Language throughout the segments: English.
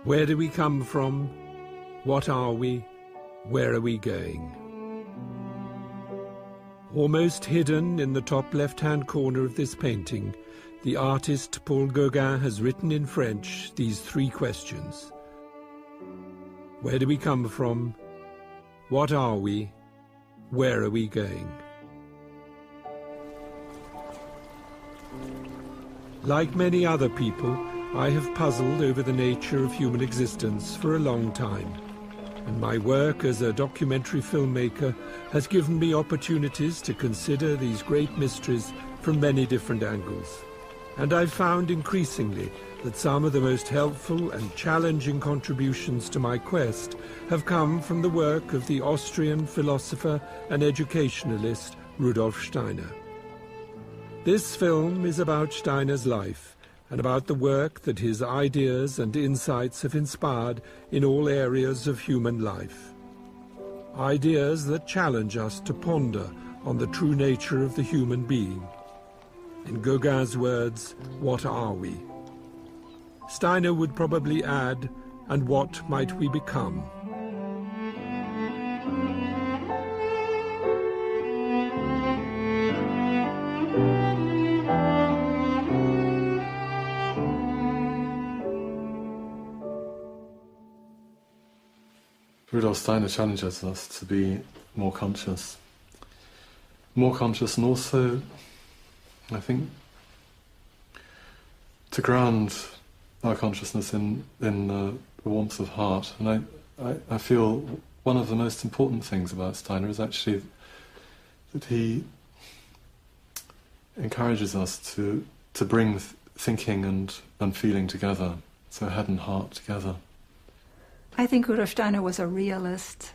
Where do we come from? What are we? Where are we going? Almost hidden in the top left-hand corner of this painting, the artist Paul Gauguin has written in French these three questions. Where do we come from? What are we? Where are we going? Like many other people, I have puzzled over the nature of human existence for a long time, and my work as a documentary filmmaker has given me opportunities to consider these great mysteries from many different angles. And I've found increasingly that some of the most helpful and challenging contributions to my quest have come from the work of the Austrian philosopher and educationalist Rudolf Steiner. This film is about Steiner's life and about the work that his ideas and insights have inspired in all areas of human life. Ideas that challenge us to ponder on the true nature of the human being. In Gauguin's words, what are we? Steiner would probably add, and what might we become? Rudolf Steiner challenges us to be more conscious and also, I think, to ground our consciousness in the warmth of heart. And I feel one of the most important things about Steiner is actually that he encourages us to bring thinking and feeling together, so head and heart together. I think Rudolf Steiner was a realist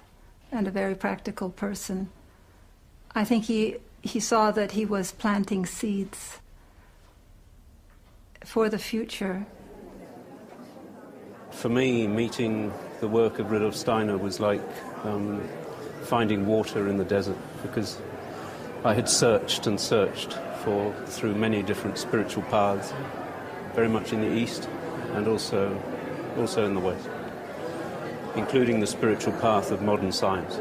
and a very practical person. I think he saw that he was planting seeds for the future. For me, meeting the work of Rudolf Steiner was like finding water in the desert, because I had searched and searched through many different spiritual paths, very much in the East and also in the West, including the spiritual path of modern science.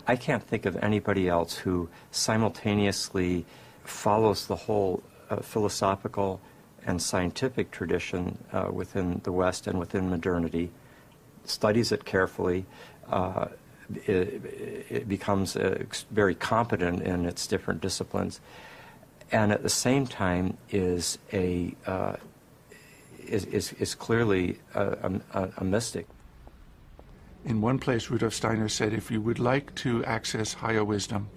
I can't think of anybody else who simultaneously follows the whole philosophical and scientific tradition within the West and within modernity, studies it carefully, it becomes very competent in its different disciplines, and at the same time is clearly a mystic. In one place, Rudolf Steiner said, if you would like to access higher wisdom,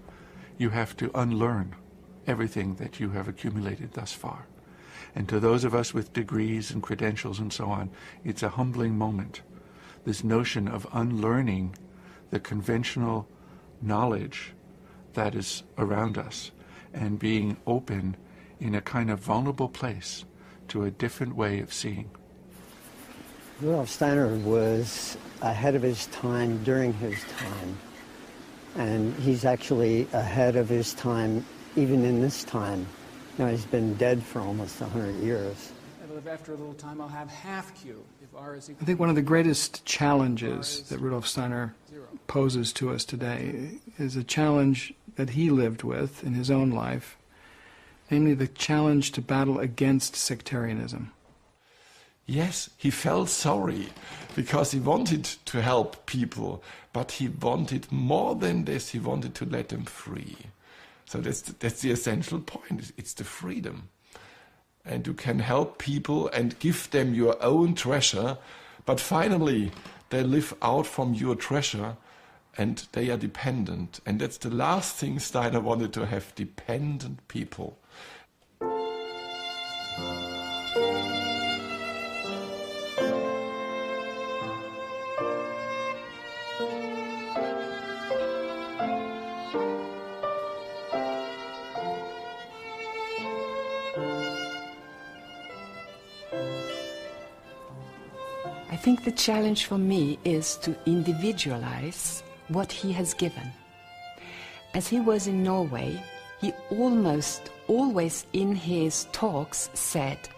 you have to unlearn everything that you have accumulated thus far. And to those of us with degrees and credentials and so on, it's a humbling moment. This notion of unlearning the conventional knowledge that is around us and being open in a kind of vulnerable place to a different way of seeing. Rudolf Steiner was ahead of his time during his time, and he's actually ahead of his time even in this time. Now, he's been dead for almost 100 years. After a little time, I'll have half Q if R is equal. I think one of the greatest challenges that Rudolf Steiner poses to us today is a challenge that he lived with in his own life, namely the challenge to battle against sectarianism. Yes, he felt sorry because he wanted to help people, but he wanted more than this. He wanted to let them free. So that's the essential point. It's the freedom. And you can help people and give them your own treasure, but finally they live out from your treasure and they are dependent. And that's the last thing Steiner wanted to have, dependent people. I think the challenge for me is to individualize what he has given. As he was in Norway, he almost always in his talks said,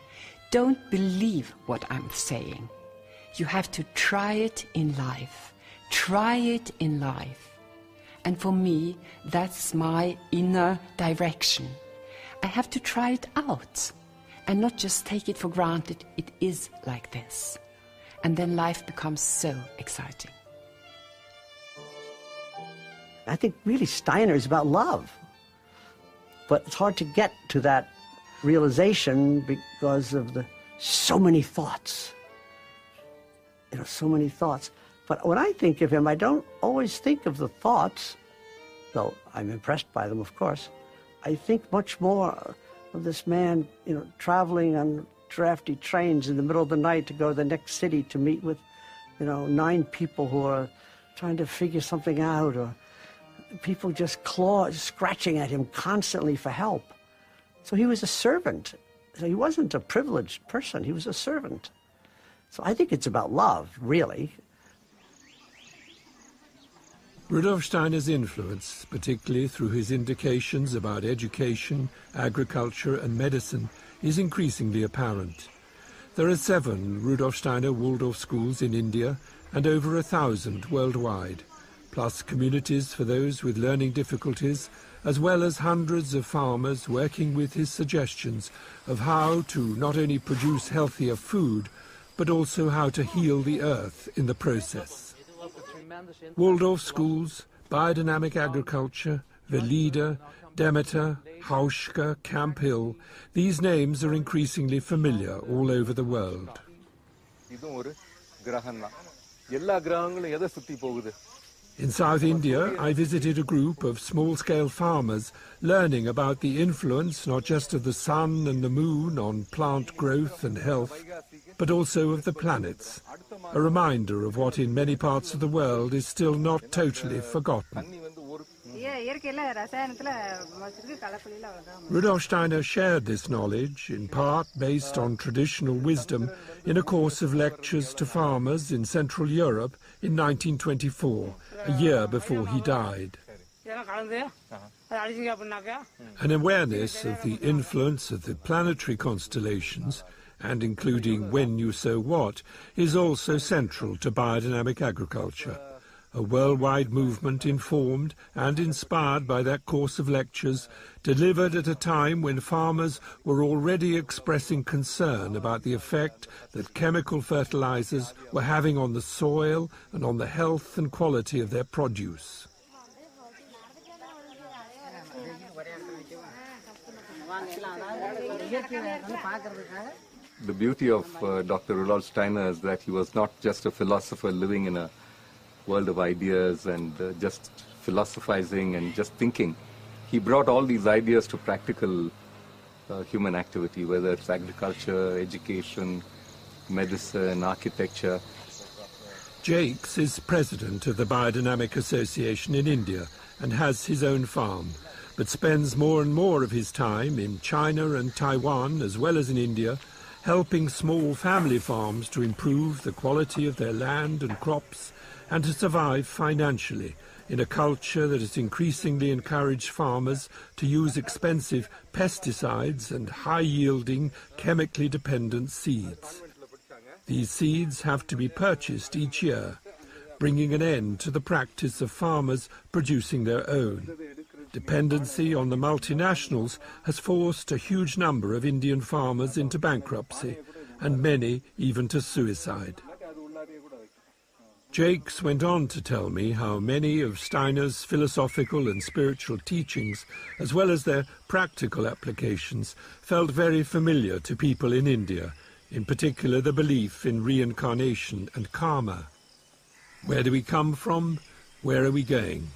"Don't believe what I'm saying, You have to try it in life. Try it in life. And for me, that's my inner direction. I have to try it out and not just take it for granted it is like this. And then life becomes so exciting. I think really Steiner is about love. But it's hard to get to that realization because of so many thoughts. So many thoughts. But when I think of him, I don't always think of the thoughts, though I'm impressed by them, of course. I think much more of this man, traveling on drafty trains in the middle of the night to go to the next city to meet with, 9 people who are trying to figure something out, or people just scratching at him constantly for help. So he was a servant. So he wasn't a privileged person, he was a servant. So I think it's about love, really. Rudolf Steiner's influence, particularly through his indications about education, agriculture and medicine, is increasingly apparent. There are 7 Rudolf Steiner Waldorf schools in India and over 1,000 worldwide, plus communities for those with learning difficulties, as well as hundreds of farmers working with his suggestions of how to not only produce healthier food, but also how to heal the earth in the process. Waldorf schools, biodynamic agriculture, Velida, Demeter, Hauschka, Camp Hill, these names are increasingly familiar all over the world. In South India, I visited a group of small-scale farmers learning about the influence not just of the sun and the moon on plant growth and health, but also of the planets, a reminder of what in many parts of the world is still not totally forgotten. Rudolf Steiner shared this knowledge, in part based on traditional wisdom, in a course of lectures to farmers in Central Europe in 1924, a year before he died. An awareness of the influence of the planetary constellations, and including when you sow what, is also central to biodynamic agriculture, a worldwide movement informed and inspired by that course of lectures, delivered at a time when farmers were already expressing concern about the effect that chemical fertilizers were having on the soil and on the health and quality of their produce. The beauty of Dr. Rudolf Steiner is that he was not just a philosopher living in a world of ideas and just philosophizing and just thinking. He brought all these ideas to practical human activity, whether it's agriculture, education, medicine, architecture. Jakes is president of the Biodynamic Association in India and has his own farm, but spends more and more of his time in China and Taiwan, as well as in India, helping small family farms to improve the quality of their land and crops and to survive financially in a culture that has increasingly encouraged farmers to use expensive pesticides and high-yielding, chemically dependent seeds. These seeds have to be purchased each year, bringing an end to the practice of farmers producing their own. Dependency on the multinationals has forced a huge number of Indian farmers into bankruptcy, and many even to suicide. Jakes went on to tell me how many of Steiner's philosophical and spiritual teachings, as well as their practical applications, felt very familiar to people in India, in particular the belief in reincarnation and karma. Where do we come from? Where are we going?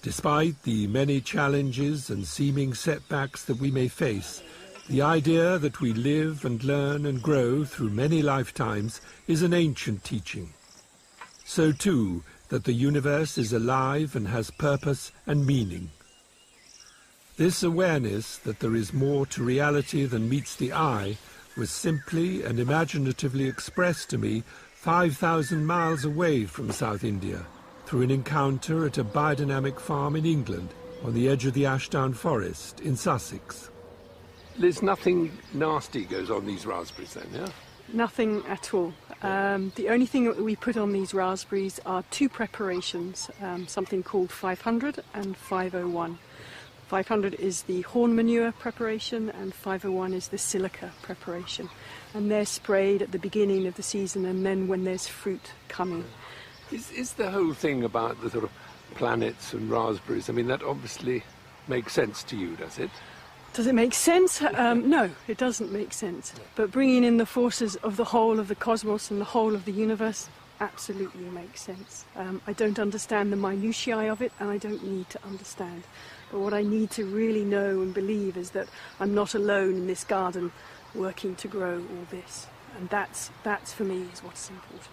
Despite the many challenges and seeming setbacks that we may face, the idea that we live and learn and grow through many lifetimes is an ancient teaching. So too, that the universe is alive and has purpose and meaning. This awareness that there is more to reality than meets the eye was simply and imaginatively expressed to me 5,000 miles away from South India, through an encounter at a biodynamic farm in England, on the edge of the Ashdown Forest in Sussex. There's nothing nasty goes on these raspberries then, yeah? nothing at all. The only thing that we put on these raspberries are two preparations, something called 500 and 501. 500 is the horn manure preparation and 501 is the silica preparation. And they're sprayed at the beginning of the season and then when there's fruit coming. Is the whole thing about the sort of planets and raspberries, I mean, that obviously makes sense to you, does it? Does it make sense? No, it doesn't make sense. But bringing in the forces of the whole of the cosmos and the whole of the universe absolutely makes sense. I don't understand the minutiae of it, and I don't need to understand. But what I need to really know and believe is that I'm not alone in this garden working to grow all this. And that's for me, is what's important.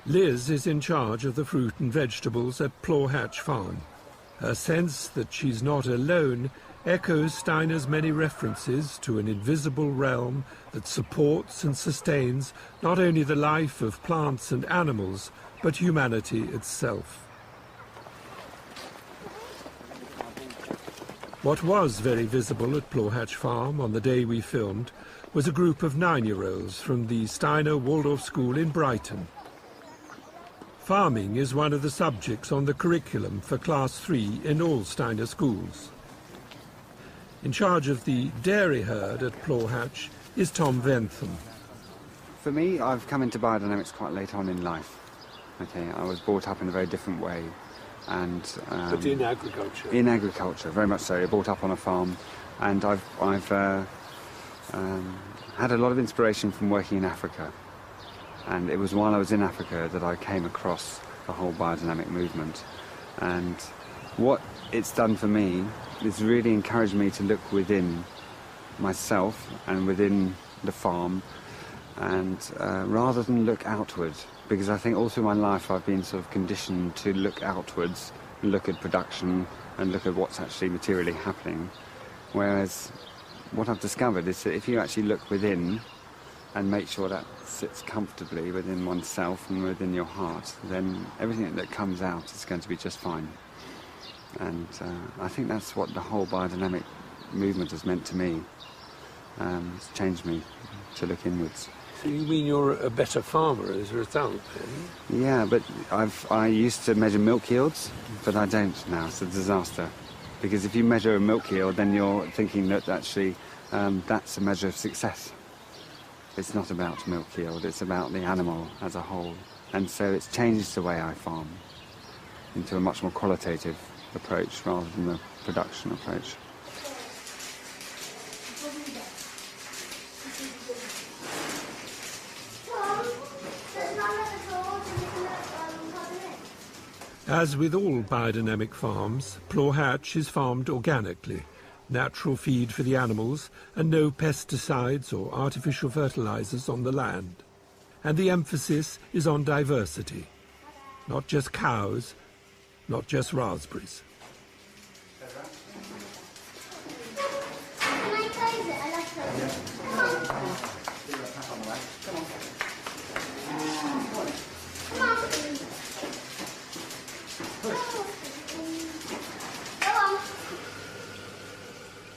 Liz is in charge of the fruit and vegetables at Plawhatch Farm. Her sense that she's not alone echoes Steiner's many references to an invisible realm that supports and sustains not only the life of plants and animals, but humanity itself. What was very visible at Plawhatch Farm on the day we filmed was a group of 9-year-olds from the Steiner Waldorf School in Brighton. Farming is one of the subjects on the curriculum for Class 3 in all Steiner schools. In charge of the dairy herd at Plawhatch is Tom Ventham. For me, I've come into biodynamics quite late on in life. Okay, I was brought up in a very different way. And, but in agriculture? In agriculture, very much so. I brought up on a farm, and I've had a lot of inspiration from working in Africa. And it was while I was in Africa that I came across the whole biodynamic movement. And what it's done for me is really encouraged me to look within myself and within the farm, and rather than look outward, because I think all through my life I've been sort of conditioned to look outwards and look at production and look at what's actually materially happening. Whereas what I've discovered is that if you actually look within and make sure that sits comfortably within oneself and within your heart, then everything that comes out is going to be just fine. And I think that's what the whole biodynamic movement has meant to me. It's changed me to look inwards. So you mean you're a better farmer as a result, then? Yeah, but I used to measure milk yields, but I don't now. It's a disaster. Because if you measure a milk yield, then you're thinking that actually that's a measure of success. It's not about milk yield, it's about the animal as a whole. And so it's changed the way I farm into a much more qualitative approach rather than the production approach. As with all biodynamic farms, Plawhatch is farmed organically, natural feed for the animals and no pesticides or artificial fertilizers on the land. And the emphasis is on diversity, not just cows, not just raspberries.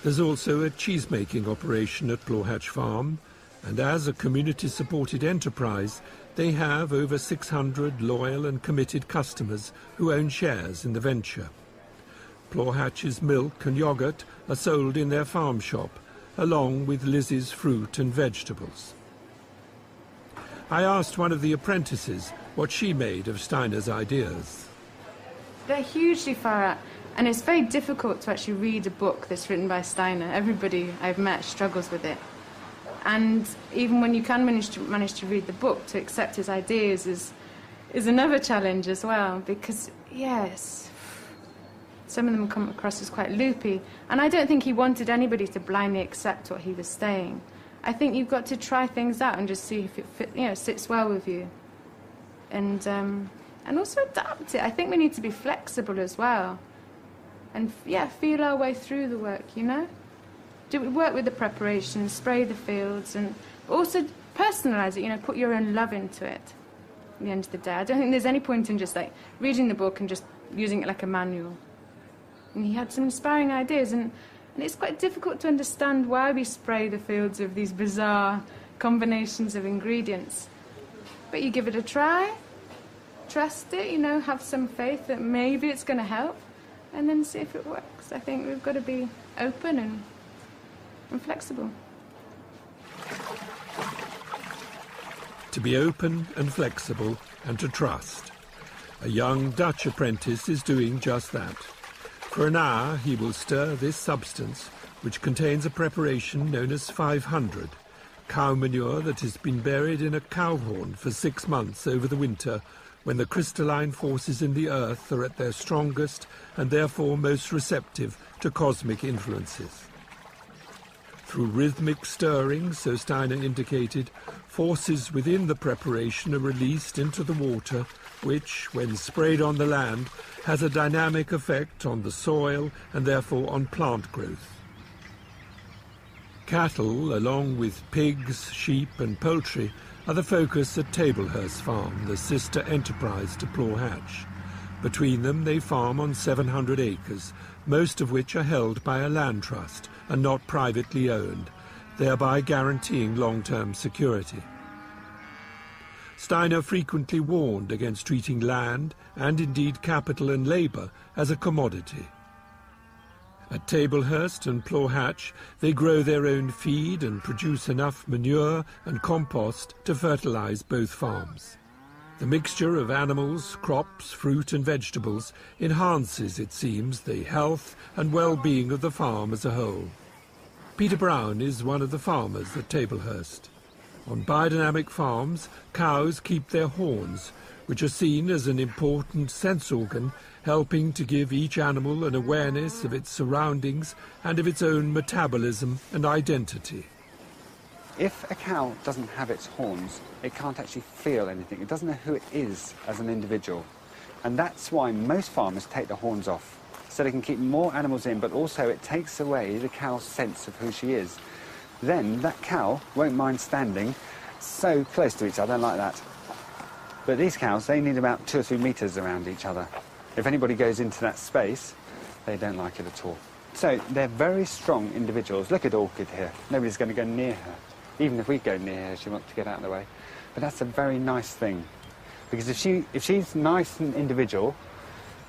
There's also a cheese-making operation at Plawhatch Farm, and as a community-supported enterprise, they have over 600 loyal and committed customers who own shares in the venture. Plawhatch's milk and yoghurt are sold in their farm shop, along with Lizzie's fruit and vegetables. I asked one of the apprentices what she made of Steiner's ideas. They're hugely far out. And it's very difficult to actually read a book that's written by Steiner. Everybody I've met struggles with it. And even when you can manage to read the book, to accept his ideas is another challenge as well. Because, yes, some of them come across as quite loopy. And I don't think he wanted anybody to blindly accept what he was saying. I think you've got to try things out and just see if it sits well with you. And also adapt it. I think we need to be flexible as well. And, feel our way through the work, Do we work with the preparation, spray the fields, and also personalise it, put your own love into it at the end of the day. I don't think there's any point in just, reading the book and just using it like a manual. And he had some inspiring ideas, and it's quite difficult to understand why we spray the fields of these bizarre combinations of ingredients. But you give it a try, trust it, you know, have some faith that maybe it's going to help, and then see if it works. I think we've got to be open and flexible. To be open and flexible and to trust. A young Dutch apprentice is doing just that. For an hour he will stir this substance, which contains a preparation known as 500, cow manure that has been buried in a cow horn for 6 months over the winter, when the crystalline forces in the earth are at their strongest and therefore most receptive to cosmic influences. Through rhythmic stirring, so Steiner indicated, forces within the preparation are released into the water, which, when sprayed on the land, has a dynamic effect on the soil and therefore on plant growth. Cattle, along with pigs, sheep and poultry, are the focus at Tablehurst Farm, the sister enterprise to Plaw Hatch. Between them they farm on 700 acres, most of which are held by a land trust and not privately owned, thereby guaranteeing long-term security. Steiner frequently warned against treating land, and indeed capital and labour, as a commodity. At Tablehurst and Plaw Hatch, they grow their own feed and produce enough manure and compost to fertilise both farms. The mixture of animals, crops, fruit and vegetables enhances, it seems, the health and well-being of the farm as a whole. Peter Brown is one of the farmers at Tablehurst. On biodynamic farms, cows keep their horns, which are seen as an important sense organ, helping to give each animal an awareness of its surroundings and of its own metabolism and identity. If a cow doesn't have its horns, it can't actually feel anything. It doesn't know who it is as an individual. And that's why most farmers take the horns off, so they can keep more animals in, but also it takes away the cow's sense of who she is. Then that cow won't mind standing so close to each other like that. But these cows, they need about 2 or 3 metres around each other. If anybody goes into that space, they don't like it at all. So they're very strong individuals. Look at Orchid here. Nobody's going to go near her. Even if we go near her, she wants to get out of the way. But that's a very nice thing. Because if she's nice and individual,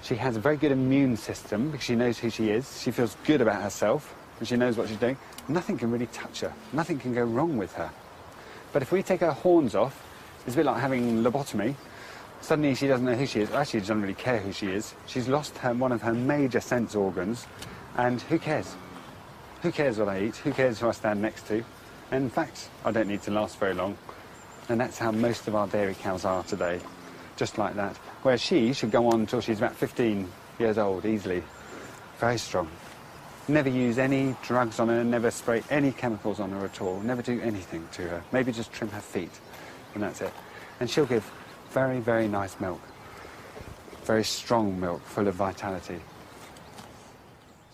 she has a very good immune system because she knows who she is. She feels good about herself and she knows what she's doing. Nothing can really touch her. Nothing can go wrong with her. But if we take her horns off, it's a bit like having lobotomy. Suddenly she doesn't know who she is. Actually, she doesn't really care who she is. She's lost one of her major sense organs, and who cares? Who cares what I eat? Who cares who I stand next to? And in fact, I don't need to last very long. And that's how most of our dairy cows are today, just like that. Whereas she should go on until she's about 15 years old, easily. Very strong. Never use any drugs on her, never spray any chemicals on her at all, never do anything to her. Maybe just trim her feet, and that's it. And she'll give very, very nice milk. Very strong milk, full of vitality.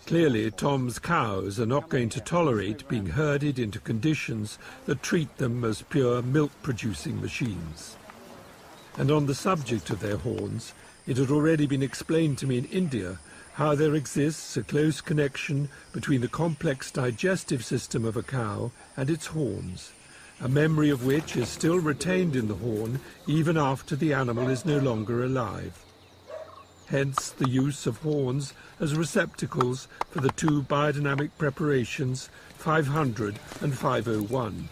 Clearly, Tom's cows are not going to tolerate being herded into conditions that treat them as pure milk-producing machines. And on the subject of their horns, it had already been explained to me in India how there exists a close connection between the complex digestive system of a cow and its horns, a memory of which is still retained in the horn even after the animal is no longer alive. Hence the use of horns as receptacles for the 2 biodynamic preparations, 500 and 501.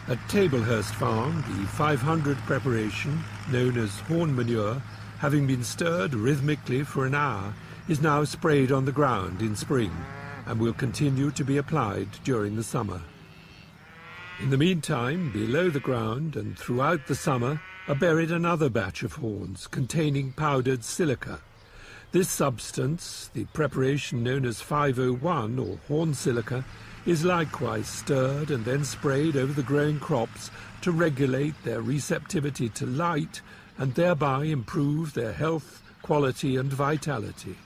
At Tablehurst Farm, the 500 preparation, known as horn manure, having been stirred rhythmically for an hour, is now sprayed on the ground in spring and will continue to be applied during the summer. In the meantime, below the ground and throughout the summer are buried another batch of horns containing powdered silica. This substance, the preparation known as 501 or horn silica, is likewise stirred and then sprayed over the growing crops to regulate their receptivity to light and thereby improve their health, quality and vitality.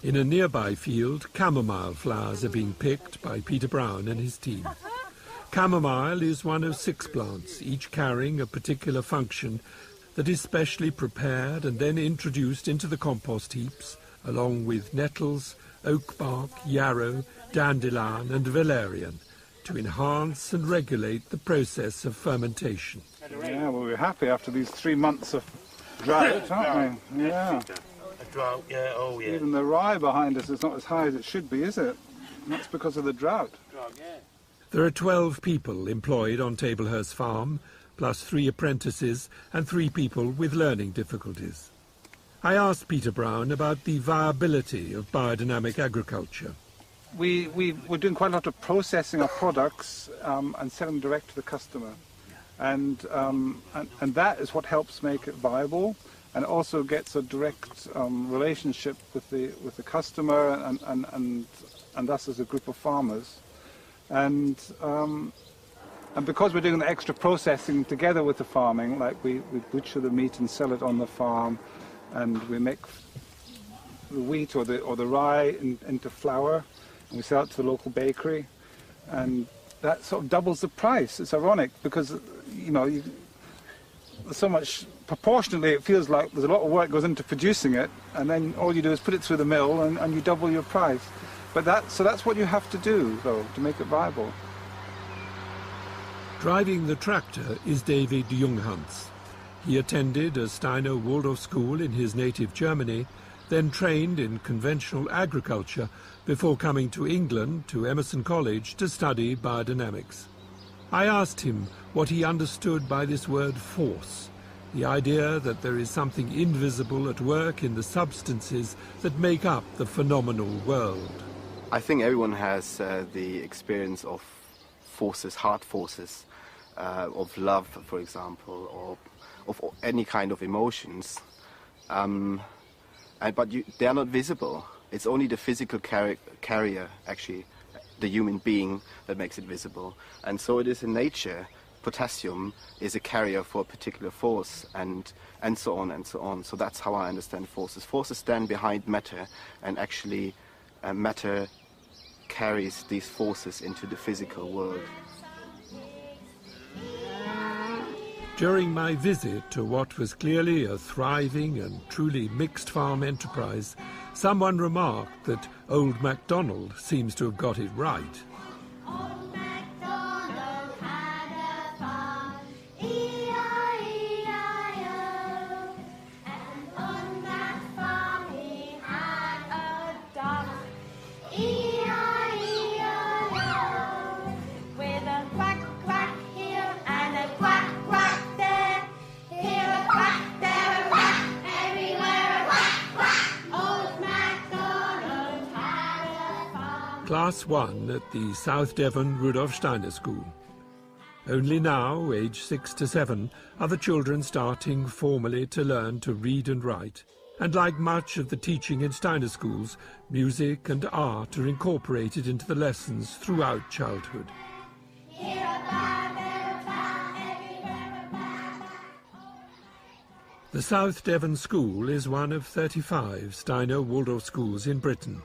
In a nearby field, chamomile flowers are being picked by Peter Brown and his team. Chamomile is one of 6 plants, each carrying a particular function that is specially prepared and then introduced into the compost heaps along with nettles, oak bark, yarrow, dandelion and valerian, to enhance and regulate the process of fermentation. Yeah, well, we're happy after these 3 months of drought, aren't we? Yeah. A drought, yeah, oh yeah. Even the rye behind us is not as high as it should be, is it? And that's because of the drought. There are 12 people employed on Tablehurst Farm, plus 3 apprentices and 3 people with learning difficulties. I asked Peter Brown about the viability of biodynamic agriculture. We're doing quite a lot of processing of products and selling direct to the customer. And that is what helps make it viable, and also gets a direct relationship with the customer and us as a group of farmers. And because we're doing the extra processing together with the farming, like we butcher the meat and sell it on the farm, and we make the wheat or the rye into flour, and we sell it to the local bakery, and that sort of doubles the price. It's ironic because, you know, there's so much, proportionately it feels like there's a lot of work goes into producing it, and then all you do is put it through the mill and you double your price. But that's what you have to do, though, to make it viable. Driving the tractor is David Junghans. He attended a Steiner Waldorf school in his native Germany, then trained in conventional agriculture before coming to England to Emerson College to study biodynamics. I asked him what he understood by this word force, the idea that there is something invisible at work in the substances that make up the phenomenal world. I think everyone has the experience of forces, hard forces, of love, for example, or of any kind of emotions. But they are not visible. It's only the physical carrier, actually, the human being, that makes it visible. And so it is in nature. Potassium is a carrier for a particular force, and so on and so on. So that's how I understand forces. Forces stand behind matter, and actually matter carries these forces into the physical world. During my visit to what was clearly a thriving and truly mixed farm enterprise, someone remarked that old MacDonald seems to have got it right. Class 1 at the South Devon Rudolf Steiner School. Only now, aged 6 to 7, are the children starting formally to learn to read and write. And like much of the teaching in Steiner schools, music and art are incorporated into the lessons throughout childhood. The South Devon School is one of 35 Steiner Waldorf schools in Britain.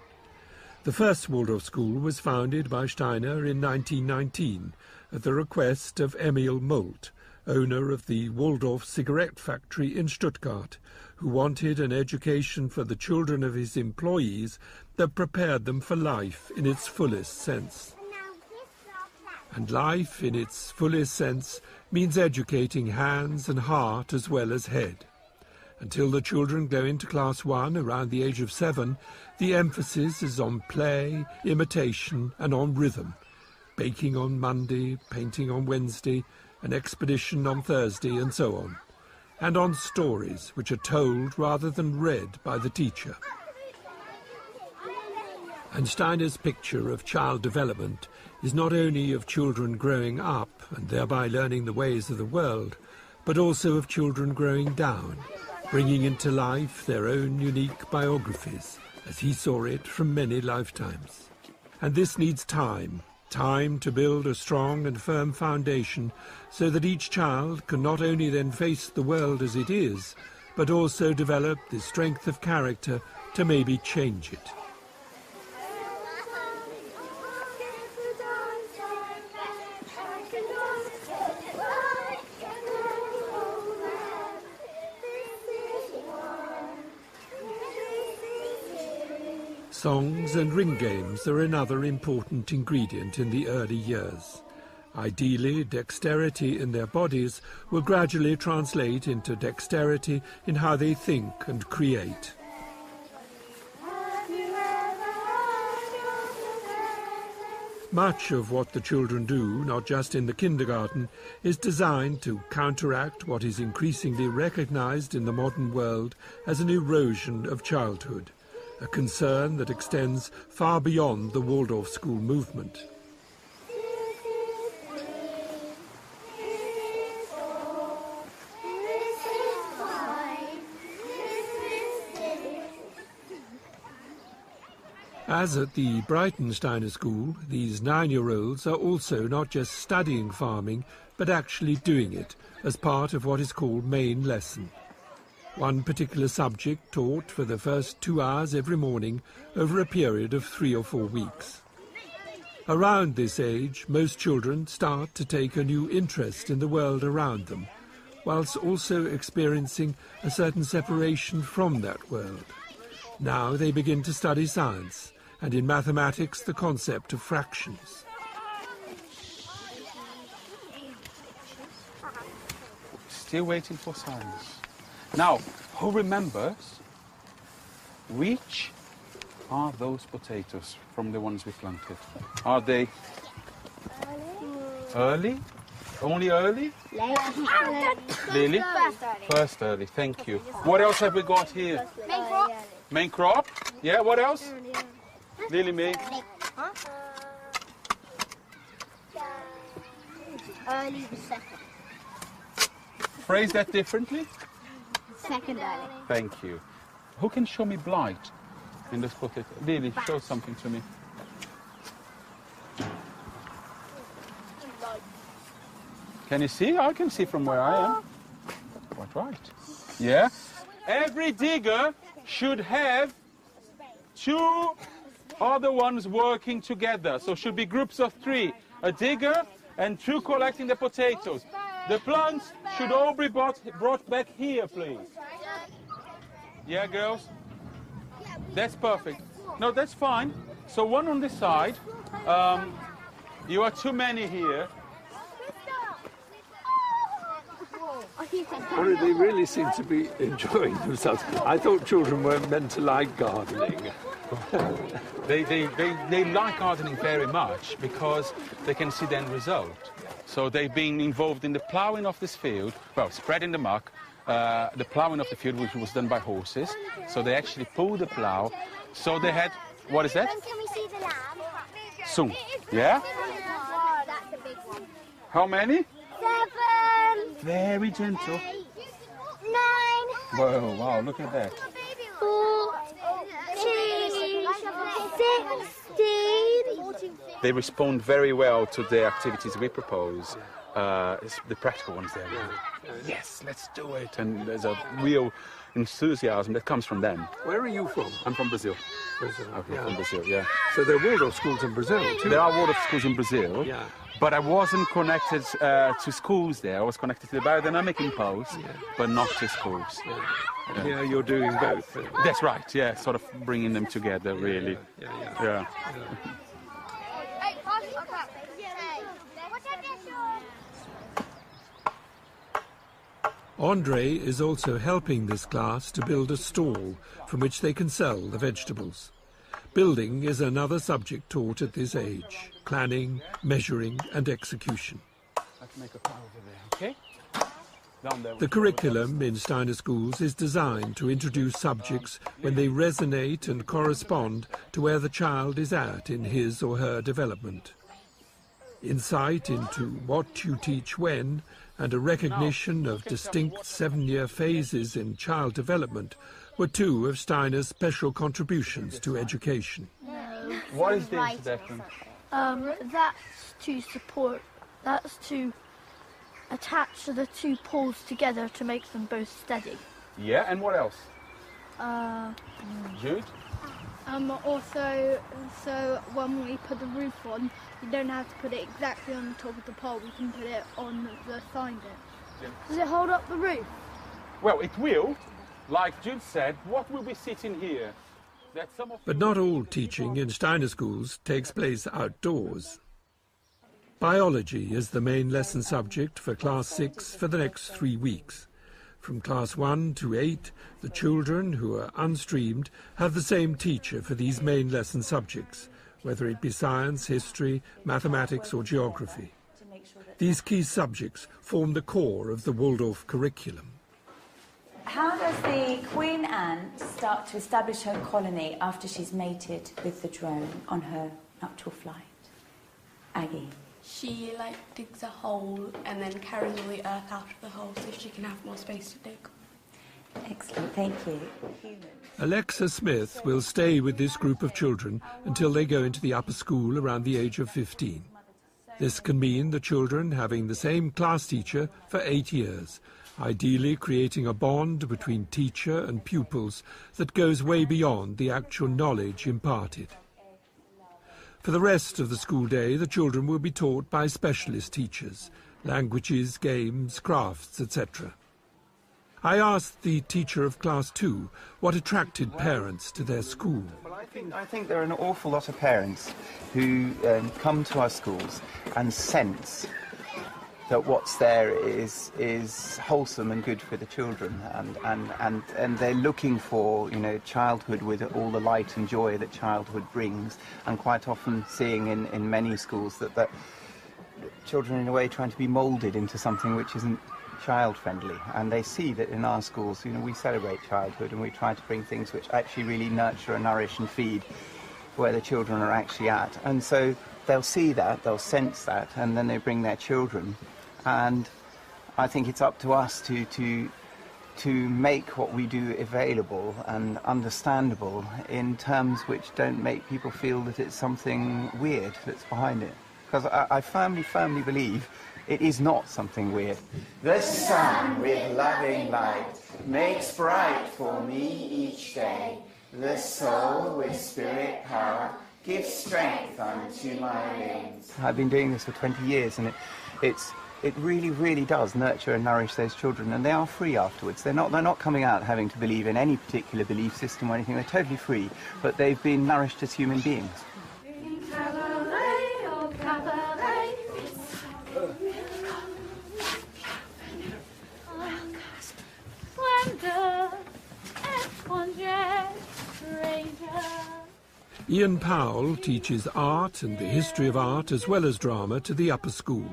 The first Waldorf school was founded by Steiner in 1919 at the request of Emil Molt, owner of the Waldorf cigarette factory in Stuttgart, who wanted an education for the children of his employees that prepared them for life in its fullest sense. And life in its fullest sense means educating hands and heart as well as head. Until the children go into Class 1 around the age of 7, the emphasis is on play, imitation and on rhythm. Baking on Monday, painting on Wednesday, an expedition on Thursday and so on. And on stories which are told rather than read by the teacher. And Steiner's picture of child development is not only of children growing up and thereby learning the ways of the world, but also of children growing down, bringing into life their own unique biographies, as he saw it from many lifetimes. And this needs time to build a strong and firm foundation so that each child can not only then face the world as it is, but also develop the strength of character to maybe change it. Songs and ring games are another important ingredient in the early years. Ideally, dexterity in their bodies will gradually translate into dexterity in how they think and create. Much of what the children do, not just in the kindergarten, is designed to counteract what is increasingly recognized in the modern world as an erosion of childhood, a concern that extends far beyond the Waldorf school movement. As at the Brighton Steiner School, these 9-year-olds are also not just studying farming, but actually doing it as part of what is called main lesson. One particular subject taught for the first 2 hours every morning over a period of 3 or 4 weeks. Around this age, most children start to take a new interest in the world around them, whilst also experiencing a certain separation from that world. Now they begin to study science, and in mathematics the concept of fractions. Still waiting for science. Now, who remembers which are those potatoes from the ones we planted? Are they early? Only early? Lily? First early, thank you. What else have we got here? Main crop. Main crop? Yeah, what else? Lily, me. Early the second. Phrase that differently? Second early. Thank you. Who can show me blight in this potato? Lily, show something to me. Can you see? I can see from where I am. Quite right. Yeah? Every digger should have 2 other ones working together. So should be groups of 3. A digger and 2 collecting the potatoes. The plants should all be brought back here, please. Yeah, girls? That's perfect. No, that's fine. So 1 on this side. You are too many here. Well, they really seem to be enjoying themselves. I thought children weren't meant to like gardening. They like gardening very much because they can see the end result. So they've been involved in the ploughing of this field, well, spreading the muck, the ploughing of the field, which was done by horses. So they actually pulled the plough. So they had, what is that? When can we see the lamb? Soon. Yeah? Oh, that's a big one. How many? 7. Very gentle. 9. Whoa, wow, look at that. 14. 16. They respond very well to the activities we propose. It's the practical ones there. Yes, let's do it. And there's a real enthusiasm that comes from them. Where are you from? I'm from Brazil. Brazil. Okay, from Brazil, yeah. So there are Waldorf schools in Brazil too? There are Waldorf schools in Brazil. Yeah. But I wasn't connected to schools there. I was connected to the biodynamic impulse, but not to schools. Yeah, you're doing both. That's right, yeah, sort of bringing them together, really. Yeah. Andre is also helping this class to build a stall from which they can sell the vegetables. Building is another subject taught at this age: planning, measuring and execution. Let's make a pile over there, okay? Down there. The curriculum in Steiner schools is designed to introduce subjects when they resonate and correspond to where the child is at in his or her development. Insight into what you teach when, and a recognition of distinct 7-year phases in child development were 2 of Steiner's special contributions to education. What is the introduction? That's to support, that's to attach the 2 poles together to make them both steady. Yeah, and what else? Jude? Also, so when we put the roof on, you don't have to put it exactly on the top of the pole, we can put it on the side bit. Does it hold up the roof? Well, it will. Like Jude said, what will be sitting here? But not all teaching in Steiner schools takes place outdoors. Biology is the main lesson subject for Class 6 for the next 3 weeks. From Class 1 to 8, the children who are unstreamed have the same teacher for these main lesson subjects, whether it be science, history, mathematics or geography. These key subjects form the core of the Waldorf curriculum. How does the Queen ant start to establish her colony after she's mated with the drone on her nuptial flight? Aggie? She digs a hole and then carries all the earth out of the hole so she can have more space to dig. Excellent, thank you. Alexa Smith will stay with this group of children until they go into the upper school around the age of 15. This can mean the children having the same class teacher for 8 years, ideally creating a bond between teacher and pupils that goes way beyond the actual knowledge imparted. For the rest of the school day, the children will be taught by specialist teachers, languages, games, crafts, etc. I asked the teacher of Class 2 what attracted parents to their school. Well, I think there are an awful lot of parents who come to our schools and sense that what's there is wholesome and good for the children, and they're looking for, childhood with all the light and joy that childhood brings, and quite often seeing in many schools that children in a way trying to be moulded into something which isn't child-friendly, and they see that in our schools, we celebrate childhood and we try to bring things which actually really nurture and nourish and feed where the children are actually at, and so they'll see that, they'll sense that, and then they bring their children. And I think it's up to us to make what we do available and understandable in terms which don't make people feel that it's something weird that's behind it. Because I firmly believe it is not something weird. The sun with loving light makes bright for me each day. The soul with spirit power gives strength unto my limbs. I've been doing this for 20 years, and it really does nurture and nourish those children, and they are free afterwards. They're not coming out having to believe in any particular belief system or anything. They're totally free, but they've been nourished as human beings. Ian Powell teaches art and the history of art as well as drama to the upper school.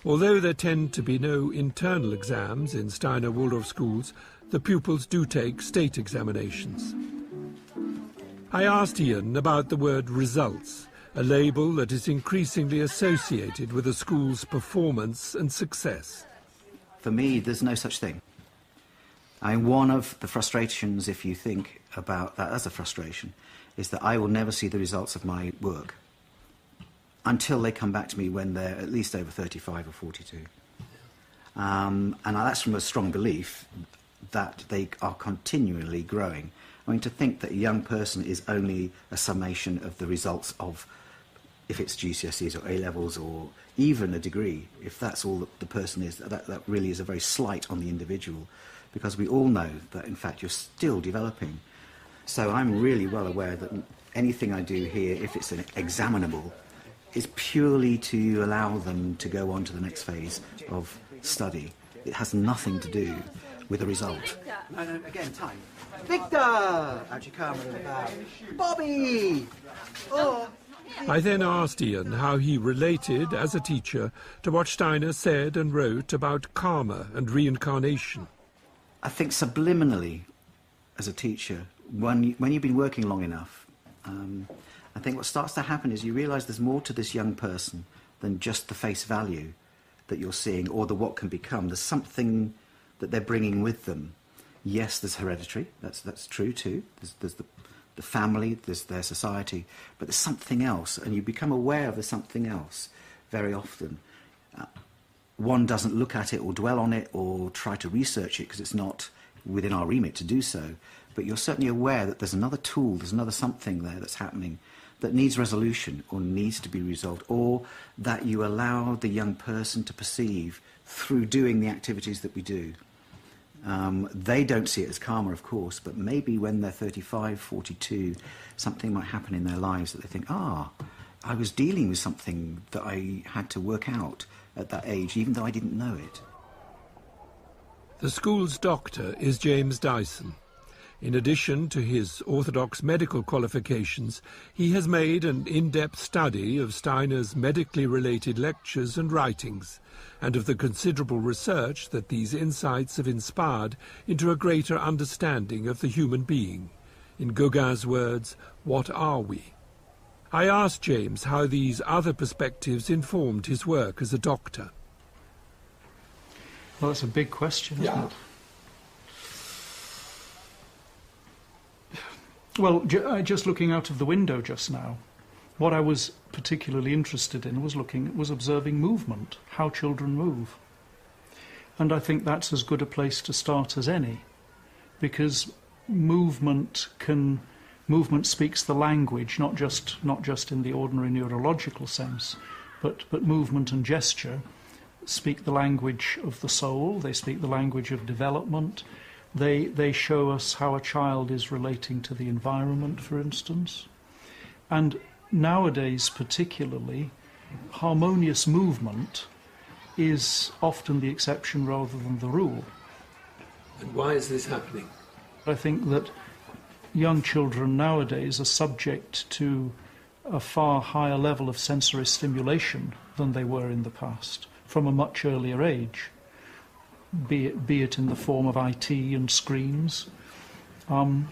Although there tend to be no internal exams in Steiner Waldorf schools, the pupils do take state examinations. I asked Ian about the word results, a label that is increasingly associated with a school's performance and success. For me, there's no such thing. One of the frustrations, if you think about that as a frustration, is that I will never see the results of my work until they come back to me when they're at least over 35 or 42. And that's from a strong belief that they are continually growing. To think that a young person is only a summation of the results of, if it's GCSEs or A-levels or even a degree, if that's all that the person is, that really is a very slight on the individual, because we all know that, in fact, you're still developing. So I'm really well aware that anything I do here, if it's an examinable, is purely to allow them to go on to the next phase of study. It has nothing to do with the result. No, again, time. Victor! How'd you come? Bobby! Oh. I then asked Ian how he related, as a teacher, to what Steiner said and wrote about karma and reincarnation. I think subliminally, as a teacher, when you've been working long enough, I think what starts to happen is you realise there's more to this young person than just the face value that you're seeing or the what can become. There's something that they're bringing with them. Yes, there's hereditary, that's true too. There's the family, there's their society, but there's something else, and you become aware of the something else very often. One doesn't look at it or dwell on it or try to research it because it's not within our remit to do so, but you're certainly aware that there's another tool, there's another something there that's happening that needs resolution or needs to be resolved, or that you allow the young person to perceive through doing the activities that we do. They don't see it as karma, of course, but maybe when they're 35, 42, something might happen in their lives that they think, I was dealing with something that I had to work out at that age, even though I didn't know it. The school's doctor is James Dyson. In addition to his orthodox medical qualifications, he has made an in-depth study of Steiner's medically related lectures and writings, and of the considerable research that these insights have inspired into a greater understanding of the human being. In Gauguin's words, what are we? I asked James how these other perspectives informed his work as a doctor. Well, that's a big question, isn't it? Well, just looking out of the window just now, what I was particularly interested in was observing movement, how children move. And I think that's as good a place to start as any, because movement speaks the language, not just in the ordinary neurological sense, but movement and gesture speak the language of the soul, they speak the language of development. They show us how a child is relating to the environment, for instance. And nowadays, particularly, harmonious movement is often the exception rather than the rule. And why is this happening? I think that young children nowadays are subject to a far higher level of sensory stimulation than they were in the past, from a much earlier age. Be it in the form of IT and screens, or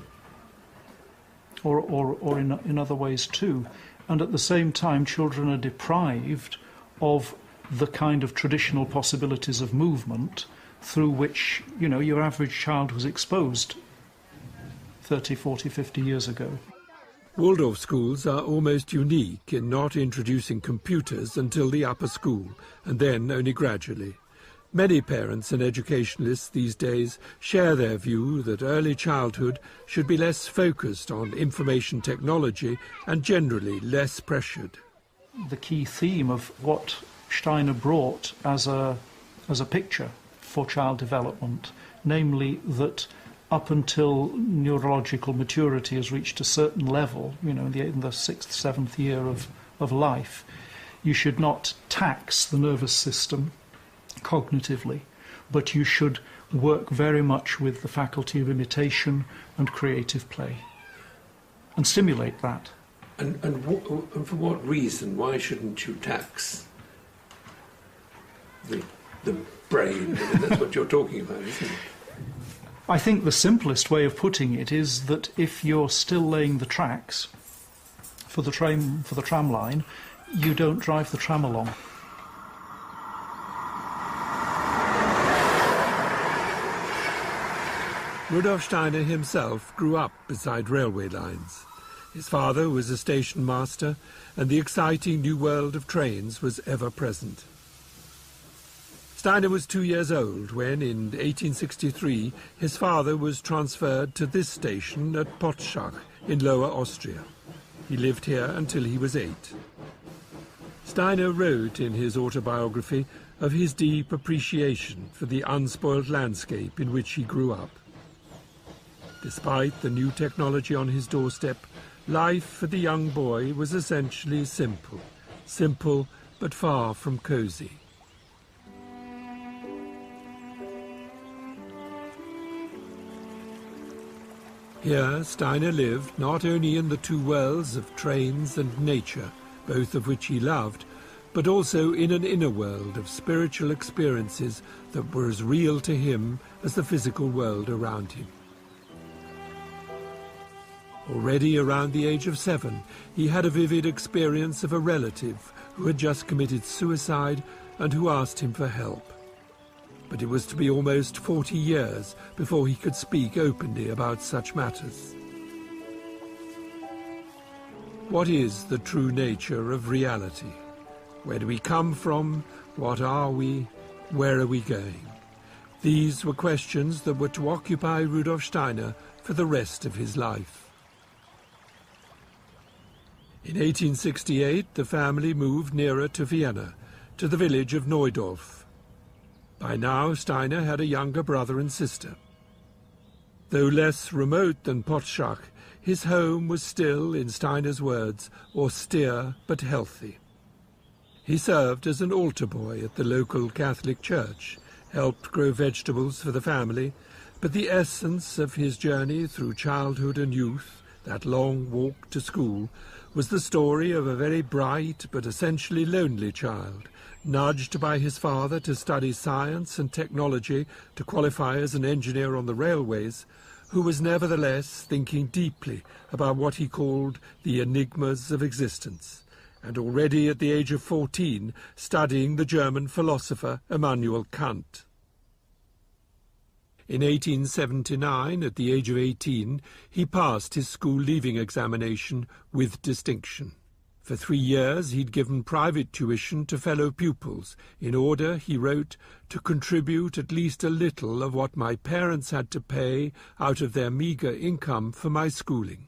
in other ways too. And at the same time, children are deprived of the kind of traditional possibilities of movement through which, your average child was exposed 30, 40, 50 years ago. Waldorf schools are almost unique in not introducing computers until the upper school, and then only gradually. Many parents and educationalists these days share their view that early childhood should be less focused on information technology and generally less pressured. The key theme of what Steiner brought as a picture for child development, namely that up until neurological maturity has reached a certain level, in the 6th, 7th year of life, you should not tax the nervous system cognitively, but you should work very much with the faculty of imitation and creative play and stimulate that. And for what reason? Why shouldn't you tax the brain? I mean, that's what you're talking about, isn't it? I think the simplest way of putting it is that if you're still laying the tracks for the tram line, you don't drive the tram along. Rudolf Steiner himself grew up beside railway lines. His father was a station master, and the exciting new world of trains was ever present. Steiner was 2 years old when, in 1863, his father was transferred to this station at Potschach in Lower Austria. He lived here until he was 8. Steiner wrote in his autobiography of his deep appreciation for the unspoiled landscape in which he grew up. Despite the new technology on his doorstep, life for the young boy was essentially simple but far from cosy. Here, Steiner lived not only in the two worlds of trains and nature, both of which he loved, but also in an inner world of spiritual experiences that were as real to him as the physical world around him. Already around the age of 7, he had a vivid experience of a relative who had just committed suicide and who asked him for help. But it was to be almost 40 years before he could speak openly about such matters. What is the true nature of reality? Where do we come from? What are we? Where are we going? These were questions that were to occupy Rudolf Steiner for the rest of his life. In 1868, the family moved nearer to Vienna, to the village of Neudorf. By now, Steiner had a younger brother and sister. Though less remote than Potschach, his home was still, in Steiner's words, austere but healthy. He served as an altar boy at the local Catholic church, helped grow vegetables for the family, but the essence of his journey through childhood and youth, that long walk to school, was the story of a very bright but essentially lonely child, nudged by his father to study science and technology to qualify as an engineer on the railways, who was nevertheless thinking deeply about what he called the enigmas of existence, and already at the age of 14 studying the German philosopher Immanuel Kant. In 1879, at the age of 18, he passed his school leaving examination with distinction. For 3 years he'd given private tuition to fellow pupils in order, he wrote, to contribute at least a little of what my parents had to pay out of their meagre income for my schooling.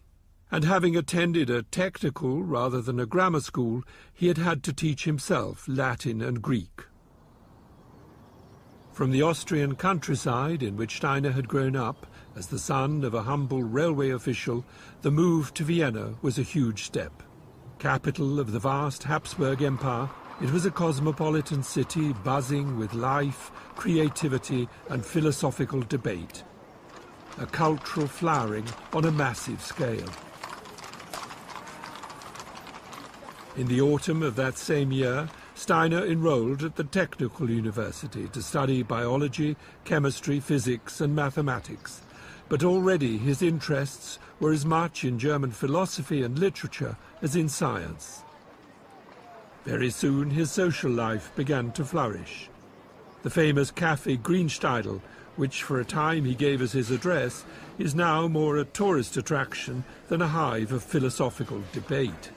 And having attended a technical rather than a grammar school, he had had to teach himself Latin and Greek. From the Austrian countryside in which Steiner had grown up, as the son of a humble railway official, the move to Vienna was a huge step. Capital of the vast Habsburg Empire, it was a cosmopolitan city buzzing with life, creativity and philosophical debate. A cultural flowering on a massive scale. In the autumn of that same year, Steiner enrolled at the Technical University to study biology, chemistry, physics and mathematics. But already his interests were as much in German philosophy and literature as in science. Very soon his social life began to flourish. The famous Café Grünsteidl, which for a time he gave as his address, is now more a tourist attraction than a hive of philosophical debate.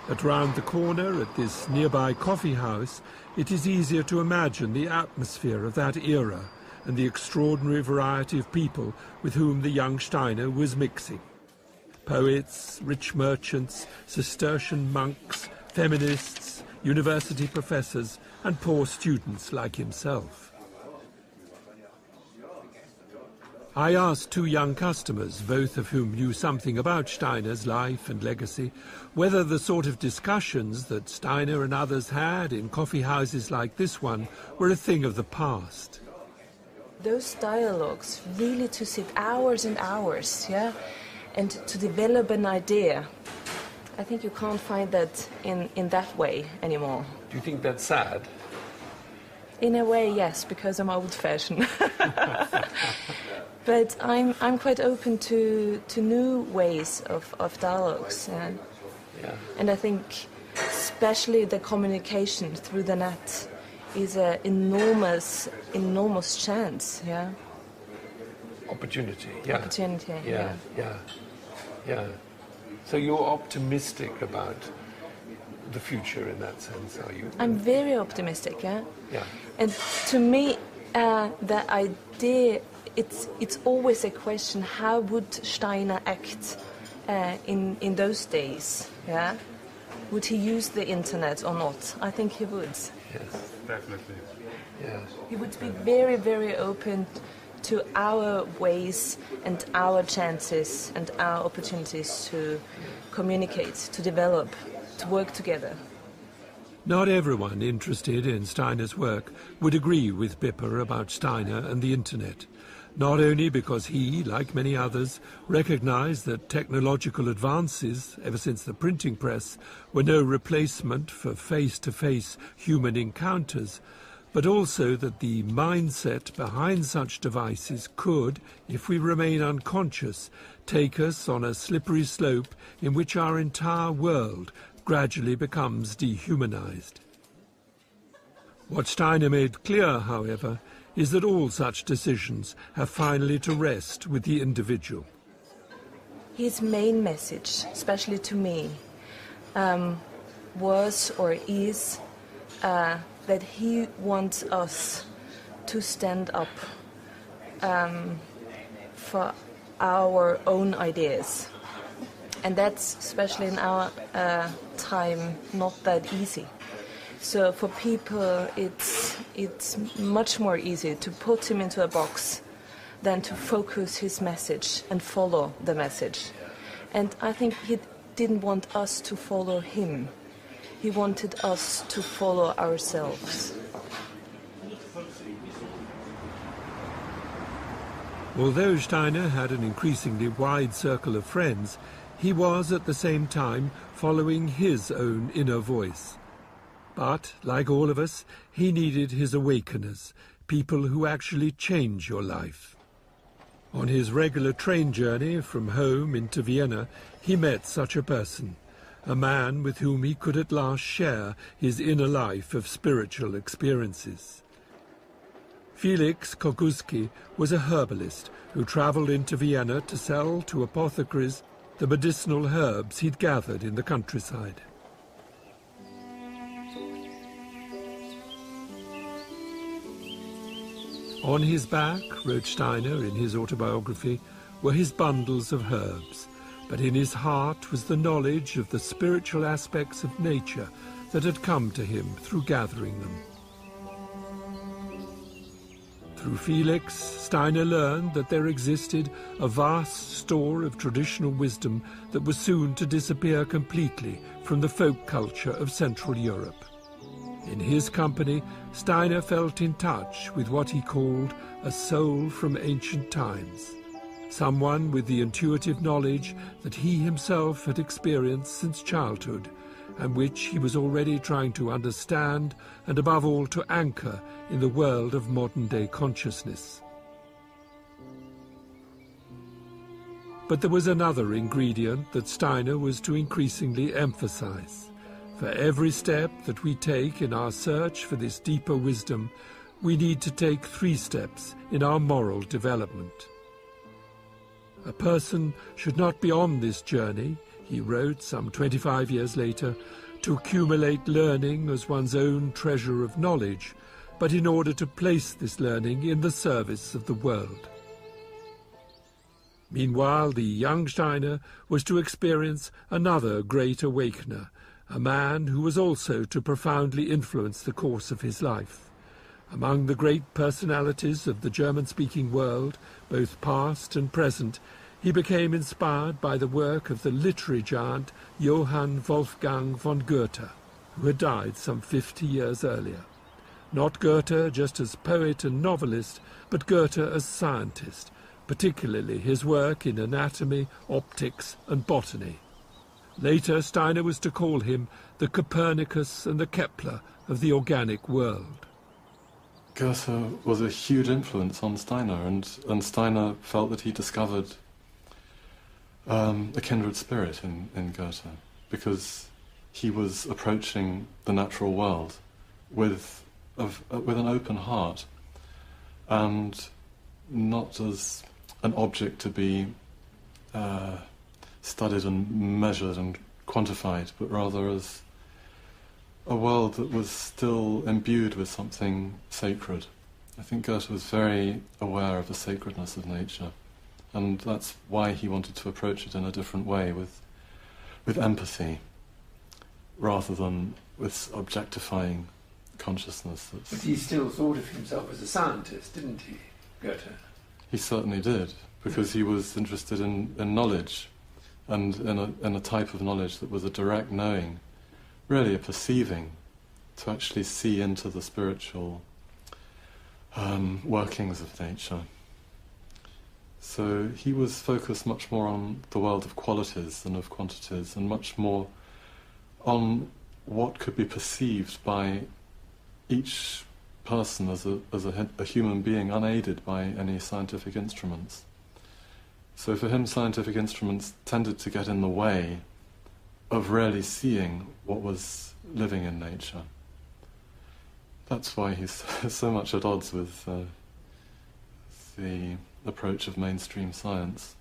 But round the corner at this nearby coffee house, it is easier to imagine the atmosphere of that era and the extraordinary variety of people with whom the young Steiner was mixing. Poets, rich merchants, Cistercian monks, feminists, university professors, and poor students like himself. I asked 2 young customers, both of whom knew something about Steiner's life and legacy, whether the sort of discussions that Steiner and others had in coffee houses like this one were a thing of the past. Those dialogues, really to sit hours and hours, yeah, and to develop an idea. I think you can't find that in that way anymore. Do you think that's sad? In a way, yes, because I'm old-fashioned. But I'm quite open to new ways of dialogues. Yeah. And I think especially the communication through the net is an enormous chance, yeah. Opportunity, yeah. Opportunity, yeah. So you're optimistic about the future in that sense, are you? I'm very optimistic, yeah. Yeah. And to me, the idea, it's always a question: how would Steiner act in those days? Yeah. Would he use the internet or not? I think he would. Yes, definitely. Yeah. He would be very, very open to our ways and our chances and our opportunities to communicate, to develop, to work together. Not everyone interested in Steiner's work would agree with Bipper about Steiner and the internet. Not only because he, like many others, recognized that technological advances, ever since the printing press, were no replacement for face-to-face human encounters, but also that the mindset behind such devices could, if we remain unconscious, take us on a slippery slope in which our entire world gradually becomes dehumanized. What Steiner made clear, however, is that all such decisions have finally to rest with the individual. His main message, especially to me, was or is that he wants us to stand up for our own ideas. And that's, especially in our time, not that easy. So for people, it's much more easy to put him into a box than to focus his message and follow the message. And I think he didn't want us to follow him. He wanted us to follow ourselves. Although Steiner had an increasingly wide circle of friends, he was at the same time following his own inner voice. But, like all of us, he needed his awakeners, people who actually change your life. On his regular train journey from home into Vienna, he met such a person, a man with whom he could at last share his inner life of spiritual experiences. Felix Koguski was a herbalist who travelled into Vienna to sell to apothecaries the medicinal herbs he'd gathered in the countryside. On his back, wrote Steiner in his autobiography, were his bundles of herbs, but in his heart was the knowledge of the spiritual aspects of nature that had come to him through gathering them. Through Felix, Steiner learned that there existed a vast store of traditional wisdom that was soon to disappear completely from the folk culture of Central Europe. In his company, Steiner felt in touch with what he called a soul from ancient times, someone with the intuitive knowledge that he himself had experienced since childhood, and which he was already trying to understand and above all to anchor in the world of modern-day consciousness. But there was another ingredient that Steiner was to increasingly emphasize. For every step that we take in our search for this deeper wisdom, we need to take 3 steps in our moral development. A person should not be on this journey, he wrote some 25 years later, to accumulate learning as one's own treasure of knowledge, but in order to place this learning in the service of the world. Meanwhile, the young Steiner was to experience another great awakener, a man who was also to profoundly influence the course of his life. Among the great personalities of the German-speaking world, both past and present, he became inspired by the work of the literary giant Johann Wolfgang von Goethe, who had died some 50 years earlier. Not Goethe just as poet and novelist, but Goethe as scientist, particularly his work in anatomy, optics, and botany. Later, Steiner was to call him the Copernicus and the Kepler of the organic world. Goethe was a huge influence on Steiner, and Steiner felt that he discovered a kindred spirit in Goethe, because he was approaching the natural world with an open heart, and not as an object to be studied and measured and quantified, but rather as a world that was still imbued with something sacred. I think Goethe was very aware of the sacredness of nature, and that's why he wanted to approach it in a different way, with empathy, rather than with objectifying consciousness. But he still thought of himself as a scientist, didn't he, Goethe? He certainly did, because he was interested in knowledge, and in a type of knowledge that was a direct knowing, really a perceiving, to actually see into the spiritual workings of nature. So he was focused much more on the world of qualities than of quantities, and much more on what could be perceived by each person as a human being, unaided by any scientific instruments. So for him, scientific instruments tended to get in the way of really seeing what was living in nature. That's why he's so much at odds with the approach of mainstream science.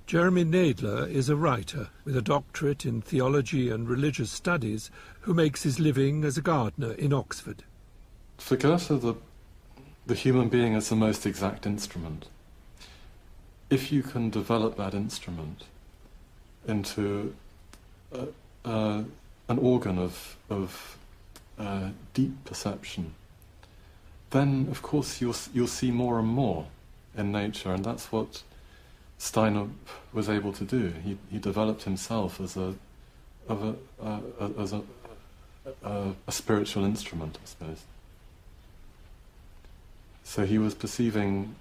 Jeremy Nadler is a writer with a doctorate in theology and religious studies who makes his living as a gardener in Oxford. For Goethe, the human being is the most exact instrument. If you can develop that instrument into an organ of deep perception, then of course you'll see more and more in nature, and that's what Steiner was able to do. He developed himself as a spiritual instrument, I suppose. So he was perceiving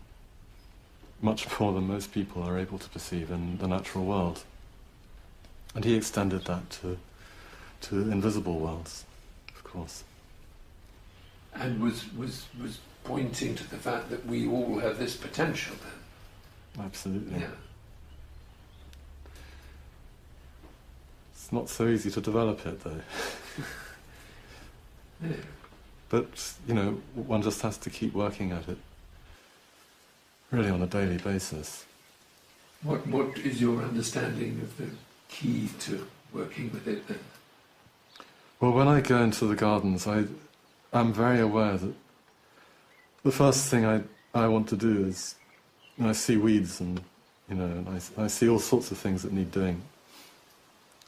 much more than most people are able to perceive in the natural world, and he extended that to invisible worlds, of course. And was pointing to the fact that we all have this potential then. Absolutely. Yeah. It's not so easy to develop it, though. Yeah. But, you know, one just has to keep working at it, really on a daily basis. What is your understanding of the key to working with it then? Well, when I go into the gardens, I'm very aware that the first thing I want to do is, I see weeds and, I see all sorts of things that need doing.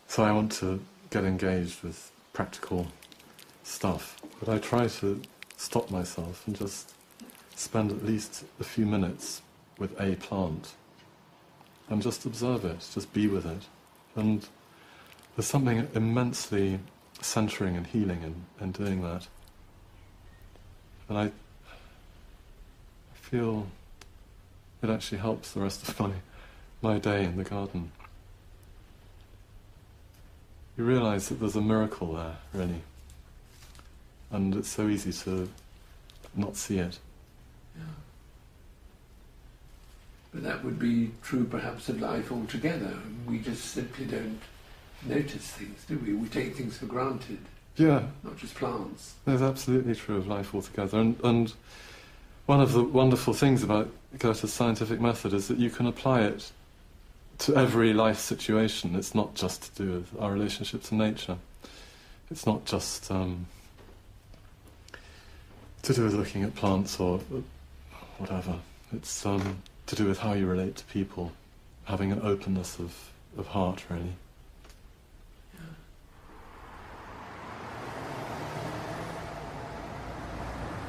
So I want to get engaged with practical stuff. But I try to stop myself and just spend at least a few minutes with a plant and just observe it, just be with it. And there's something immensely centering and healing in doing that. And I feel it actually helps the rest of my day in the garden. You realise that there's a miracle there, really. And it's so easy to not see it. Yeah. But that would be true perhaps of life altogether. We just simply don't notice things, do we? We take things for granted. Yeah. Not just plants. That's absolutely true of life altogether. And one of the wonderful things about Goethe's scientific method is that you can apply it to every life situation. It's not just to do with our relationship to nature. It's not just to do with looking at plants or whatever. It's to do with how you relate to people, having an openness of heart, really.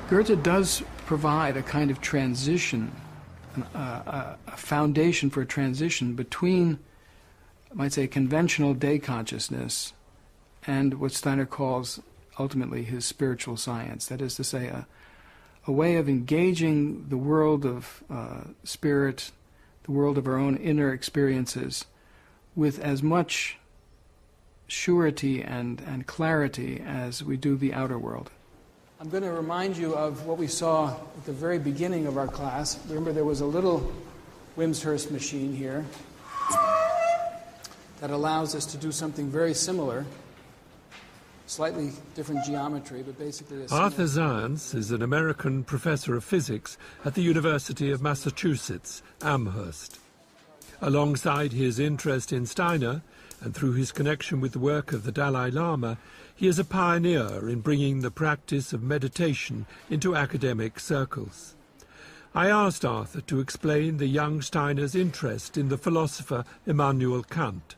Goethe does provide a kind of transition, a foundation for a transition between, I might say, conventional day consciousness and what Steiner calls ultimately his spiritual science. That is to say, a way of engaging the world of spirit, the world of our own inner experiences, with as much surety and clarity as we do the outer world. I'm going to remind you of what we saw at the very beginning of our class. Remember, there was a little Wimshurst machine here that allows us to do something very similar, slightly different geometry, but basically a Arthur Zanes is an American professor of physics at the University of Massachusetts, Amherst. Alongside his interest in Steiner, and through his connection with the work of the Dalai Lama, he is a pioneer in bringing the practice of meditation into academic circles. I asked Arthur to explain the young Steiner's interest in the philosopher Immanuel Kant,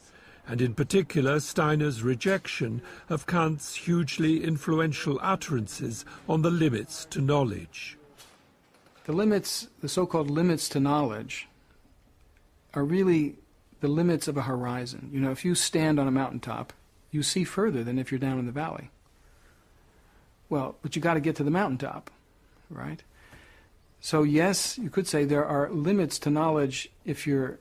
and in particular Steiner's rejection of Kant's hugely influential utterances on the limits to knowledge. The limits, the so-called limits to knowledge, are really the limits of a horizon. You know, if you stand on a mountaintop, you see further than if you're down in the valley. Well, but you got to get to the mountaintop, right? So yes, you could say there are limits to knowledge if you're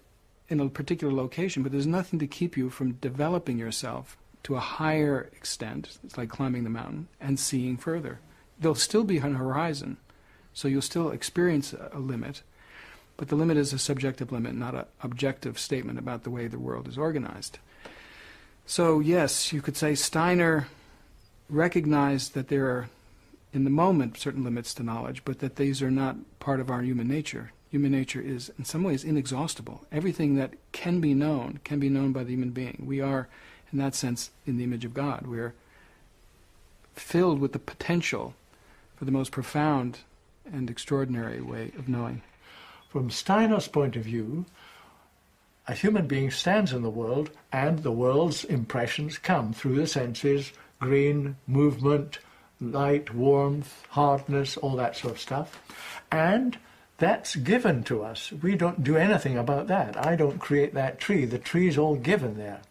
in a particular location, but there's nothing to keep you from developing yourself to a higher extent. It's like climbing the mountain and seeing further. There'll still be an horizon, so you'll still experience a limit, but the limit is a subjective limit, not an objective statement about the way the world is organized. So yes, you could say Steiner recognized that there are, in the moment, certain limits to knowledge, but that these are not part of our human nature. Human nature is, in some ways, inexhaustible. Everything that can be known by the human being. We are, in that sense, in the image of God. We're filled with the potential for the most profound and extraordinary way of knowing. From Steiner's point of view, a human being stands in the world and the world's impressions come through the senses, green, movement, light, warmth, hardness, all that sort of stuff. And that's given to us. We don't do anything about that. I don't create that tree. The tree's all given there.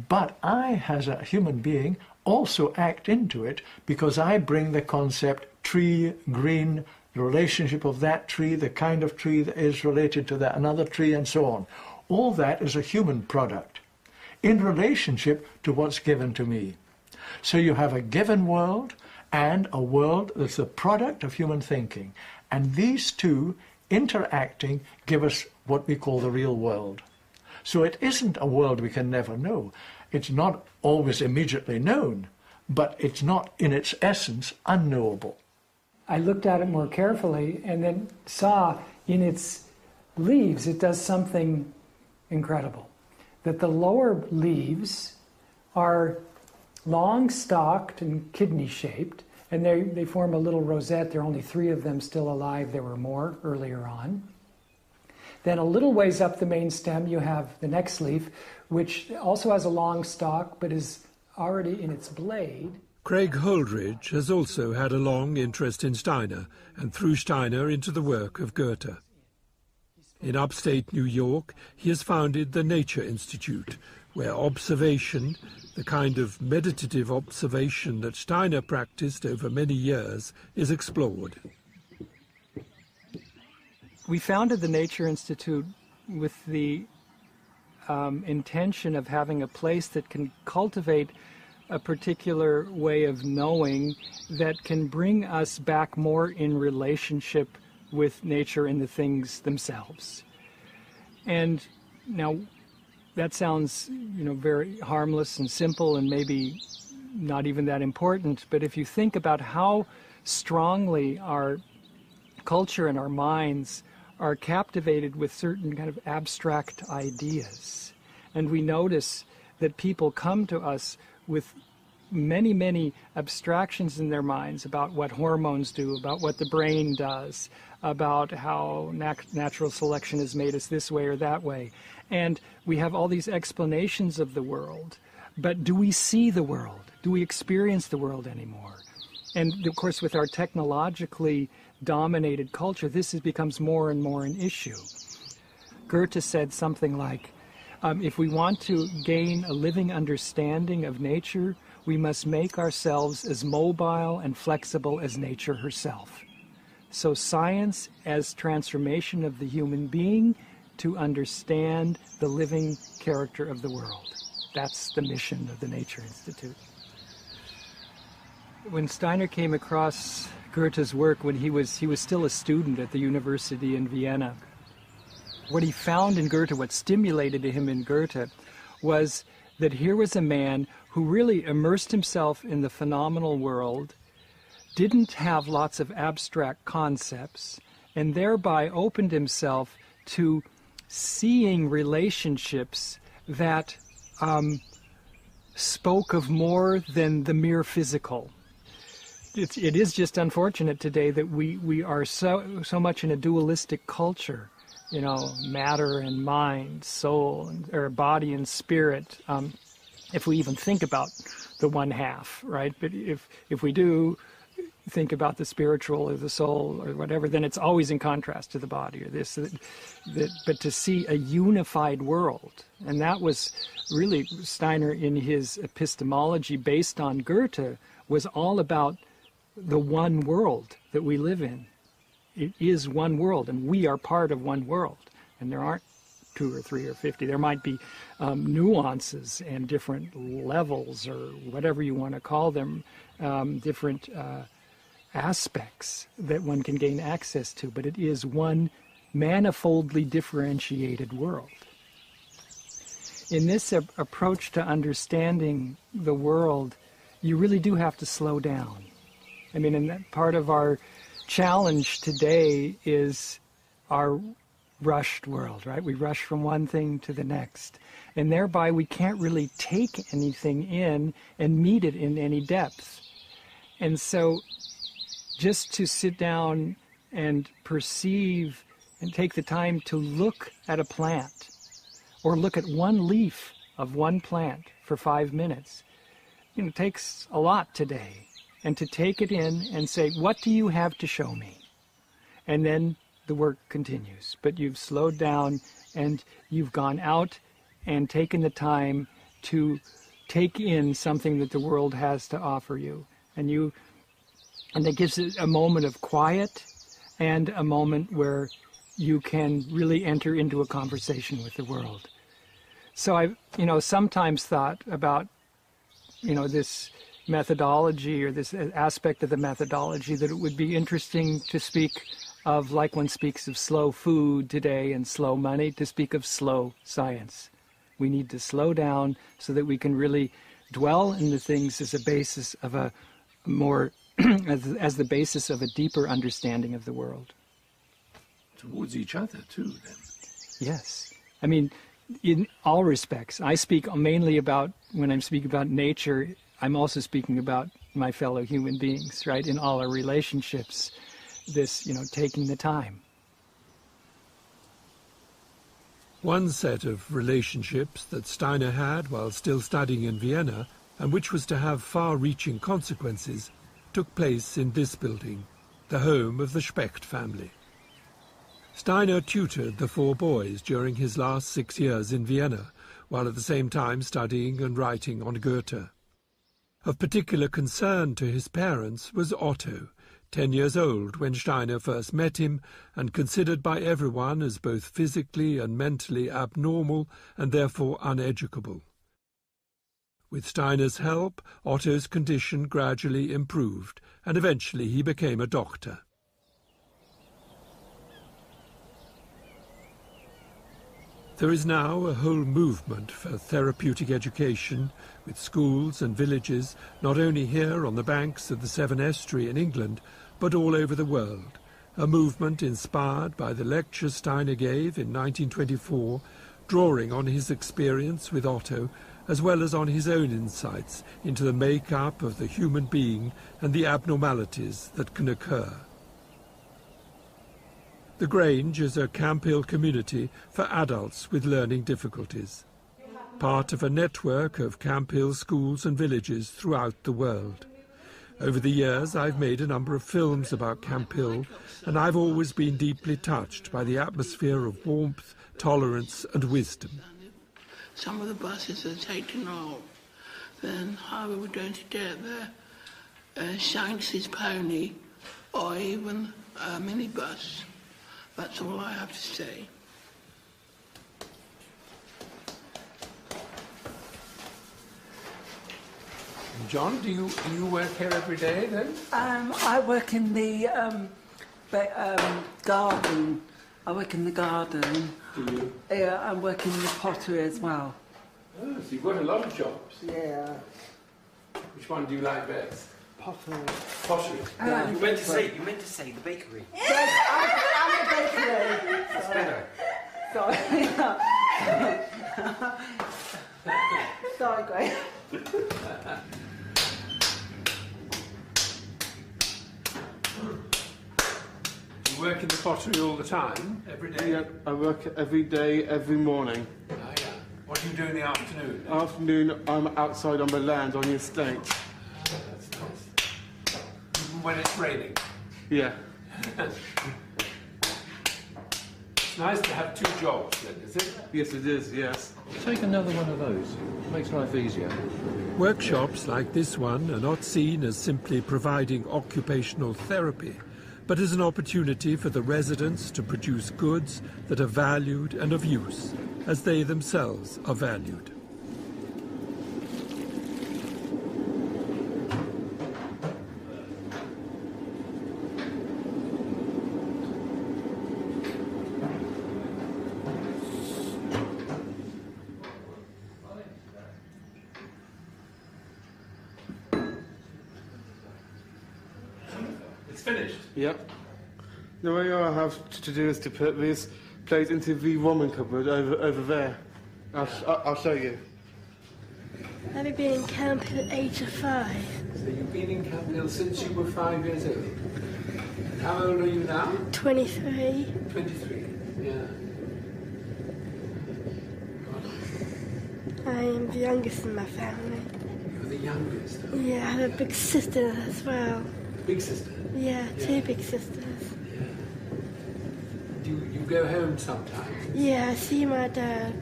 But I, as a human being, also act into it because I bring the concept tree, green, the relationship of that tree, the kind of tree that is related to that another tree, and so on. All that is a human product in relationship to what's given to me. So you have a given world and a world that's the product of human thinking. And these two interacting give us what we call the real world. So it isn't a world we can never know. It's not always immediately known, but it's not in its essence unknowable. I looked at it more carefully and then saw in its leaves it does something incredible. That the lower leaves are long-stalked and kidney-shaped, and they form a little rosette. There are only 3 of them still alive. There were more earlier on. Then a little ways up the main stem you have the next leaf, which also has a long stalk but is already in its blade. Craig Holdridge has also had a long interest in Steiner, and through Steiner into the work of Goethe. In upstate New York, he has founded the Nature Institute, where observation, the kind of meditative observation that Steiner practiced over many years, is explored. We founded the Nature Institute with the intention of having a place that can cultivate a particular way of knowing that can bring us back more in relationship with nature and the things themselves. And now that sounds, very harmless and simple and maybe not even that important, but if you think about how strongly our culture and our minds are captivated with certain kind of abstract ideas, and we notice that people come to us with many, many abstractions in their minds about what hormones do, about what the brain does, about how natural selection has made us this way or that way. And we have all these explanations of the world, but do we see the world? Do we experience the world anymore? And of course, with our technologically dominated culture, this becomes more and more an issue. Goethe said something like, if we want to gain a living understanding of nature, we must make ourselves as mobile and flexible as nature herself. So science as transformation of the human being to understand the living character of the world. That's the mission of the Nature Institute. When Steiner came across Goethe's work when he was still a student at the university in Vienna, what he found in Goethe, what stimulated him in Goethe, was that here was a man who really immersed himself in the phenomenal world, didn't have lots of abstract concepts, and thereby opened himself to seeing relationships that spoke of more than the mere physical. It is just unfortunate today that we are so much in a dualistic culture, matter and mind, soul, or body and spirit, if we even think about the one half, right? But if we do think about the spiritual or the soul or whatever, then it's always in contrast to the body or this. But to see a unified world, and that was really Steiner in his epistemology based on Goethe, was all about the one world that we live in. It is one world, and we are part of one world. And there aren't 2 or 3 or 50. There might be nuances and different levels, or whatever you want to call them, different aspects that one can gain access to, but it is one manifoldly differentiated world. In this approach to understanding the world, you really do have to slow down. I mean, and that part of our challenge today is our rushed world, right? We rush from one thing to the next, and thereby we can't really take anything in and meet it in any depth. And so just to sit down and perceive and take the time to look at a plant, or look at one leaf of one plant for 5 minutes, takes a lot today. and to take it in and say, what do you have to show me? And then the work continues. But you've slowed down and you've gone out and taken the time to take in something that the world has to offer you. And it gives it a moment of quiet and a moment where you can really enter into a conversation with the world. So I've, sometimes thought about, this methodology or this aspect of the methodology, that it would be interesting to speak of, like one speaks of slow food today and slow money, to speak of slow science. We need to slow down so that we can really dwell in the things as a basis of a more, as the basis of a deeper understanding of the world. Towards each other too, then. Yes. I mean, in all respects. I speak mainly about, when I'm speaking about nature, I'm also speaking about my fellow human beings, right? In all our relationships, this, taking the time. One set of relationships that Steiner had while still studying in Vienna, and which was to have far-reaching consequences, took place in this building, the home of the Specht family. Steiner tutored the 4 boys during his last 6 years in Vienna, while at the same time studying and writing on Goethe. Of particular concern to his parents was Otto, 10 years old when Steiner first met him, and considered by everyone as both physically and mentally abnormal and therefore uneducable. With Steiner's help, Otto's condition gradually improved, and eventually he became a doctor. There is now a whole movement for therapeutic education, with schools and villages, not only here on the banks of the Severn Estuary in England, but all over the world. A movement inspired by the lecture Steiner gave in 1924, drawing on his experience with Otto, as well as on his own insights into the make-up of the human being and the abnormalities that can occur. The Grange is a Camp Hill community for adults with learning difficulties, part of a network of Camp Hill schools and villages throughout the world. Over the years, I've made a number of films about Camp Hill, and I've always been deeply touched by the atmosphere of warmth, tolerance and wisdom. Some of the buses are taken off. Then how are we going to get there? Shanks's pony or even a minibus. That's all I have to say. John, do you work here every day then? I work in the garden. I work in the garden. Do you? Yeah, I'm working in the pottery as well. Oh, so you've got a lot of jobs. Yeah. Which one do you like best? Pottery. Pottery. Yeah. You meant to say the bakery. Yes, I'm a bakery. It's better. Sorry. Sorry, Greg. You work in the pottery all the time, every day? Yeah, I work every day, every morning. Oh, yeah. What do you do in the afternoon? Afternoon, I'm outside on the land on the estate. Oh, that's nice. Even when it's raining? Yeah. It's nice to have 2 jobs then, is it? Yes, it is, yes. Take another one of those. It makes life easier. Workshops like this one are not seen as simply providing occupational therapy, but as an opportunity for the residents to produce goods that are valued and of use, as they themselves are valued. It's finished? Yep. The way I have to do is to put this plate into the woman cupboard over there. I'll show you. I've been in Camp Hill at age of 5. So you've been in Camp Hill since you were 5 years old? How old are you now? 23. 23, yeah. I am the youngest in my family. You're the youngest? Yeah, I have a big sister as well. Big sister? Yeah, two big sisters. Do you go home sometimes? Yeah, I see my dad,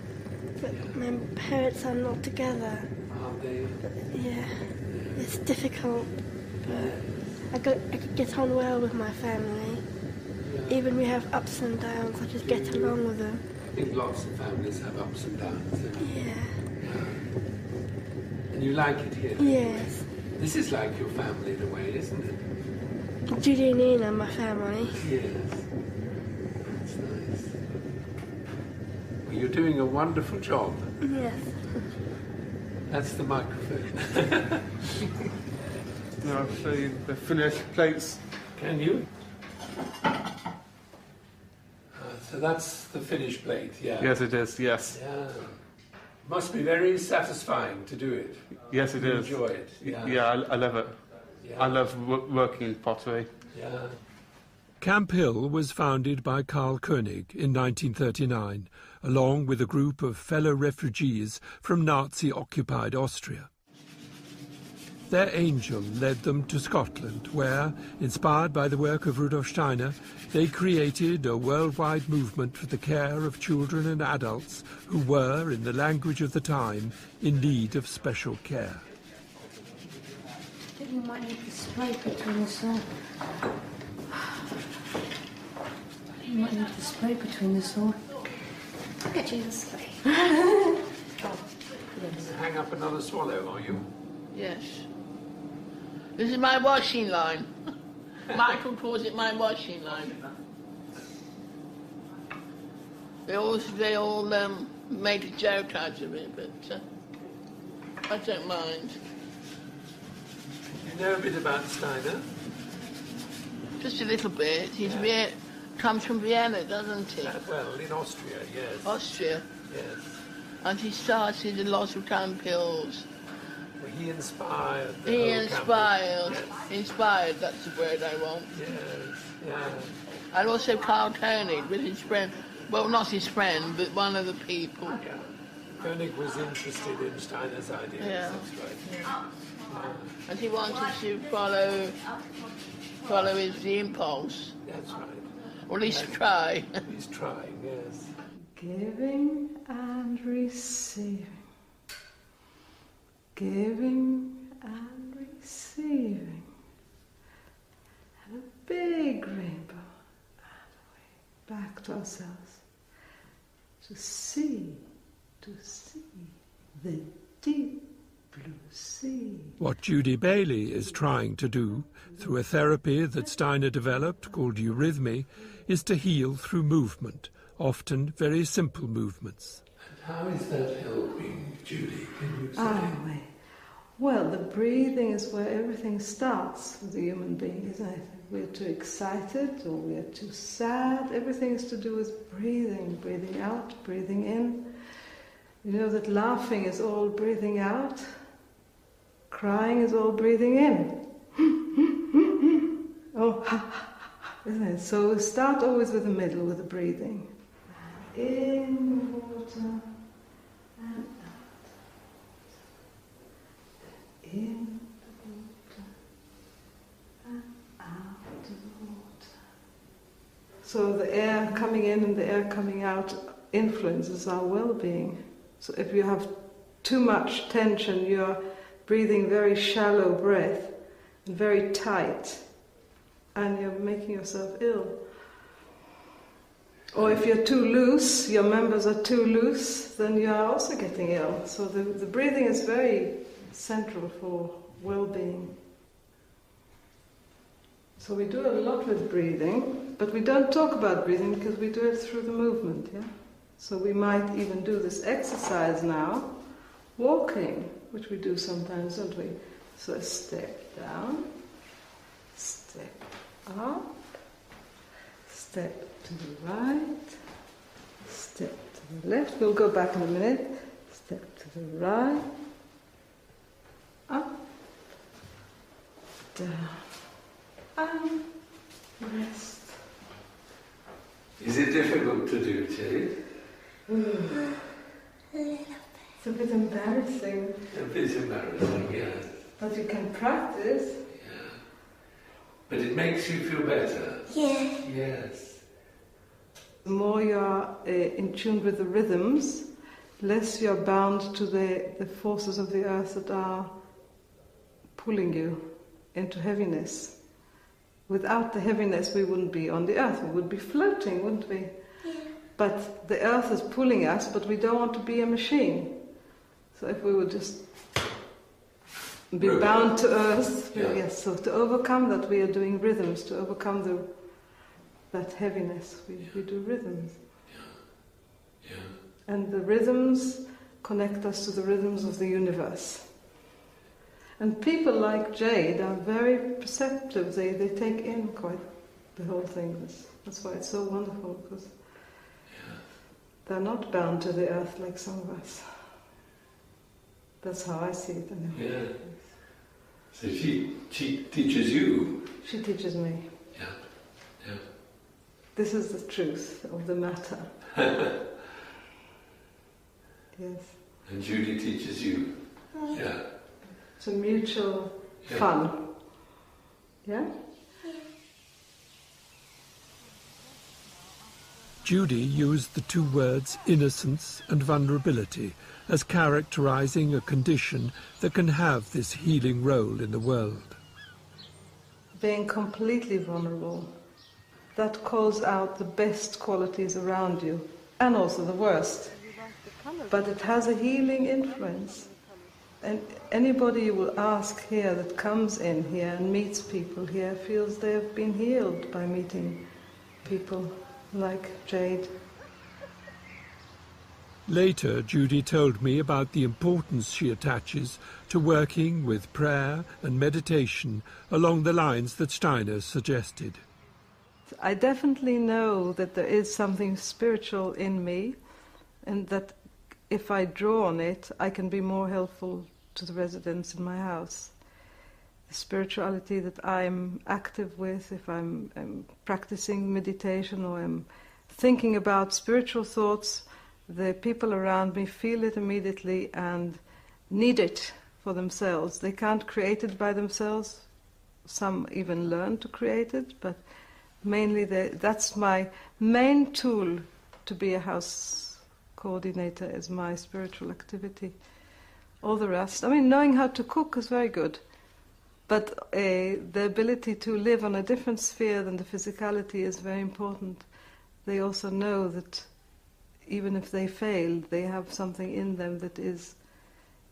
but my parents are not together. Aren't they? Yeah, it's difficult, but I could get on well with my family. Even we have ups and downs, I just get along with them. I think lots of families have ups and downs. Yeah. And you like it here? Yes. This is like your family in a way, isn't it? Judy and Nina, my family. Yes. That's nice. Well, you're doing a wonderful job. Yes. That's the microphone. Now I'll show you the finished plates. Can you? So that's the finished plate, yeah. Yes, it is, yes. Yeah. Must be very satisfying to do it. Yes, it is. Enjoy it. Yeah, I love it. Yeah. I love working in pottery. Yeah. Camp Hill was founded by Karl Koenig in 1939, along with a group of fellow refugees from Nazi-occupied Austria. Their angel led them to Scotland, where, inspired by the work of Rudolf Steiner, they created a worldwide movement for the care of children and adults who were, in the language of the time, in need of special care. You might need to spray between the saw. You might need to spray between the saw. I'll get you the spray. Hang up another swallow, are you? Yes. This is my washing line. Michael calls it my washing line. They all made a joke out of it, but I don't mind. You know a bit about Steiner? Just a little bit. He's comes from Vienna, doesn't he? Well, in Austria, yes. Austria. Yes. And he started a lot of Camp Hills. Well, he inspired the He whole inspired. campus. Yes. Inspired, that's the word I want. Yes, yeah. And also Karl Koenig with his friend, well, not his friend, but one of the people. Yeah. Koenig was interested in Steiner's ideas, Yeah. that's right. Yeah. And he wanted to follow the impulse. That's right. Or at least try. He's trying, yes. Giving and receiving. Giving and receiving. And a big rainbow. And away back to ourselves. To see the deep blue sea. What Judy Bailey is trying to do, through a therapy that Steiner developed called eurythmy, is to heal through movement, often very simple movements. How is that helping, Judy? Can you say? Well, the breathing is where everything starts with the human being, isn't it? We're too excited or we're too sad. Everything is to do with breathing. Breathing out, breathing in. You know that laughing is all breathing out. Crying is all breathing in. Isn't it? So start always with the middle, with the breathing. In the water and out. In the water and out of the water. So the air coming in and the air coming out influences our well-being. So if you have too much tension, you're breathing very shallow breath and very tight, and you're making yourself ill. Or if you're too loose, your members are too loose, then you are also getting ill. So the breathing is very central for well-being. So we do a lot with breathing, but we don't talk about breathing because we do it through the movement, yeah? So we might even do this exercise now, walking, which we do sometimes, don't we? So a step down, step up, step to the right, step to the left. We'll go back in a minute. Step to the right, up, down, and rest. Is it difficult to do, Tilly? A little bit. It's a bit embarrassing. A bit embarrassing, yes. But you can practice. Yeah. But it makes you feel better. Yeah. Yes. The more you are in tune with the rhythms, less you are bound to the forces of the earth that are pulling you into heaviness. Without the heaviness, we wouldn't be on the earth. We would be floating, wouldn't we? Yeah. But the earth is pulling us, but we don't want to be a machine. So if we would just be bound to earth, yeah. Yes. So to overcome that, we are doing rhythms. To overcome that heaviness, we do rhythms. Yeah. Yeah. And the rhythms connect us to the rhythms of the universe. And people like Jade are very perceptive. They take in quite the whole thing. That's why it's so wonderful, because they're not bound to the earth like some of us. That's how I see it anyway. Yeah. So she teaches you. She teaches me. Yeah. Yeah. This is the truth of the matter. Yes. And Judy teaches you. Yeah. It's a mutual fun. Yeah? Judy used the two words innocence and vulnerability as characterizing a condition that can have this healing role in the world. Being completely vulnerable, that calls out the best qualities around you, and also the worst. But it has a healing influence. And anybody you will ask here that comes in here and meets people here feels they have been healed by meeting people like Jade. Later, Judy told me about the importance she attaches to working with prayer and meditation along the lines that Steiner suggested. I definitely know that there is something spiritual in me, and that if I draw on it, I can be more helpful to the residents in my house. The spirituality that I'm active with, if I'm practicing meditation or I'm thinking about spiritual thoughts, the people around me feel it immediately and need it for themselves. They can't create it by themselves. Some even learn to create it, but mainly that's my main tool to be a house coordinator, is my spiritual activity. All the rest, I mean, knowing how to cook is very good, but the ability to live on a different sphere than the physicality is very important. They also know that even if they fail, they have something in them that is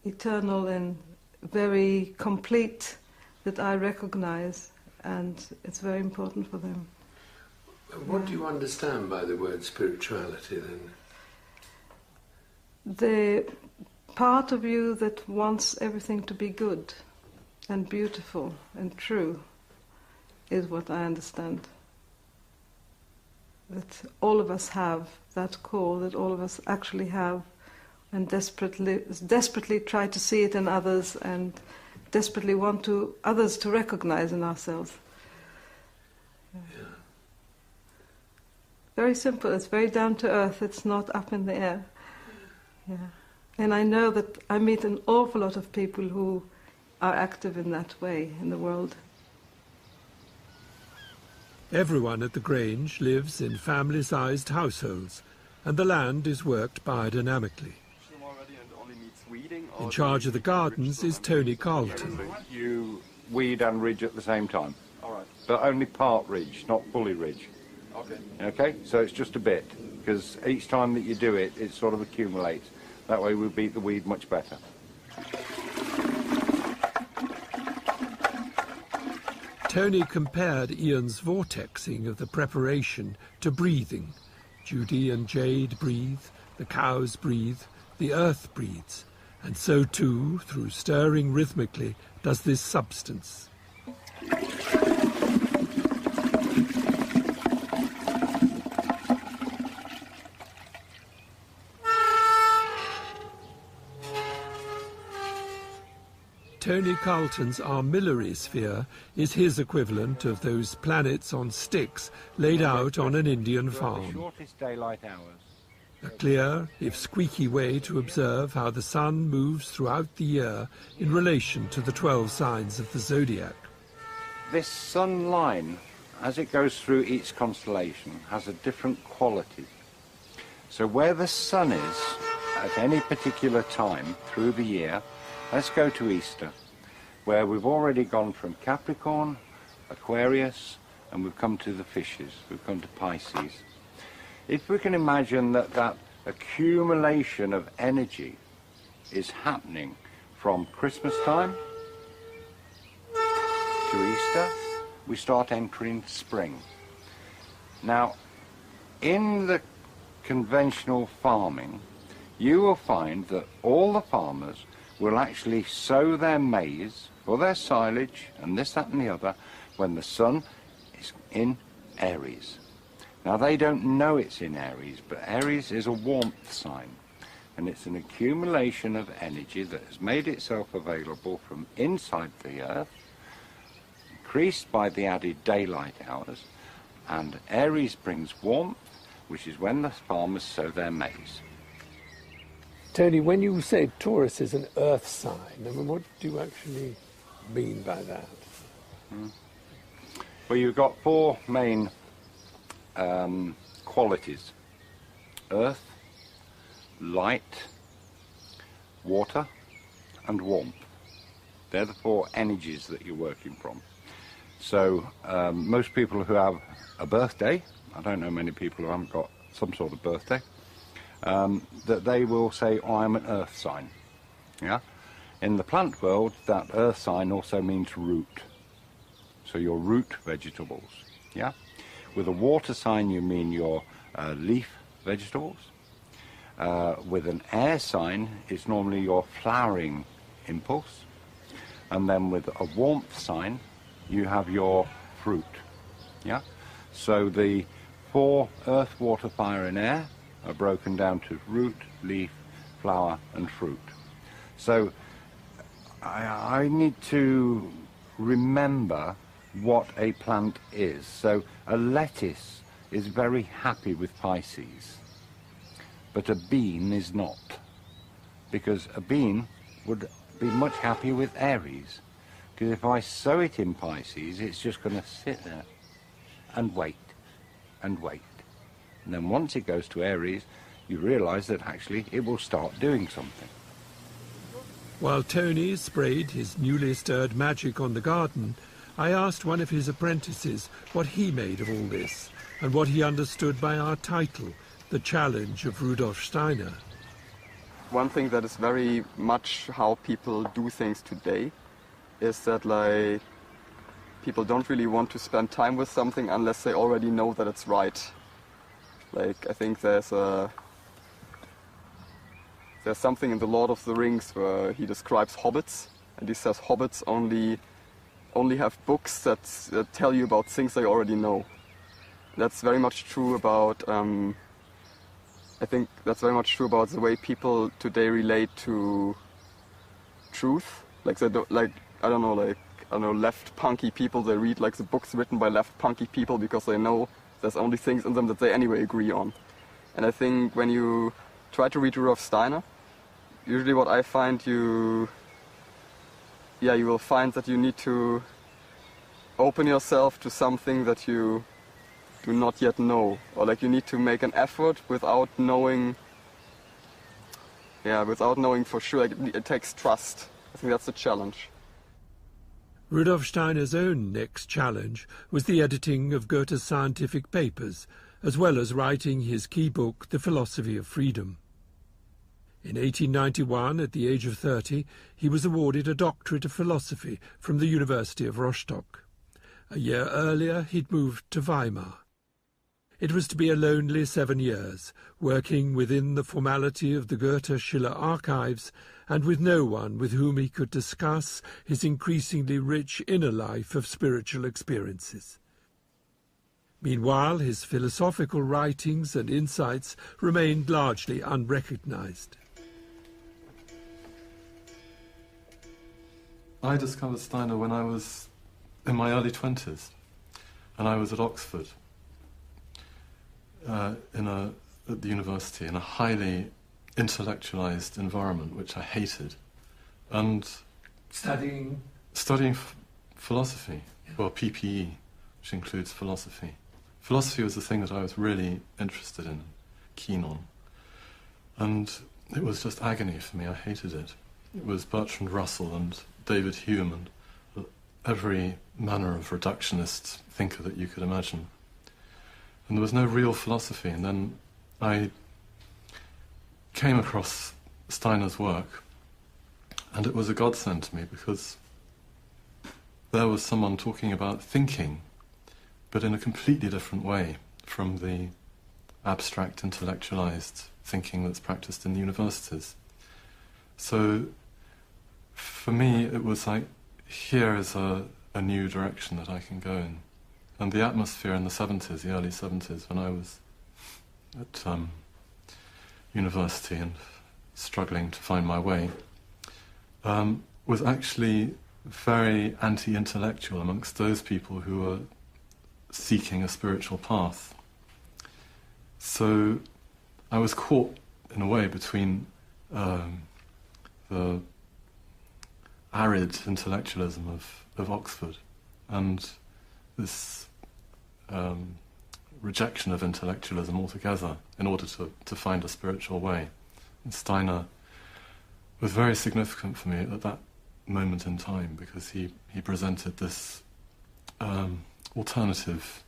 eternal and very complete, that I recognize, and it's very important for them. What do you understand by the word spirituality then? The part of you that wants everything to be good and beautiful and true is what I understand. That all of us have that call, that all of us actually have, and desperately try to see it in others and desperately want others to recognize in ourselves. Yeah. Very simple, it's very down to earth, it's not up in the air. Yeah. And I know that I meet an awful lot of people who are active in that way in the world. Everyone at the Grange lives in family-sized households, and the land is worked biodynamically. In charge of the gardens is Tony Carlton. You weed and ridge at the same time. All right. But only part ridge, not fully ridge. Okay. Okay, so it's just a bit, because each time that you do it, it sort of accumulates. That way we beat the weed much better. Tony compared Ian's vortexing of the preparation to breathing. Judy and Jade breathe, the cows breathe, the earth breathes, and so too, through stirring rhythmically, does this substance. Tony Carlton's armillary sphere is his equivalent of those planets on sticks laid out on an Indian farm. Shortest daylight hours. a clear, if squeaky way to observe how the sun moves throughout the year in relation to the 12 signs of the zodiac. This sun line, as it goes through each constellation, has a different quality. So where the sun is at any particular time through the year, let's go to Easter, where we've already gone from Capricorn, Aquarius, and we've come to the fishes, we've come to Pisces. If we can imagine that that accumulation of energy is happening from Christmas time to Easter, we start entering spring. Now, in the conventional farming, you will find that all the farmers will actually sow their maize for their silage and this, that and the other when the sun is in Aries. Now they don't know it's in Aries, but Aries is a warmth sign, and it's an accumulation of energy that has made itself available from inside the earth, increased by the added daylight hours, and Aries brings warmth, which is when the farmers sow their maize. Tony, when you say Taurus is an earth sign, I mean, what do you actually mean by that? Well, you've got four main qualities: earth, light, water, and warmth. They're the four energies that you're working from. So most people who have a birthday, I don't know many people who haven't got some sort of birthday, that they will say, oh, I'm an earth sign. Yeah? In the plant world, that earth sign also means root. So your root vegetables. Yeah? With a water sign, you mean your leaf vegetables. With an air sign, it's normally your flowering impulse. And then with a warmth sign, you have your fruit. Yeah? So the four earth, water, fire, and air are broken down to root, leaf, flower, and fruit. So I need to remember what a plant is. So a lettuce is very happy with Pisces, but a bean is not, because a bean would be much happier with Aries, because if I sow it in Pisces, it's just going to sit there and wait and wait. And then once it goes to Aries, you realise that actually it will start doing something. While Tony sprayed his newly stirred magic on the garden, I asked one of his apprentices what he made of all this, and what he understood by our title, The Challenge of Rudolf Steiner. One thing that is very much how people do things today is that, like, people don't really want to spend time with something unless they already know that it's right. Like, I think there's something in The Lord of the Rings where he describes hobbits, and he says hobbits only have books that tell you about things they already know. That's very much true about, I think that's very much true about the way people today relate to truth. Like, they don't, like, I don't know, left punky people, they read like the books written by left punky people because they know there's only things in them that they anyway agree on. And I think when you try to read Rudolf Steiner, usually what I find you will find that you need to open yourself to something that you do not yet know, or like you need to make an effort without knowing for sure. Like, it takes trust. I think that's the challenge. Rudolf Steiner's own next challenge was the editing of Goethe's scientific papers, as well as writing his key book, The Philosophy of Freedom. In 1891, at the age of 30, he was awarded a doctorate of philosophy from the University of Rostock. A year earlier, he'd moved to Weimar. It was to be a lonely 7 years, working within the formality of the Goethe-Schiller archives and with no one with whom he could discuss his increasingly rich inner life of spiritual experiences. Meanwhile, his philosophical writings and insights remained largely unrecognized. I discovered Steiner when I was in my early 20s, and I was at Oxford in a at the university in a highly intellectualized environment, which I hated, and Studying philosophy, well, PPE, which includes philosophy. Philosophy was the thing that I was really interested in, keen on, and it was just agony for me. I hated it. It was Bertrand Russell and David Hume and every manner of reductionist thinker that you could imagine. And there was no real philosophy. And then I came across Steiner's work, and it was a godsend to me, because there was someone talking about thinking, but in a completely different way from the abstract, intellectualized thinking that's practiced in the universities. So for me, it was like, here is a new direction that I can go in. And the atmosphere in the 70s, the early 70s, when I was at university and struggling to find my way, was actually very anti-intellectual amongst those people who were seeking a spiritual path. So I was caught, in a way, between the arid intellectualism of Oxford and this rejection of intellectualism altogether in order to find a spiritual way. And Steiner was very significant for me at that moment in time, because he presented this alternative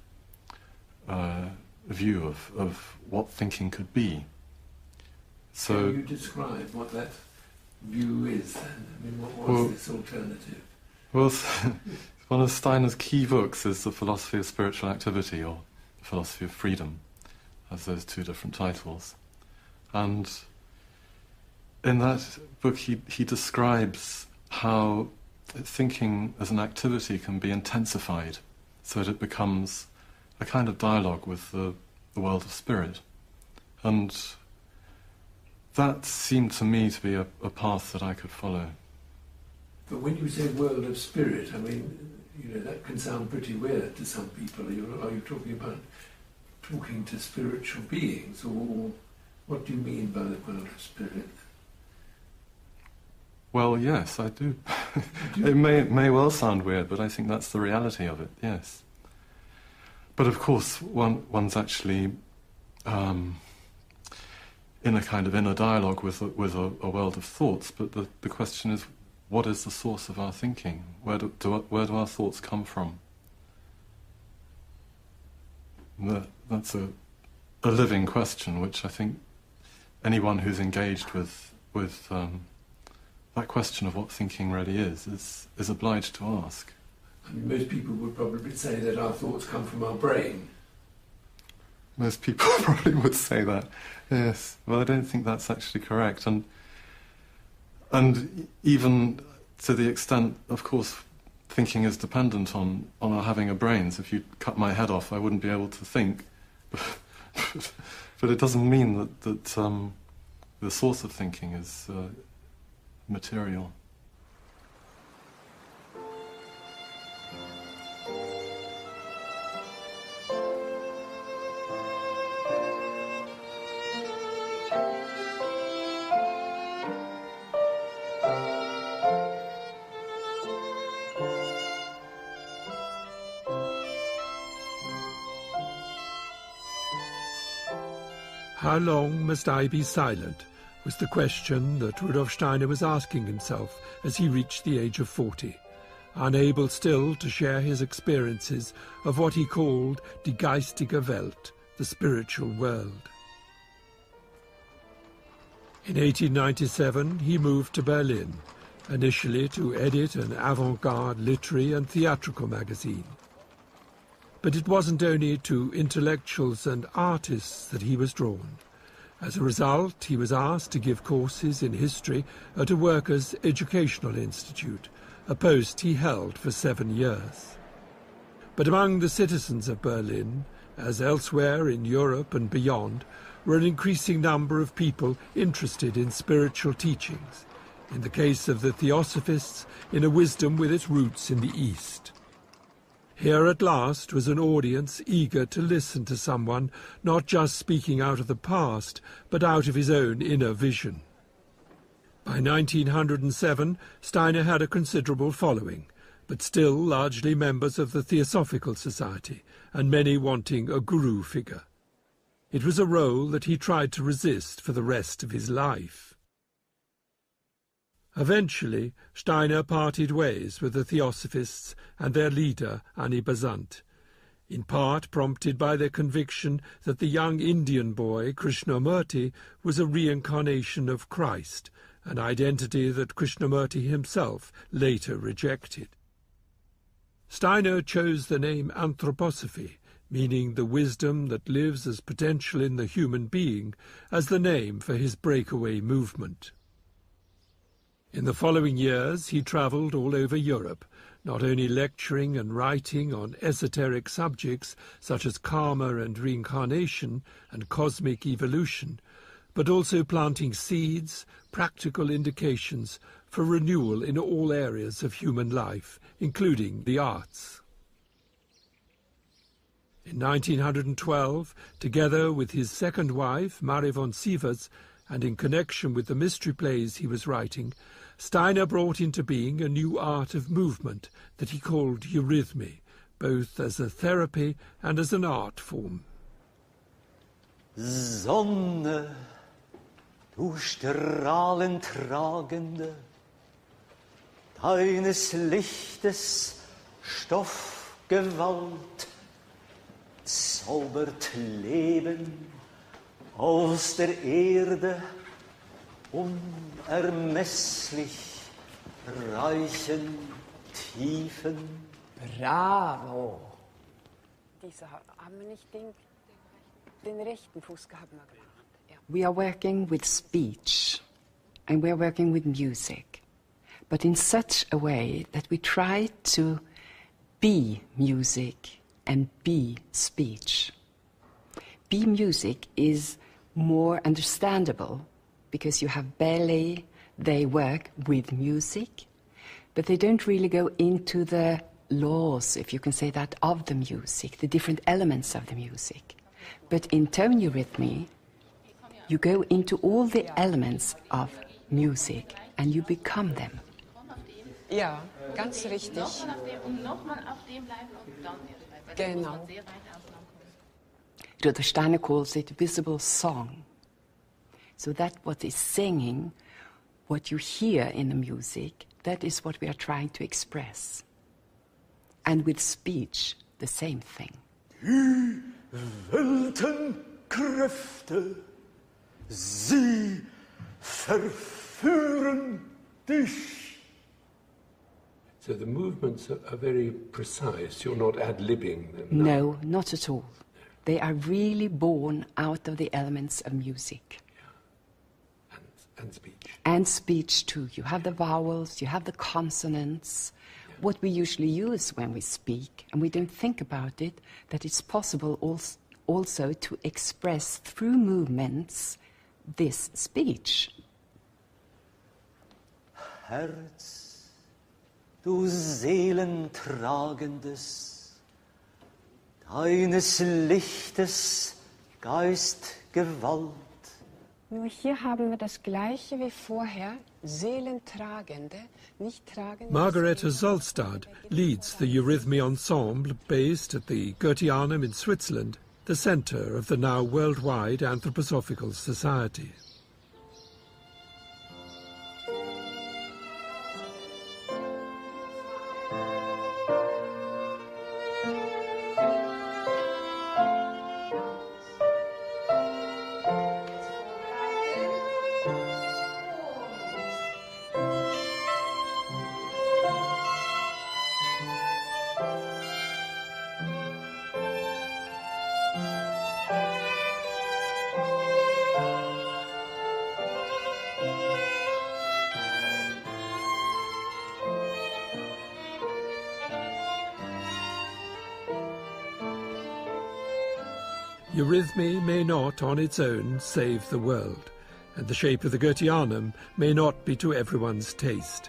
view of what thinking could be. So, can you describe what that view is then? I mean, what was this alternative? Well, one of Steiner's key books is The Philosophy of Spiritual Activity, or The Philosophy of Freedom, has those two different titles. And in that book he describes how thinking as an activity can be intensified so that it becomes a kind of dialogue with the world of spirit. And that seemed to me to be a path that I could follow. But when you say world of spirit, I mean, you know, that can sound pretty weird to some people. Are you talking about talking to spiritual beings, or what do you mean by the world of spirit? Well, yes, I do. It may well sound weird, but I think that's the reality of it, yes. But of course, one's actually in a kind of inner dialogue with a world of thoughts, but the question is, what is the source of our thinking? Where do our thoughts come from? That's a living question, which I think anyone who's engaged with that question of what thinking really is obliged to ask. I mean, most people would probably say that our thoughts come from our brain. Most people probably would say that, yes. Well, I don't think that's actually correct. And even to the extent, of course, thinking is dependent on our having a brain. So if you cut my head off, I wouldn't be able to think. But it doesn't mean that the source of thinking is material. How long must I be silent, was the question that Rudolf Steiner was asking himself as he reached the age of 40, unable still to share his experiences of what he called die geistige Welt, the spiritual world. In 1897 he moved to Berlin, initially to edit an avant-garde literary and theatrical magazine. But it wasn't only to intellectuals and artists that he was drawn. As a result, he was asked to give courses in history at a workers' educational institute, a post he held for 7 years. But among the citizens of Berlin, as elsewhere in Europe and beyond, were an increasing number of people interested in spiritual teachings, in the case of the Theosophists, in a wisdom with its roots in the East. Here at last was an audience eager to listen to someone not just speaking out of the past, but out of his own inner vision. By 1907, Steiner had a considerable following, but still largely members of the Theosophical Society, and many wanting a guru figure. It was a role that he tried to resist for the rest of his life. Eventually, Steiner parted ways with the Theosophists and their leader, Annie Besant, in part prompted by their conviction that the young Indian boy, Krishnamurti, was a reincarnation of Christ, an identity that Krishnamurti himself later rejected. Steiner chose the name anthroposophy, meaning the wisdom that lives as potential in the human being, as the name for his breakaway movement. In the following years, he travelled all over Europe, not only lecturing and writing on esoteric subjects such as karma and reincarnation and cosmic evolution, but also planting seeds, practical indications for renewal in all areas of human life, including the arts. In 1912, together with his second wife, Marie von Sievers, and in connection with the mystery plays he was writing, Steiner brought into being a new art of movement that he called eurythmy, both as a therapy and as an art form. Sonne, du strahlend tragende, deines Lichtes Stoffgewalt, zaubert Leben aus der Erde, unermesslich reichen Tiefen. Bravo! Diese haben wir nicht den rechten Fuß gehabt. We are working with speech, and we are working with music, but in such a way that we try to be music and be speech. Be music is more understandable because you have ballet, they work with music, but they don't really go into the laws, if you can say that, of the music, the different elements of the music. But in tone eurythmy, you go into all the elements of music and you become them. Ja, ganz richtig. Genau. Rudolf Steiner calls it visible song. So that what is singing, what you hear in the music, that is what we are trying to express. And with speech, the same thing. Die Weltenkräfte, sie verführen dich. So the movements are very precise. You're not ad-libbing them. No, not at all. They are really born out of the elements of music. And speech. And speech too. You have the vowels, you have the consonants. Yeah. What we usually use when we speak, and we don't think about it, that it's possible also to express through movements this speech. Herz, du Seelentragendes, deines Lichtes Geistgewalt. Nur hier haben wir das Gleiche wie vorher, Seelentragende, nicht tragende. Margareta Solstad leads the Eurythmy Ensemble based at the Goetheanum in Switzerland, the centre of the now worldwide Anthroposophical Society. Eurythmy may not on its own save the world, and the shape of the Goetheanum may not be to everyone's taste.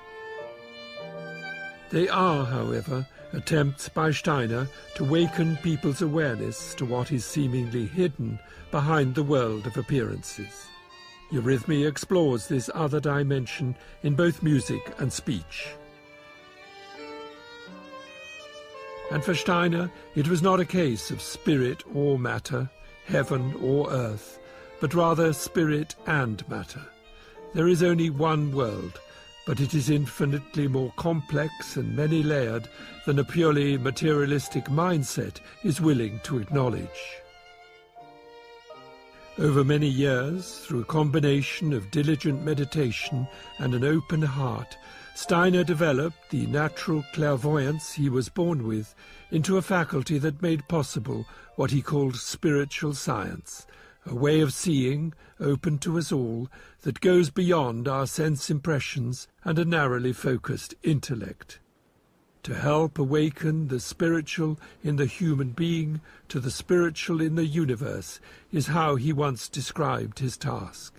They are, however, attempts by Steiner to waken people's awareness to what is seemingly hidden behind the world of appearances. Eurythmy explores this other dimension in both music and speech. And for Steiner, it was not a case of spirit or matter, heaven or earth, but rather spirit and matter. There is only one world, but it is infinitely more complex and many-layered than a purely materialistic mindset is willing to acknowledge. Over many years, through a combination of diligent meditation and an open heart, Steiner developed the natural clairvoyance he was born with into a faculty that made possible what he called spiritual science, a way of seeing, open to us all, that goes beyond our sense impressions and a narrowly focused intellect. To help awaken the spiritual in the human being to the spiritual in the universe is how he once described his task.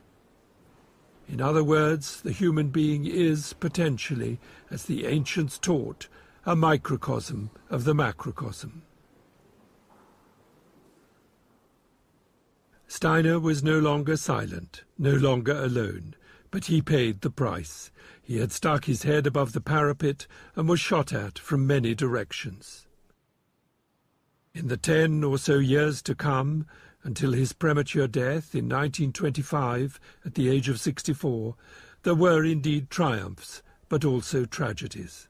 In other words, the human being is, potentially, as the ancients taught, a microcosm of the macrocosm. Steiner was no longer silent, no longer alone, but he paid the price. He had stuck his head above the parapet and was shot at from many directions. In the 10 or so years to come, until his premature death in 1925, at the age of 64, there were indeed triumphs, but also tragedies.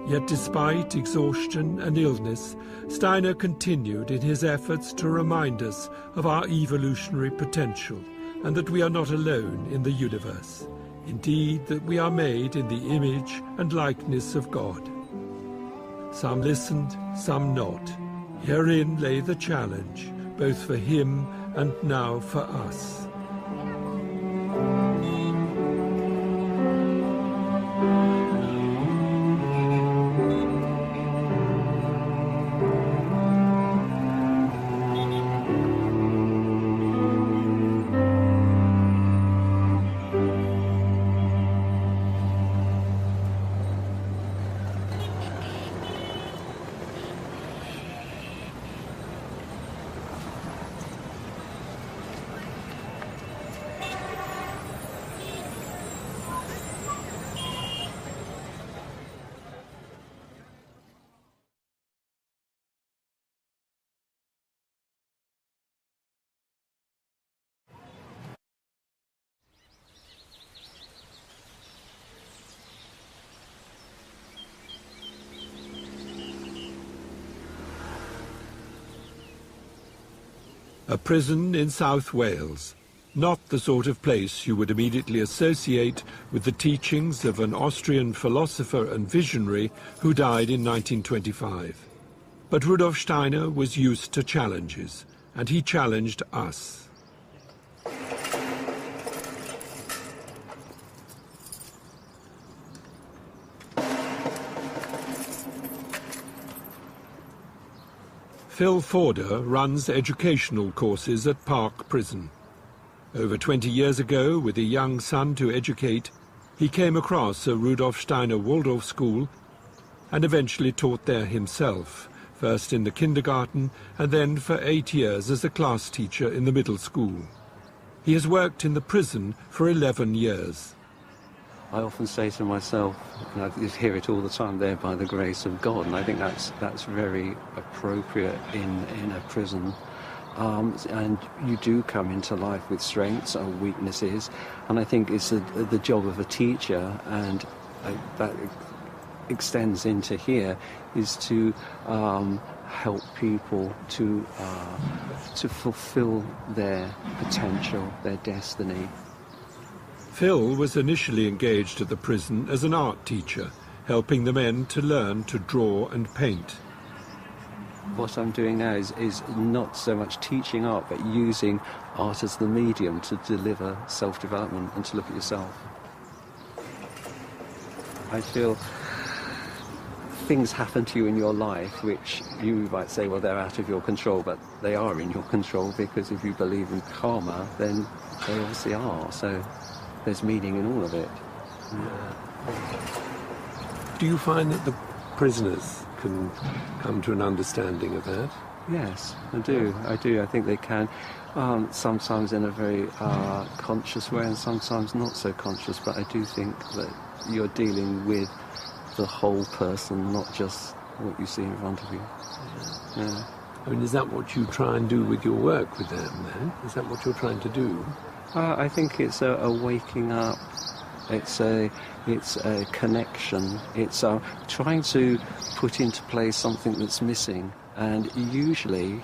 Yet despite exhaustion and illness, Steiner continued in his efforts to remind us of our evolutionary potential and that we are not alone in the universe. Indeed, that we are made in the image and likeness of God. Some listened, some not. Herein lay the challenge, both for him and now for us. A prison in South Wales, not the sort of place you would immediately associate with the teachings of an Austrian philosopher and visionary who died in 1925. But Rudolf Steiner was used to challenges, and he challenged us. Phil Forder runs educational courses at Park Prison. Over 20 years ago, with a young son to educate, he came across a Rudolf Steiner Waldorf school and eventually taught there himself, first in the kindergarten and then for 8 years as a class teacher in the middle school. He has worked in the prison for 11 years. I often say to myself, and I just hear it all the time, there by the grace of God, and I think that's very appropriate in a prison. And you do come into life with strengths and weaknesses, and I think it's the job of a teacher, and that extends into here, is to help people to fulfill their potential, their destiny. Phil was initially engaged at the prison as an art teacher, helping the men to learn to draw and paint. What I'm doing now is not so much teaching art, but using art as the medium to deliver self-development and to look at yourself. I feel things happen to you in your life which you might say, well, they're out of your control, but they are in your control, because if you believe in karma, then they obviously are. So there's meaning in all of it. Do you find that the prisoners can come to an understanding of that? Yes, I do. I think they can. Sometimes in a very conscious way and sometimes not so conscious, but I do think that you're dealing with the whole person, not just what you see in front of you. Yeah. I mean, is that what you try and do with your work with them, then? Is that what you're trying to do? I think it's a waking up. It's a connection. It's trying to put into place something that's missing. And usually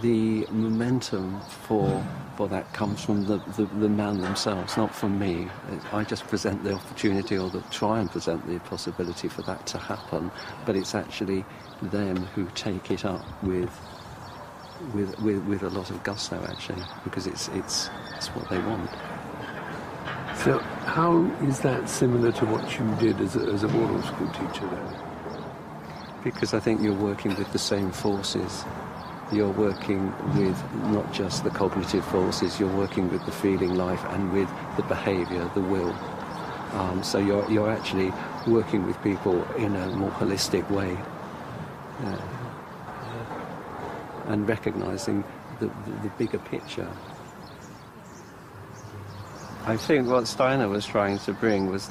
the momentum for that comes from the man themselves, not from me. I just present the opportunity or try and present the possibility for that to happen, but it's actually them who take it up with a lot of gusto, actually, because it's what they want. So how is that similar to what you did as a Waldorf school teacher, then? Because I think you're working with the same forces. You're working with not just the cognitive forces, you're working with the feeling life and with the behaviour, the will. So you're actually working with people in a more holistic way. And recognising the bigger picture. I think what Steiner was trying to bring was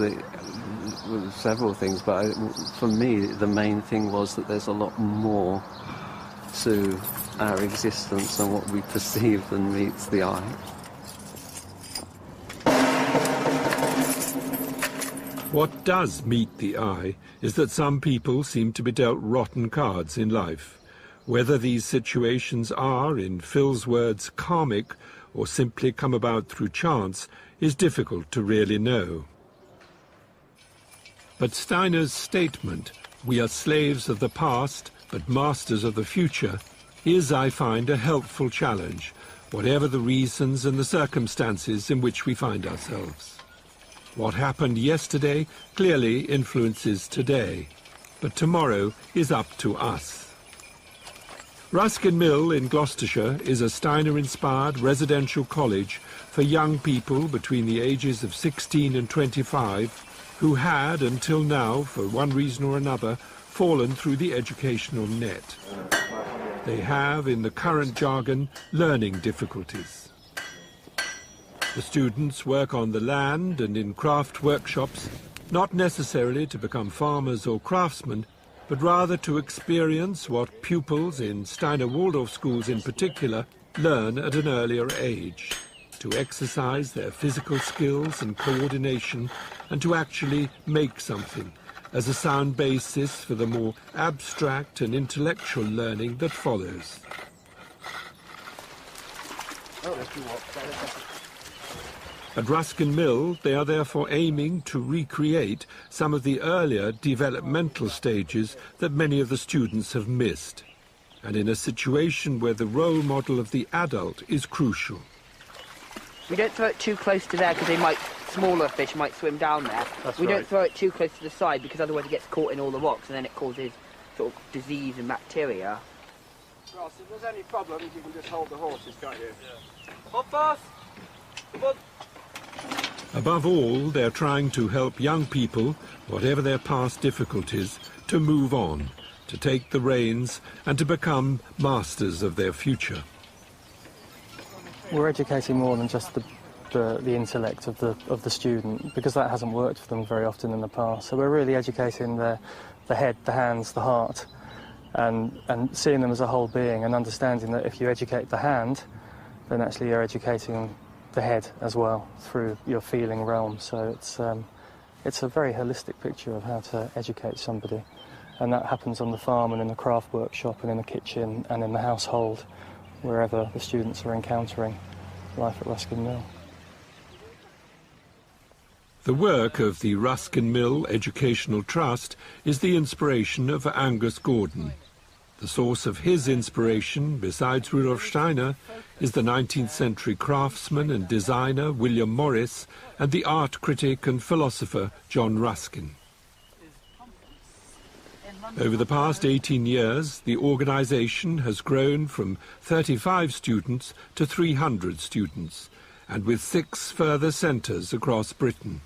several things, but for me the main thing was that there's a lot more to our existence than what we perceive than meets the eye. What does meet the eye is that some people seem to be dealt rotten cards in life. Whether these situations are, in Phil's words, karmic or simply come about through chance is difficult to really know. But Steiner's statement, "We are slaves of the past, but masters of the future," is, I find, a helpful challenge, whatever the reasons and the circumstances in which we find ourselves. What happened yesterday clearly influences today, but tomorrow is up to us. Ruskin Mill in Gloucestershire is a Steiner-inspired residential college for young people between the ages of 16 and 25 who had, until now, for one reason or another, fallen through the educational net. They have, in the current jargon, learning difficulties. The students work on the land and in craft workshops, not necessarily to become farmers or craftsmen, but rather to experience what pupils in Steiner Waldorf schools in particular learn at an earlier age, to exercise their physical skills and coordination, and to actually make something, as a sound basis for the more abstract and intellectual learning that follows. At Ruskin Mill, they are therefore aiming to recreate some of the earlier developmental stages that many of the students have missed, and in a situation where the role model of the adult is crucial. We don't throw it too close to there because smaller fish might swim down there. We don't throw it too close to the side because otherwise it gets caught in all the rocks and then it causes sort of disease and bacteria. Ross, if there's any problems, you can just hold the horses, can't you? Yeah. Hold fast! Come on. Above all, they're trying to help young people, whatever their past difficulties, to move on, to take the reins and to become masters of their future. We're educating more than just the intellect of the student, because that hasn't worked for them very often in the past. So we're really educating the head, the hands, the heart, and seeing them as a whole being, and understanding that if you educate the hand, then actually you're educating the head as well through your feeling realm. So it's a very holistic picture of how to educate somebody, and that happens on the farm and in the craft workshop and in the kitchen and in the household, wherever the students are encountering life at Ruskin Mill. The work of the Ruskin Mill Educational Trust is the inspiration of Angus Gordon. The source of his inspiration, besides Rudolf Steiner, is the 19th century craftsman and designer William Morris and the art critic and philosopher John Ruskin. Over the past 18 years, the organisation has grown from 35 students to 300 students, and with 6 further centres across Britain.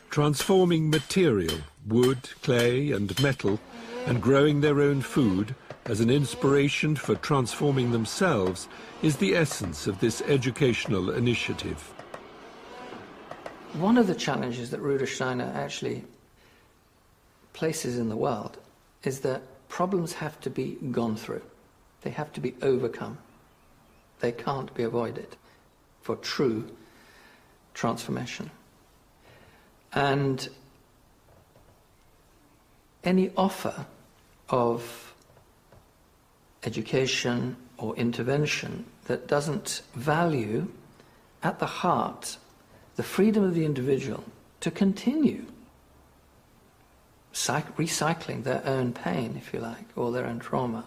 Transforming material, wood, clay and metal, and growing their own food as an inspiration for transforming themselves is the essence of this educational initiative. One of the challenges that Rudolf Steiner actually places in the world is that problems have to be gone through. They have to be overcome. They can't be avoided for true transformation. And any offer of education or intervention that doesn't value at the heart the freedom of the individual to continue recycling their own pain, if you like, or their own trauma.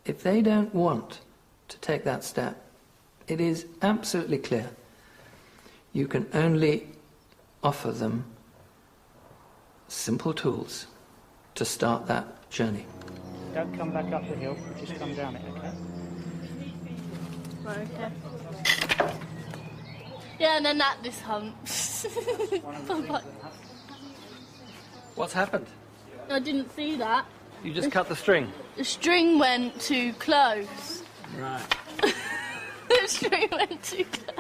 If they don't want to take that step, it is absolutely clear you can only offer them simple tools to start that journey. Don't come back up the hill, just come down it, okay? Right, okay. Yeah, and then that this humps. What's happened? I didn't see that. You just cut the string? The string went too close. Right. The string went too close.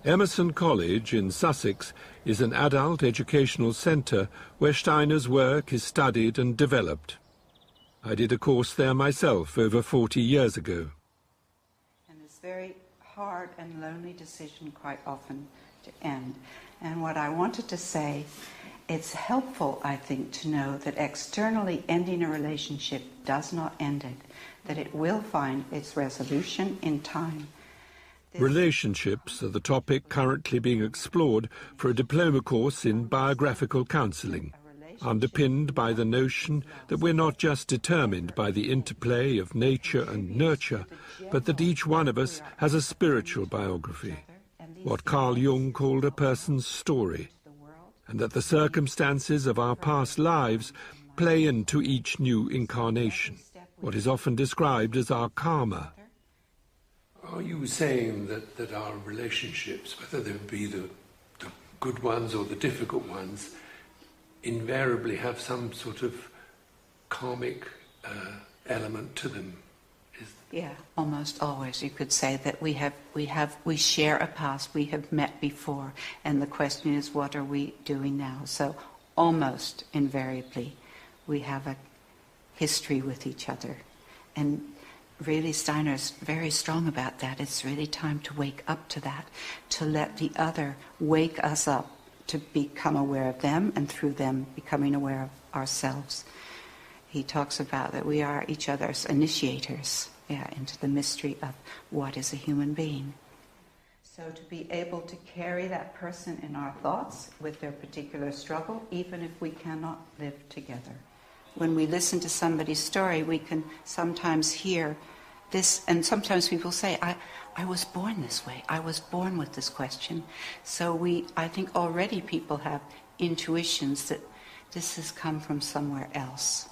Emerson College in Sussex is an adult educational centre where Steiner's work is studied and developed. I did a course there myself over 40 years ago. And it's a very hard and lonely decision quite often to end. And what I wanted to say, it's helpful, I think, to know that externally ending a relationship does not end it, that it will find its resolution in time. Relationships are the topic currently being explored for a diploma course in biographical counselling, underpinned by the notion that we're not just determined by the interplay of nature and nurture, but that each one of us has a spiritual biography, what Carl Jung called a person's story, and that the circumstances of our past lives play into each new incarnation, what is often described as our karma. Are you saying that our relationships, whether they be the good ones or the difficult ones, invariably have some sort of karmic element to them? Yeah, almost always. You could say that we share a past, we have met before, and the question is, what are we doing now? So almost invariably, we have a history with each other. And really, Steiner's very strong about that. It's really time to wake up to that, to let the other wake us up, to become aware of them, and through them becoming aware of ourselves. He talks about that we are each other's initiators, into the mystery of what is a human being. So to be able to carry that person in our thoughts with their particular struggle, even if we cannot live together. When we listen to somebody's story, we can sometimes hear this, and sometimes people say, I was born this way. I was born with this question. So I think already people have intuitions that this has come from somewhere else.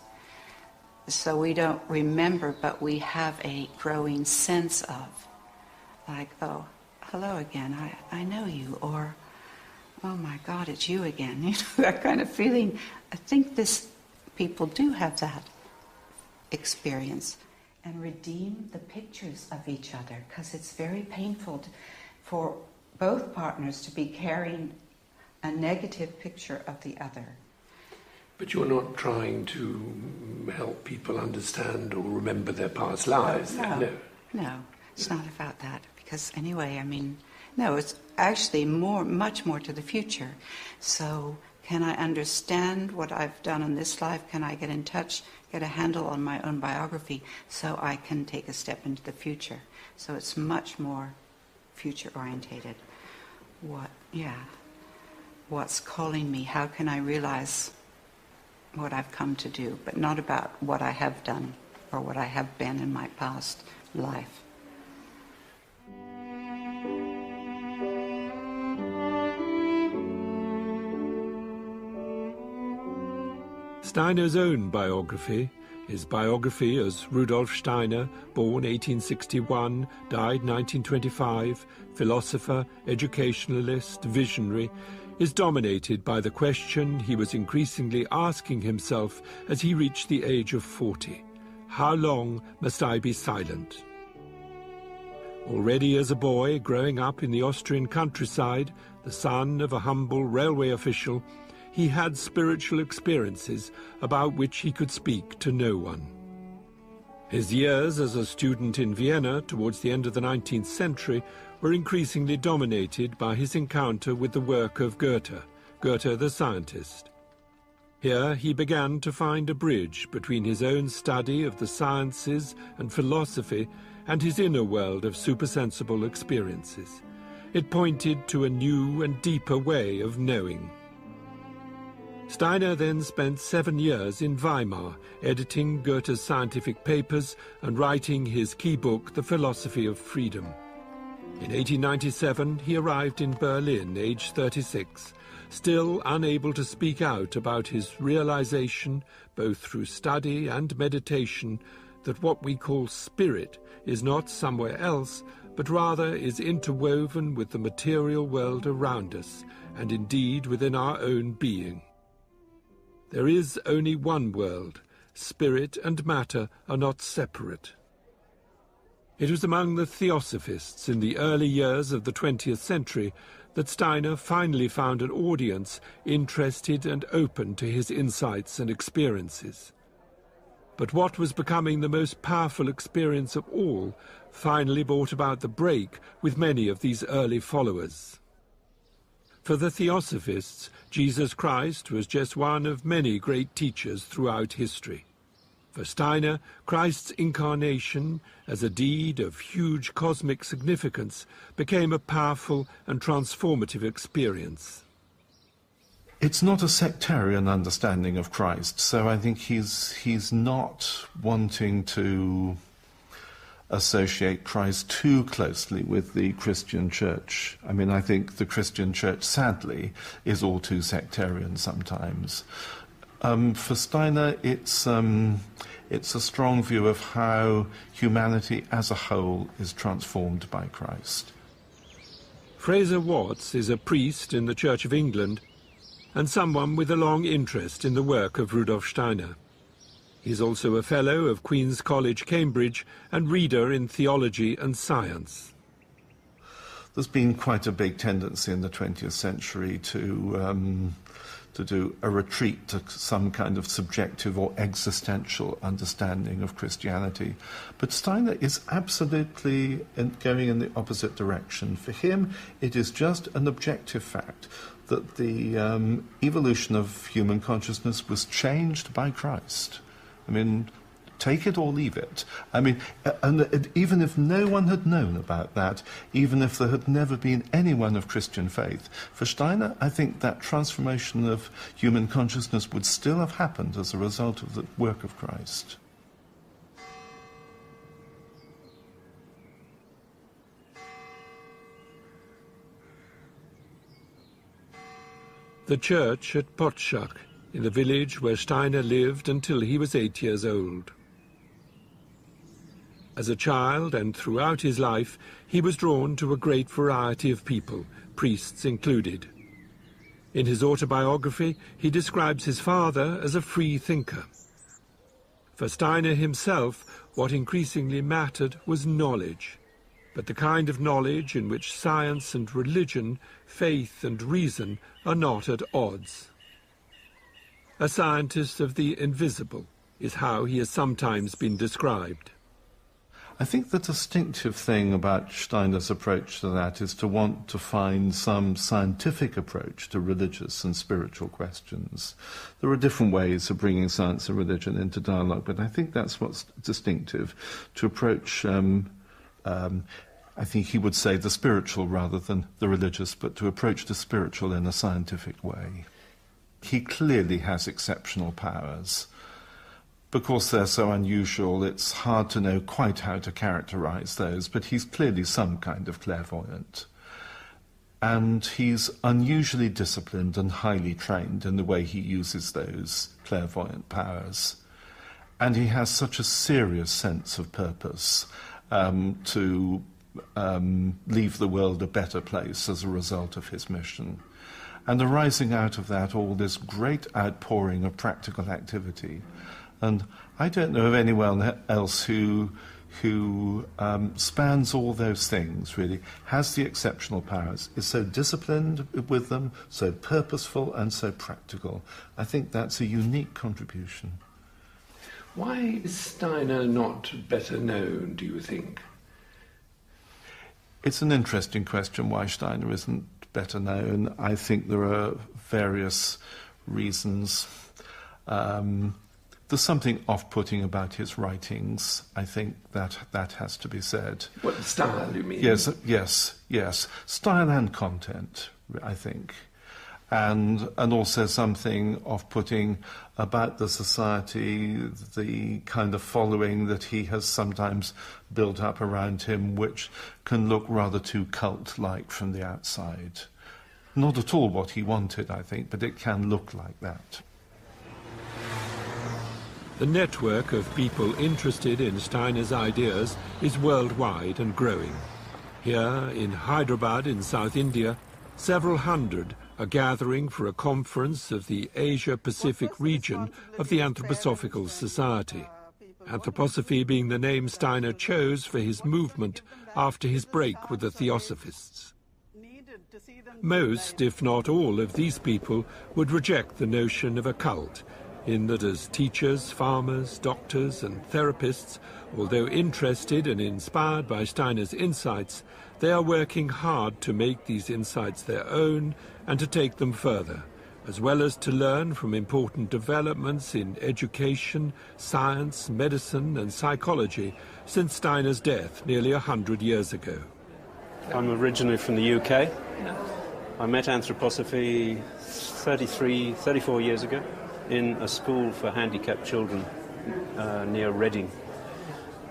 So we don't remember, but we have a growing sense of, like, oh, hello again, I know you, or, oh my God, it's you again. You know, that kind of feeling. I think people do have that experience. And redeem the pictures of each other, because it's very painful for both partners to be carrying a negative picture of the other. But you're not trying to help people understand or remember their past lives. No, it's not about that. Because anyway, I mean, no, it's actually much more to the future. So can I understand what I've done in this life? Can I get in touch, get a handle on my own biography so I can take a step into the future? So it's much more future-orientated. What's calling me? How can I realize what I've come to do, but not about what I have done or what I have been in my past life. Steiner's own biography, His biography as Rudolf Steiner, born 1861, died 1925, philosopher, educationalist, visionary, is dominated by the question he was increasingly asking himself as he reached the age of 40. How long must I be silent? Already as a boy, growing up in the Austrian countryside, the son of a humble railway official, he had spiritual experiences about which he could speak to no one. His years as a student in Vienna towards the end of the 19th century were increasingly dominated by his encounter with the work of Goethe the scientist. Here he began to find a bridge between his own study of the sciences and philosophy and his inner world of supersensible experiences. It pointed to a new and deeper way of knowing. Steiner then spent 7 years in Weimar, editing Goethe's scientific papers and writing his key book, The Philosophy of Freedom. In 1897, he arrived in Berlin, aged 36, still unable to speak out about his realization, both through study and meditation, that what we call spirit is not somewhere else, but rather is interwoven with the material world around us, and indeed within our own being. There is only one world. Spirit and matter are not separate. It was among the theosophists in the early years of the 20th century that Steiner finally found an audience interested and open to his insights and experiences. But what was becoming the most powerful experience of all finally brought about the break with many of these early followers. For the theosophists, Jesus Christ was just one of many great teachers throughout history. For Steiner, Christ's incarnation, as a deed of huge cosmic significance, became a powerful and transformative experience. It's not a sectarian understanding of Christ, so I think he's not wanting to associate Christ too closely with the Christian church. I mean, I think the Christian church, sadly, is all too sectarian sometimes. For Steiner, it's a strong view of how humanity as a whole is transformed by Christ. Fraser Watts is a priest in the Church of England and someone with a long interest in the work of Rudolf Steiner. He's also a Fellow of Queen's College, Cambridge, and reader in theology and science. There's been quite a big tendency in the 20th century to do a retreat to some kind of subjective or existential understanding of Christianity. But Steiner is absolutely going in the opposite direction. For him, it is just an objective fact that the evolution of human consciousness was changed by Christ. I mean, take it or leave it. I mean, and even if no one had known about that, even if there had never been anyone of Christian faith, for Steiner, I think that transformation of human consciousness would still have happened as a result of the work of Christ. The church at Potschach, in the village where Steiner lived until he was 8 years old. As a child and throughout his life, he was drawn to a great variety of people, priests included. In his autobiography, he describes his father as a free thinker. For Steiner himself, what increasingly mattered was knowledge, but the kind of knowledge in which science and religion, faith and reason are not at odds. A scientist of the invisible is how he has sometimes been described. I think the distinctive thing about Steiner's approach to that is to want to find some scientific approach to religious and spiritual questions. There are different ways of bringing science and religion into dialogue, but I think that's what's distinctive, to approach, I think he would say the spiritual rather than the religious, but to approach the spiritual in a scientific way. He clearly has exceptional powers. Because they're so unusual, it's hard to know quite how to characterize those, but he's clearly some kind of clairvoyant. And he's unusually disciplined and highly trained in the way he uses those clairvoyant powers. And he has such a serious sense of purpose to leave the world a better place as a result of his mission. And arising out of that, all this great outpouring of practical activity. And I don't know of anyone else who spans all those things, really, has the exceptional powers, is so disciplined with them, so purposeful and so practical. I think that's a unique contribution. Why is Steiner not better known, do you think? It's an interesting question why Steiner isn't better known. I think there are various reasons. There's something off-putting about his writings. I think that has to be said. What style, you mean? Yes. Style and content, I think. And also something off-putting about the society, the kind of following that he has sometimes built up around him, which can look rather too cult-like from the outside. Not at all what he wanted, I think, but it can look like that. The network of people interested in Steiner's ideas is worldwide and growing. Here in Hyderabad in South India, several hundred are gathering for a conference of the Asia-Pacific region of the Anthroposophical Society. Anthroposophy being the name Steiner chose for his movement after his break with the Theosophists. Most, if not all, of these people would reject the notion of a cult, in that as teachers, farmers, doctors and therapists, although interested and inspired by Steiner's insights, they are working hard to make these insights their own and to take them further, as well as to learn from important developments in education, science, medicine and psychology since Steiner's death nearly 100 years ago. I'm originally from the UK. I met anthroposophy 34 years ago in a school for handicapped children near Reading.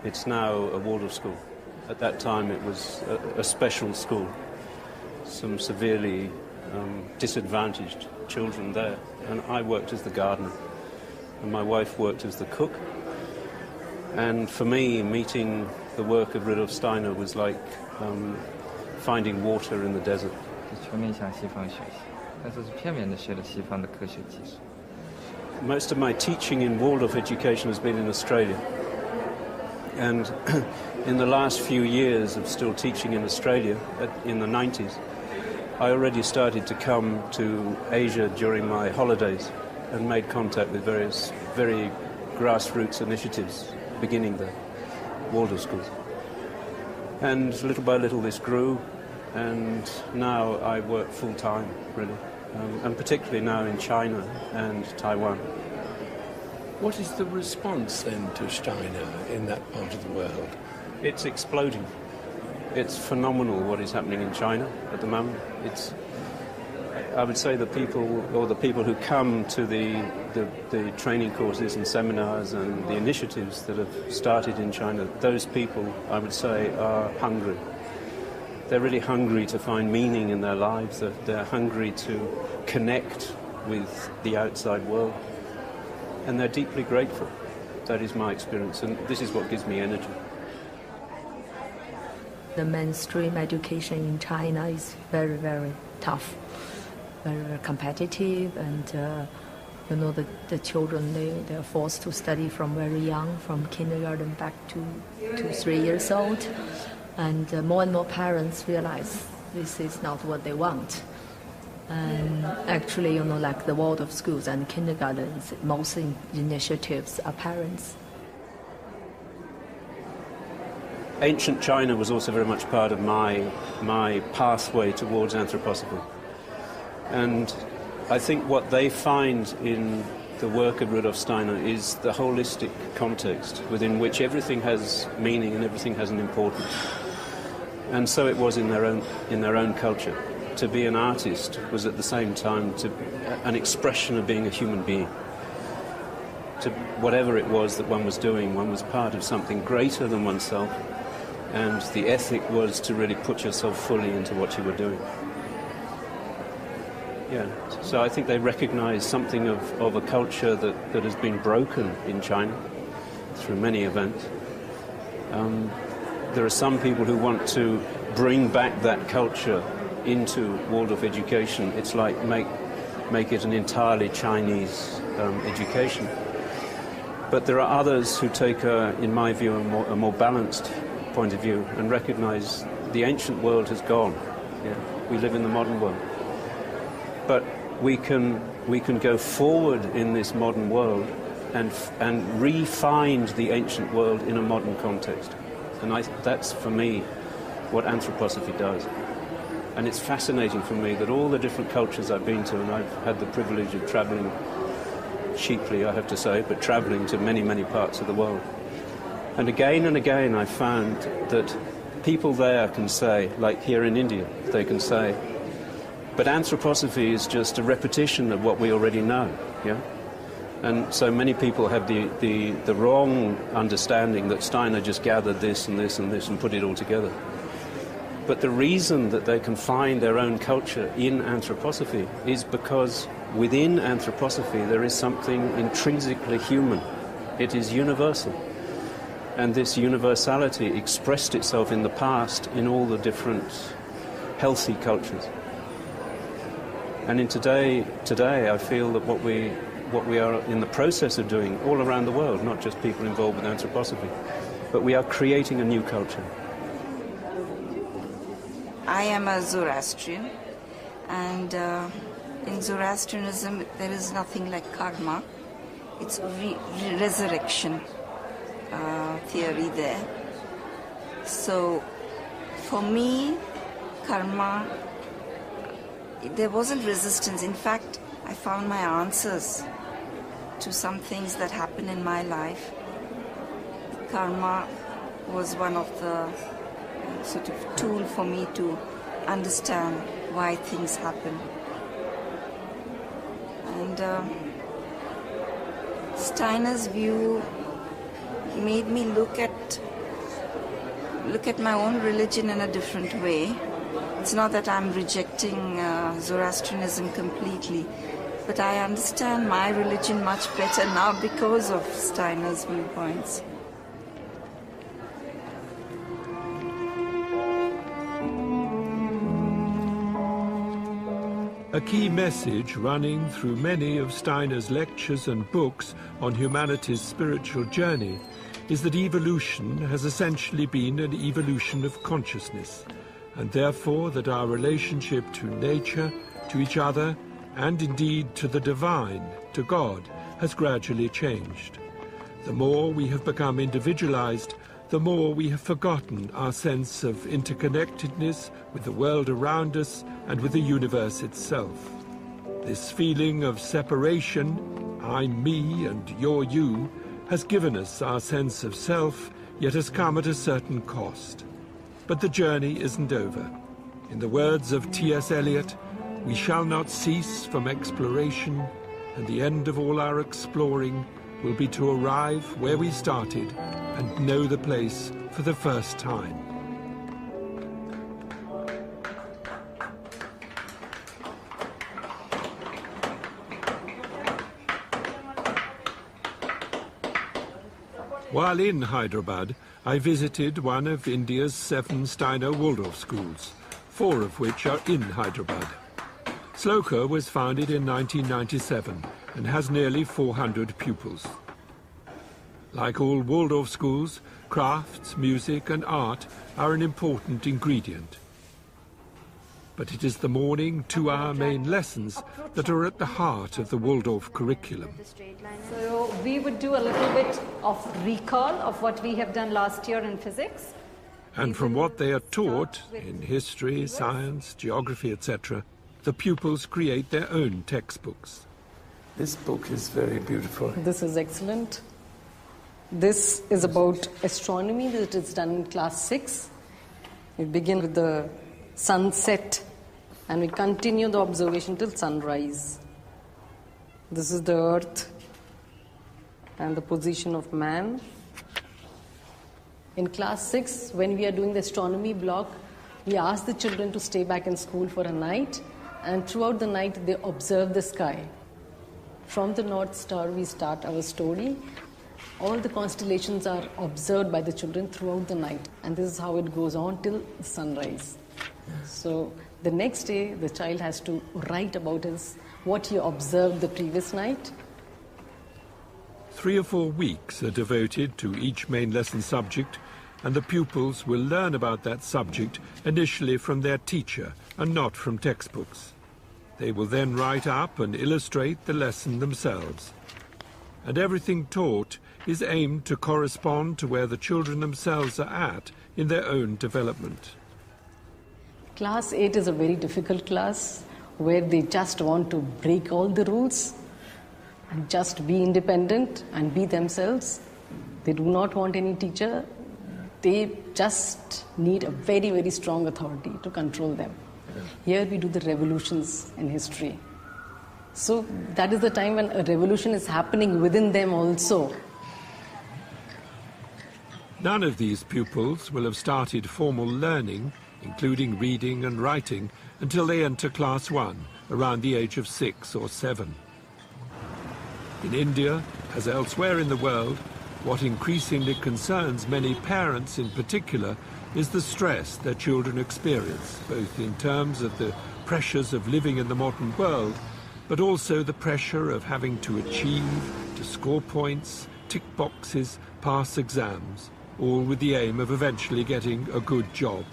It's now a Waldorf school. At that time it was a special school. Some severely disadvantaged children there. And I worked as the gardener. And my wife worked as the cook. And for me, meeting the work of Rudolf Steiner was like finding water in the desert. Most of my teaching in Waldorf education has been in Australia. And in the last few years of still teaching in Australia, in the 90s, I already started to come to Asia during my holidays and made contact with various very grassroots initiatives beginning the Waldorf schools. And little by little this grew, and now I work full-time, really, and particularly now in China and Taiwan. What is the response then to Steiner in that part of the world? It's exploding. It's phenomenal what is happening in China at the moment. I would say the people who come to the training courses and seminars and the initiatives that have started in China, those people, I would say, are hungry. They're really hungry to find meaning in their lives. They're hungry to connect with the outside world. And they're deeply grateful. That is my experience, and this is what gives me energy. The mainstream education in China is very, very tough, very, very competitive, and the children, they're forced to study from very young, from kindergarten back to 3 years old, and more parents realize this is not what they want. And actually, like the Waldorf schools and kindergartens, most initiatives are parents. Ancient China was also very much part of my pathway towards anthroposophy. And I think what they find in the work of Rudolf Steiner is the holistic context within which everything has meaning and everything has an importance. And so it was in their own culture. To be an artist was at the same time an expression of being a human being. To whatever it was that one was doing, one was part of something greater than oneself, and the ethic was to really put yourself fully into what you were doing. Yeah, so I think they recognize something of a culture that has been broken in China, through many events. There are some people who want to bring back that culture into Waldorf education. It's like make it an entirely Chinese education. But there are others who take, in my view, a more balanced point of view and recognize the ancient world has gone. Yeah? We live in the modern world. But we can go forward in this modern world and re-find the ancient world in a modern context. And that's, for me, what anthroposophy does. And it's fascinating for me that all the different cultures I've been to, and I've had the privilege of travelling cheaply, I have to say, but travelling to many, many parts of the world. And again I found that people there can say, like here in India, they can say, but anthroposophy is just a repetition of what we already know, yeah? And so many people have the wrong understanding that Steiner just gathered this and this and this and put it all together. But the reason that they can find their own culture in anthroposophy is because within anthroposophy there is something intrinsically human. It is universal. And this universality expressed itself in the past in all the different healthy cultures. And in today I feel that what we are in the process of doing all around the world, not just people involved with anthroposophy, but we are creating a new culture. I am a Zoroastrian, and in Zoroastrianism there is nothing like karma. It's resurrection theory there. So for me, karma, there wasn't resistance. In fact, I found my answers to some things that happened in my life. Karma was one of the sort of tool for me to understand why things happen. And Steiner's view made me look at my own religion in a different way. It's not that I'm rejecting Zoroastrianism completely, but I understand my religion much better now because of Steiner's viewpoints. A key message running through many of Steiner's lectures and books on humanity's spiritual journey is that evolution has essentially been an evolution of consciousness, and therefore that our relationship to nature, to each other, and indeed to the divine, to God, has gradually changed. The more we have become individualized, the more we have forgotten our sense of interconnectedness with the world around us and with the universe itself. This feeling of separation, I'm me and you're you, has given us our sense of self, yet has come at a certain cost. But the journey isn't over. In the words of T.S. Eliot, we shall not cease from exploration, and the end of all our exploring will be to arrive where we started and know the place for the first time. While in Hyderabad, I visited one of India's 7 Steiner Waldorf schools, 4 of which are in Hyderabad. Sloka was founded in 1997 and has nearly 400 pupils. Like all Waldorf schools, crafts, music and art are an important ingredient. But it is the morning 2-hour main lessons that are at the heart of the Waldorf curriculum. So we would do a little bit of recall of what we have done last year in physics. And from what they are taught in history, science, geography, etc., the pupils create their own textbooks. This book is very beautiful. This is excellent. This is about astronomy that is done in class 6. We begin with the sunset and we continue the observation till sunrise. This is the earth and the position of man. In class 6, when we are doing the astronomy block, we ask the children to stay back in school for a night, and throughout the night they observe the sky. From the North Star we start our story, All the constellations are observed by the children throughout the night, and this is how it goes on till sunrise. So the next day, the child has to write about what he observed the previous night. 3 or 4 weeks are devoted to each main lesson subject, and the pupils will learn about that subject initially from their teacher and not from textbooks. They will then write up and illustrate the lesson themselves. And everything taught is aimed to correspond to where the children themselves are at in their own development. Class 8 is a very difficult class where they just want to break all the rules and just be independent and be themselves. They do not want any teacher. They just need a very, very strong authority to control them. Here we do the revolutions in history. So that is the time when a revolution is happening within them also. None of these pupils will have started formal learning, including reading and writing, until they enter class 1, around the age of 6 or 7. In India, as elsewhere in the world, what increasingly concerns many parents in particular is the stress their children experience, both in terms of the pressures of living in the modern world, but also the pressure of having to achieve, to score points, tick boxes, pass exams, all with the aim of eventually getting a good job.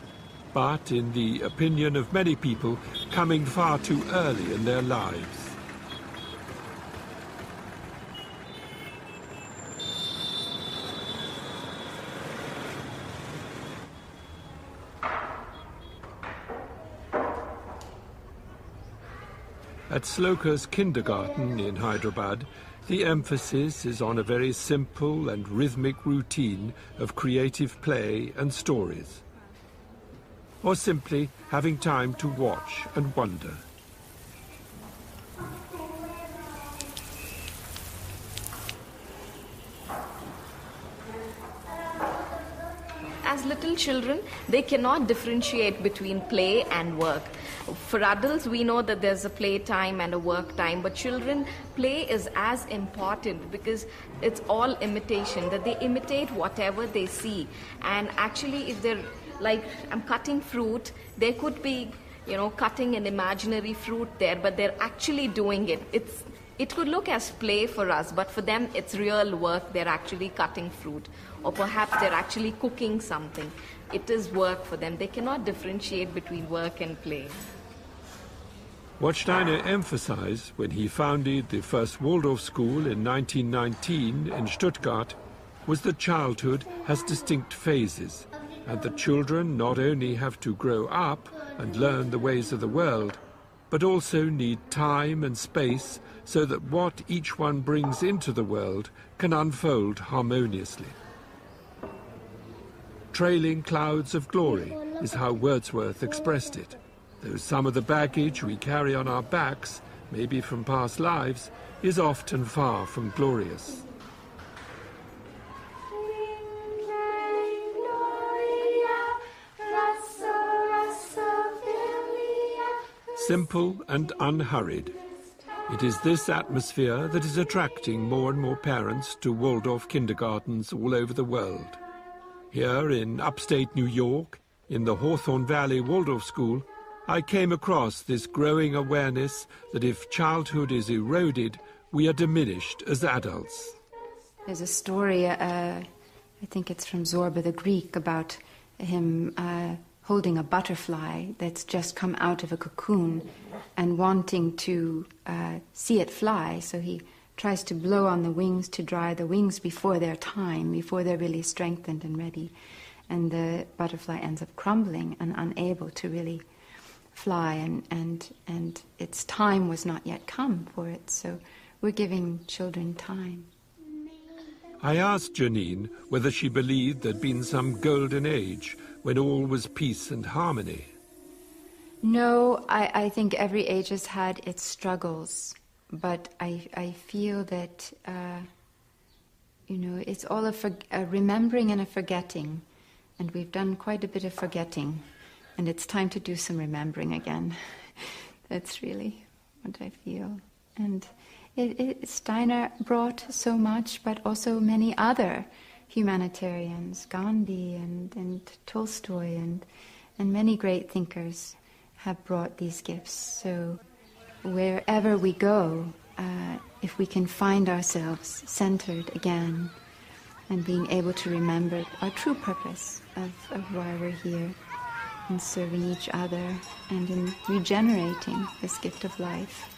But, in the opinion of many people, coming far too early in their lives. At Sloka's kindergarten in Hyderabad, the emphasis is on a very simple and rhythmic routine of creative play and stories. Or simply having time to watch and wonder. As little children, they cannot differentiate between play and work. For adults, we know that there's a play time and a work time, but children, play is as important because it's all imitation, that they imitate whatever they see. And actually, if they're like, I'm cutting fruit, they could be, cutting an imaginary fruit there, but they're actually doing it. It could look as play for us, but for them, it's real work. They're actually cutting fruit. Or perhaps they're actually cooking something. It is work for them. They cannot differentiate between work and play. What Steiner emphasized when he founded the first Waldorf school in 1919 in Stuttgart was that childhood has distinct phases, and that children not only have to grow up and learn the ways of the world, but also need time and space so that what each one brings into the world can unfold harmoniously. Trailing clouds of glory is how Wordsworth expressed it, though some of the baggage we carry on our backs, maybe from past lives, is often far from glorious. Simple and unhurried. It is this atmosphere that is attracting more and more parents to Waldorf kindergartens all over the world. Here in upstate New York, in the Hawthorne Valley Waldorf School, I came across this growing awareness that if childhood is eroded, we are diminished as adults. There's a story, I think it's from Zorba the Greek, about him holding a butterfly that's just come out of a cocoon and wanting to see it fly. So he tries to blow on the wings to dry the wings before their time, before they're really strengthened and ready. And the butterfly ends up crumbling and unable to really fly, and its time was not yet come for it. So we're giving children time. I asked Janine whether she believed there'd been some golden age when all was peace and harmony. No, I think every age has had its struggles, but I feel that, it's all a remembering and a forgetting, and we've done quite a bit of forgetting, and it's time to do some remembering again. That's really what I feel. And Steiner brought so much, but also many other humanitarians, Gandhi and Tolstoy and many great thinkers have brought these gifts. So wherever we go, if we can find ourselves centered again and being able to remember our true purpose of why we're here, in serving each other and in regenerating this gift of life.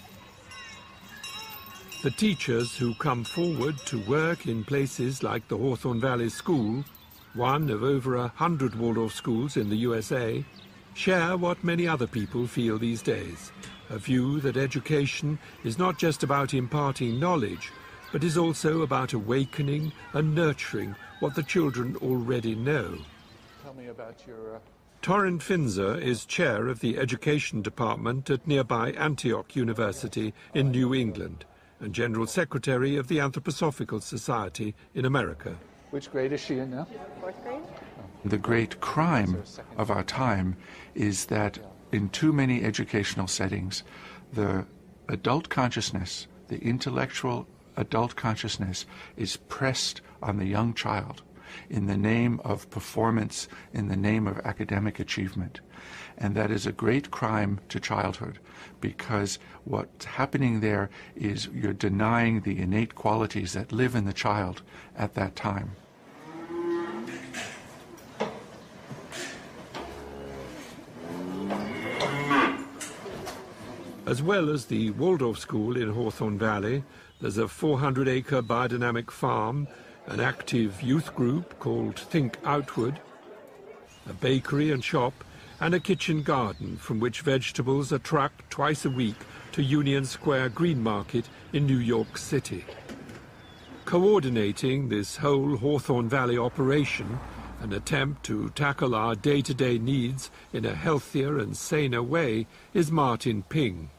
The teachers who come forward to work in places like the Hawthorne Valley School, one of over 100 Waldorf schools in the USA, share what many other people feel these days, a view that education is not just about imparting knowledge, but is also about awakening and nurturing what the children already know. Tell me about your... Torrin Finzer is chair of the education department at nearby Antioch University in New England and general secretary of the Anthroposophical Society in America. Which grade is she in now? 4th grade. The great crime of our time is that in too many educational settings, the adult consciousness, the intellectual adult consciousness, is pressed on the young child in the name of performance, in the name of academic achievement. And that is a great crime to childhood, because what's happening there is you're denying the innate qualities that live in the child at that time. As well as the Waldorf School in Hawthorne Valley, there's a 400-acre biodynamic farm, an active youth group called Think Outward, a bakery and shop, and a kitchen garden from which vegetables are trucked twice a week to Union Square Green Market in New York City. Coordinating this whole Hawthorne Valley operation, an attempt to tackle our day-to-day needs in a healthier and saner way, is Martin Ping.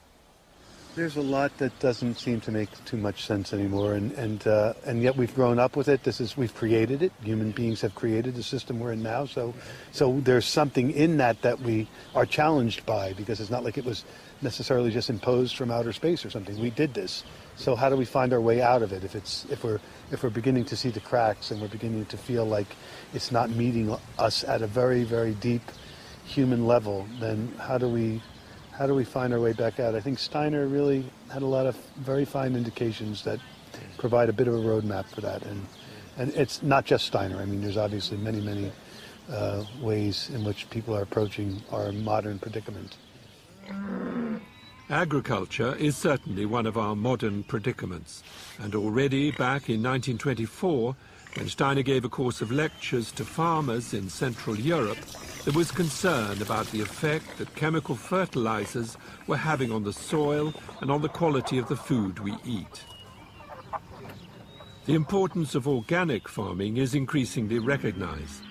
There's a lot that doesn't seem to make too much sense anymore, and yet we've grown up with it. We've created it. Human beings have created the system we're in now. So there's something in that we are challenged by, because it's not like it was necessarily just imposed from outer space or something. We did this. So how do we find our way out of it? If we're beginning to see the cracks and we're beginning to feel like it's not meeting us at a very, very deep human level, then how do we find our way back out? I think Steiner really had a lot of very fine indications that provide a bit of a roadmap for that. And it's not just Steiner. I mean, there's obviously many, many ways in which people are approaching our modern predicament. Agriculture is certainly one of our modern predicaments. And already back in 1924, when Steiner gave a course of lectures to farmers in Central Europe, there was concern about the effect that chemical fertilizers were having on the soil and on the quality of the food we eat. The importance of organic farming is increasingly recognized.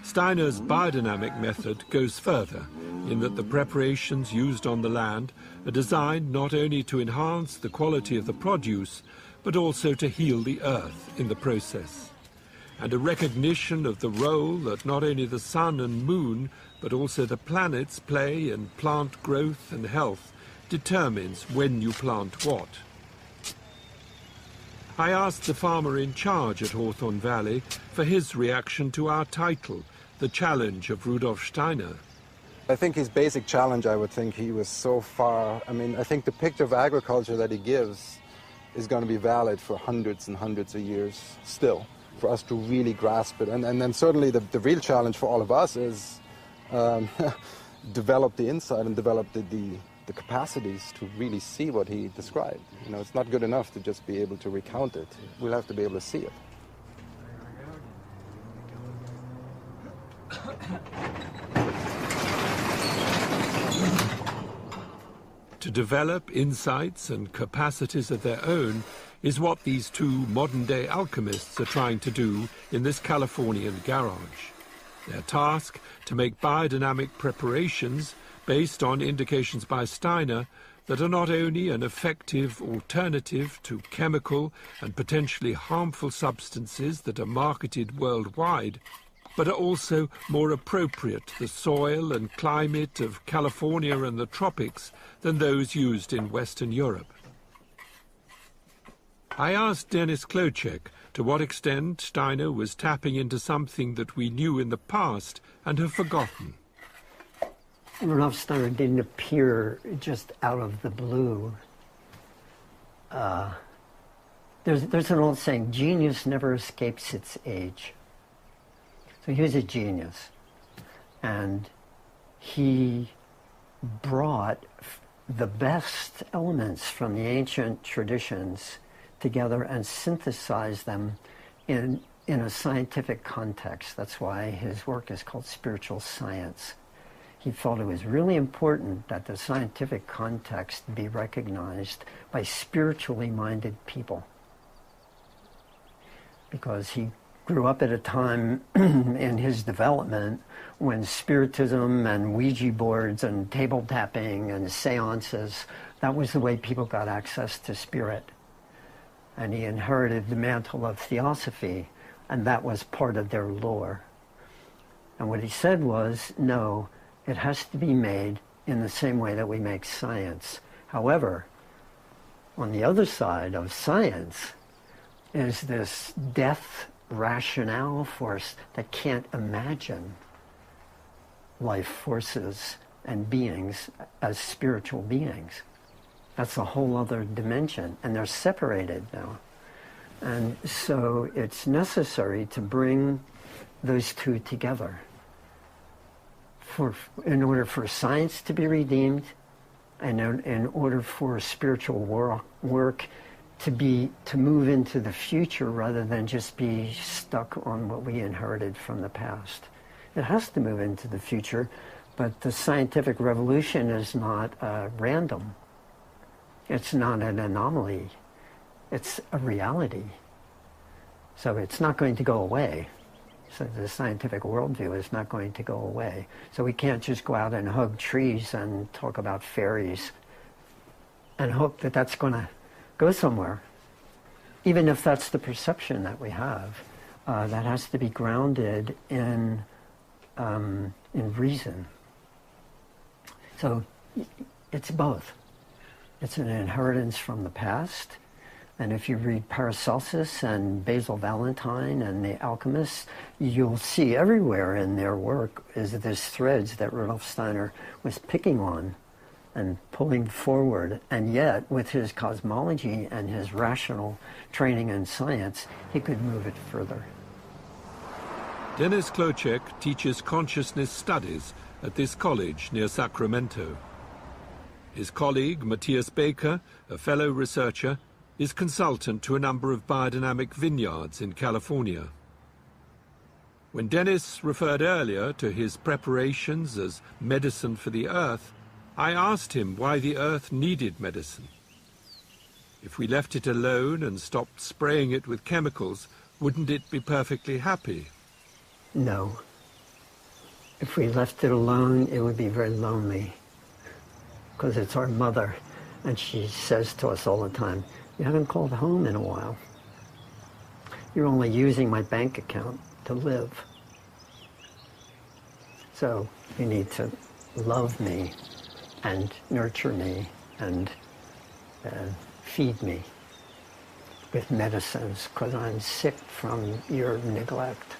Steiner's biodynamic method goes further, in that the preparations used on the land are designed not only to enhance the quality of the produce, but also to heal the earth in the process. And a recognition of the role that not only the sun and moon, but also the planets play in plant growth and health determines when you plant what. I asked the farmer in charge at Hawthorne Valley for his reaction to our title, The Challenge of Rudolf Steiner. I think his basic challenge, I would think he was so far, I mean, I think the picture of agriculture that he gives is going to be valid for hundreds and hundreds of years still, for us to really grasp it. And then certainly the real challenge for all of us is develop the insight and develop the capacities to really see what he described. You know, it's not good enough to just be able to recount it. We'll have to be able to see it. To develop insights and capacities of their own is what these two modern-day alchemists are trying to do in this Californian garage. Their task to make biodynamic preparations based on indications by Steiner that are not only an effective alternative to chemical and potentially harmful substances that are marketed worldwide, but are also more appropriate to the soil and climate of California and the tropics than those used in Western Europe. I asked Dennis Klocek to what extent Steiner was tapping into something that we knew in the past and have forgotten. Rudolf Steiner didn't appear just out of the blue. There's an old saying, genius never escapes its age. So he was a genius. And he brought the best elements from the ancient traditions together and synthesized them in a scientific context. That's why his work is called spiritual science. He thought it was really important that the scientific context be recognized by spiritually minded people, because he grew up at a time in his development when spiritism and Ouija boards and table tapping and seances, that was the way people got access to spirit. And he inherited the mantle of theosophy, and that was part of their lore. And what he said was, no, it has to be made in the same way that we make science. However, on the other side of science is this death rationale force that can't imagine life forces and beings as spiritual beings. That's a whole other dimension, and they're separated now. And so it's necessary to bring those two together in order for science to be redeemed, and in order for spiritual work to move into the future rather than just be stuck on what we inherited from the past. It has to move into the future, but the scientific revolution is not random. It's not an anomaly. It's a reality. So it's not going to go away. So the scientific worldview is not going to go away. So we can't just go out and hug trees and talk about fairies and hope that that's going to go somewhere. Even if that's the perception that we have, that has to be grounded in reason. So it's both. It's an inheritance from the past. And if you read Paracelsus and Basil Valentine and the alchemists, you'll see everywhere in their work is this threads that Rudolf Steiner was picking on and pulling forward. And yet, with his cosmology and his rational training in science, he could move it further. Dennis Klocek teaches consciousness studies at this college near Sacramento. His colleague, Matthias Baker, a fellow researcher, is consultant to a number of biodynamic vineyards in California. When Dennis referred earlier to his preparations as medicine for the earth, I asked him why the earth needed medicine. If we left it alone and stopped spraying it with chemicals, wouldn't it be perfectly happy? No. If we left it alone, it would be very lonely, because it's our mother, and she says to us all the time, "You haven't called home in a while. You're only using my bank account to live. So you need to love me and nurture me and feed me with medicines, because I'm sick from your neglect."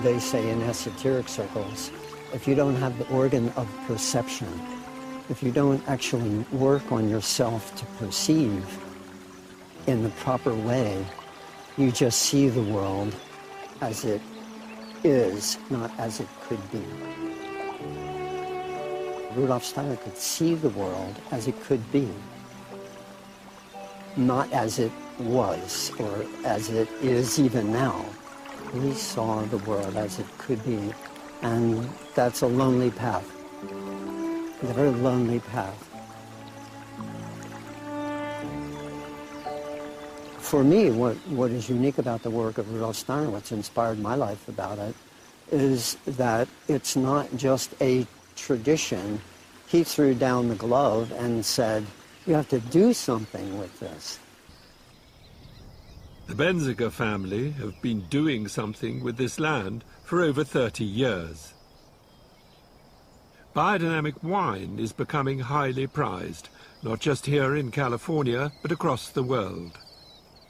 They say in esoteric circles, if you don't have the organ of perception, if you don't actually work on yourself to perceive in the proper way, you just see the world as it is, not as it could be. Rudolf Steiner could see the world as it could be, not as it was or as it is even now. He saw the world as it could be, and that's a lonely path, a very lonely path. For me, what is unique about the work of Rudolf Steiner, what's inspired my life about it, is that it's not just a tradition. He threw down the glove and said, you have to do something with this. The Benziger family have been doing something with this land for over 30 years. Biodynamic wine is becoming highly prized, not just here in California, but across the world.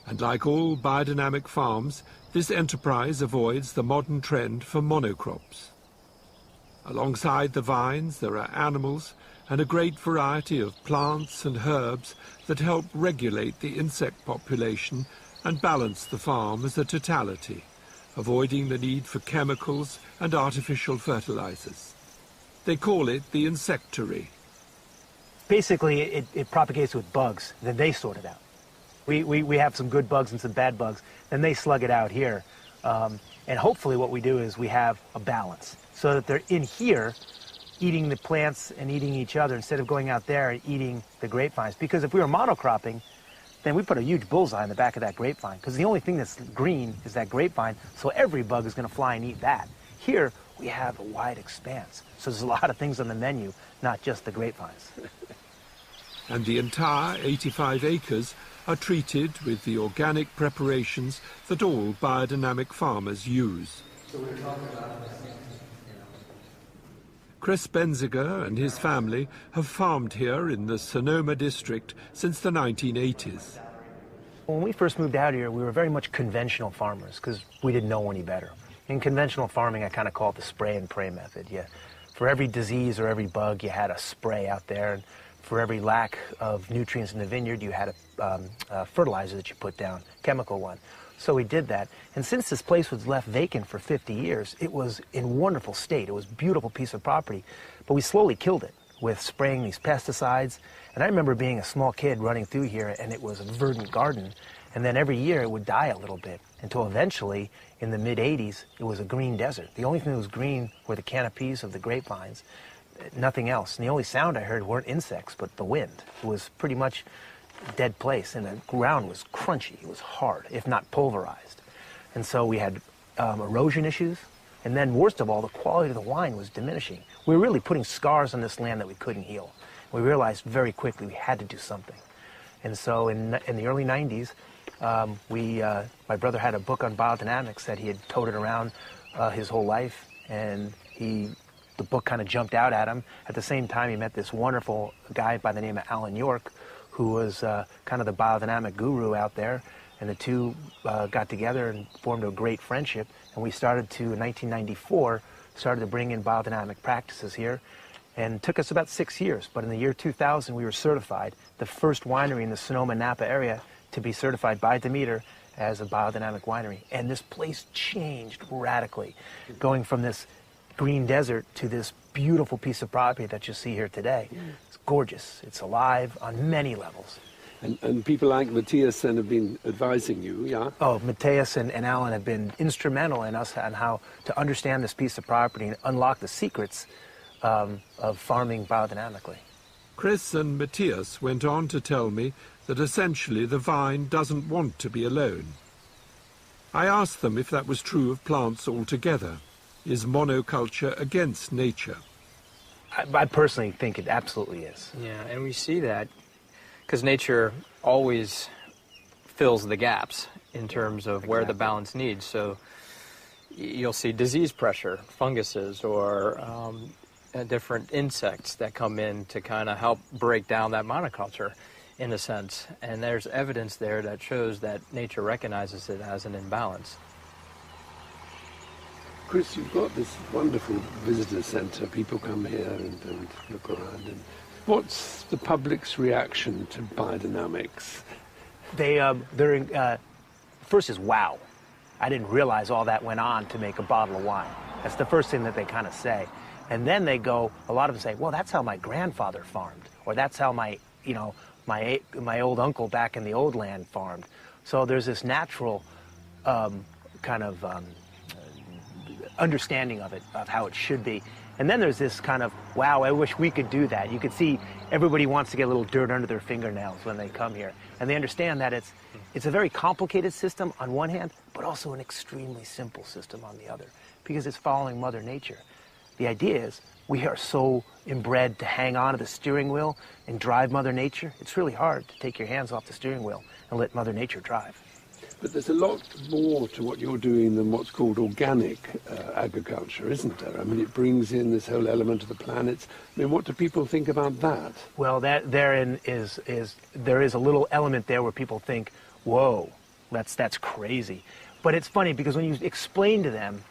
And like all biodynamic farms, this enterprise avoids the modern trend for monocrops. Alongside the vines, there are animals and a great variety of plants and herbs that help regulate the insect population and balance the farm as a totality, avoiding the need for chemicals and artificial fertilizers. They call it the insectary. Basically, it propagates with bugs, then they sort it out. We have some good bugs and some bad bugs, then they slug it out here. And hopefully what we do is we have a balance, so that they're in here eating the plants and eating each other instead of going out there and eating the grapevines. Because if we were monocropping, then we put a huge bullseye in the back of that grapevine, because the only thing that's green is that grapevine, so every bug is going to fly and eat that. Here, we have a wide expanse, so there's a lot of things on the menu, not just the grapevines. And the entire 85 acres are treated with the organic preparations that all biodynamic farmers use. Chris Benziger and his family have farmed here in the Sonoma district since the 1980s. When we first moved out here, we were very much conventional farmers because we didn't know any better. In conventional farming, I kind of call it the spray and pray method. For every disease or every bug, you had a spray out there. And for every lack of nutrients in the vineyard, you had a fertilizer that you put down, chemical one. So we did that. And since this place was left vacant for 50 years, it was in wonderful state. It was a beautiful piece of property. But we slowly killed it with spraying these pesticides. And I remember being a small kid running through here, and it was a verdant garden. And then every year it would die a little bit, until eventually, in the mid-'80s, it was a green desert. The only thing that was green were the canopies of the grapevines, nothing else. And the only sound I heard weren't insects, but the wind. It was pretty much a dead place, and the ground was crunchy. It was hard, if not pulverized. And so we had erosion issues, and then worst of all, the quality of the wine was diminishing. We were really putting scars on this land that we couldn't heal. We realized very quickly we had to do something. And so in the early 90s, my brother had a book on biodynamics that he had toted around his whole life, and the book kind of jumped out at him. At the same time, he met this wonderful guy by the name of Alan York, who was kind of the biodynamic guru out there, and the two got together and formed a great friendship, and we started to, in 1994, started to bring in biodynamic practices here, and it took us about 6 years, but in the year 2000, we were certified, the first winery in the Sonoma-Napa area to be certified by Demeter as a biodynamic winery. And this place changed radically, going from this green desert to this beautiful piece of property that you see here today. It's gorgeous. It's alive on many levels. And people like Matthias then have been advising you, yeah? Oh, Matthias and Alan have been instrumental in us on how to understand this piece of property and unlock the secrets of farming biodynamically. Chris and Matthias went on to tell me that essentially the vine doesn't want to be alone. I asked them if that was true of plants altogether. Is monoculture against nature? I personally think it absolutely is. Yeah, and we see that because nature always fills the gaps in terms of where the balance needs. So you'll see disease pressure, funguses, or different insects that come in to kind of help break down that monoculture in a sense. And there's evidence there that shows that nature recognizes it as an imbalance. Chris, you've got this wonderful visitor centre. People come here and look around. And what's the public's reaction to biodynamics? First is wow. I didn't realize all that went on to make a bottle of wine. That's the first thing that they kind of say. And then they go, a lot of them say, well, that's how my grandfather farmed, or that's how my old uncle back in the old land farmed. So there's this natural kind of understanding of it, of how it should be. And then there's this kind of, wow, I wish we could do that. You could see everybody wants to get a little dirt under their fingernails when they come here. And they understand that it's a very complicated system on one hand, but also an extremely simple system on the other, because it's following Mother Nature. The idea is we are so inbred to hang on to the steering wheel and drive Mother Nature. It's really hard to take your hands off the steering wheel and let Mother Nature drive. But there's a lot more to what you're doing than what's called organic agriculture, isn't there? I mean, it brings in this whole element of the planets. I mean, what do people think about that? Well, there is a little element there where people think, whoa, that's crazy. But it's funny because when you explain to them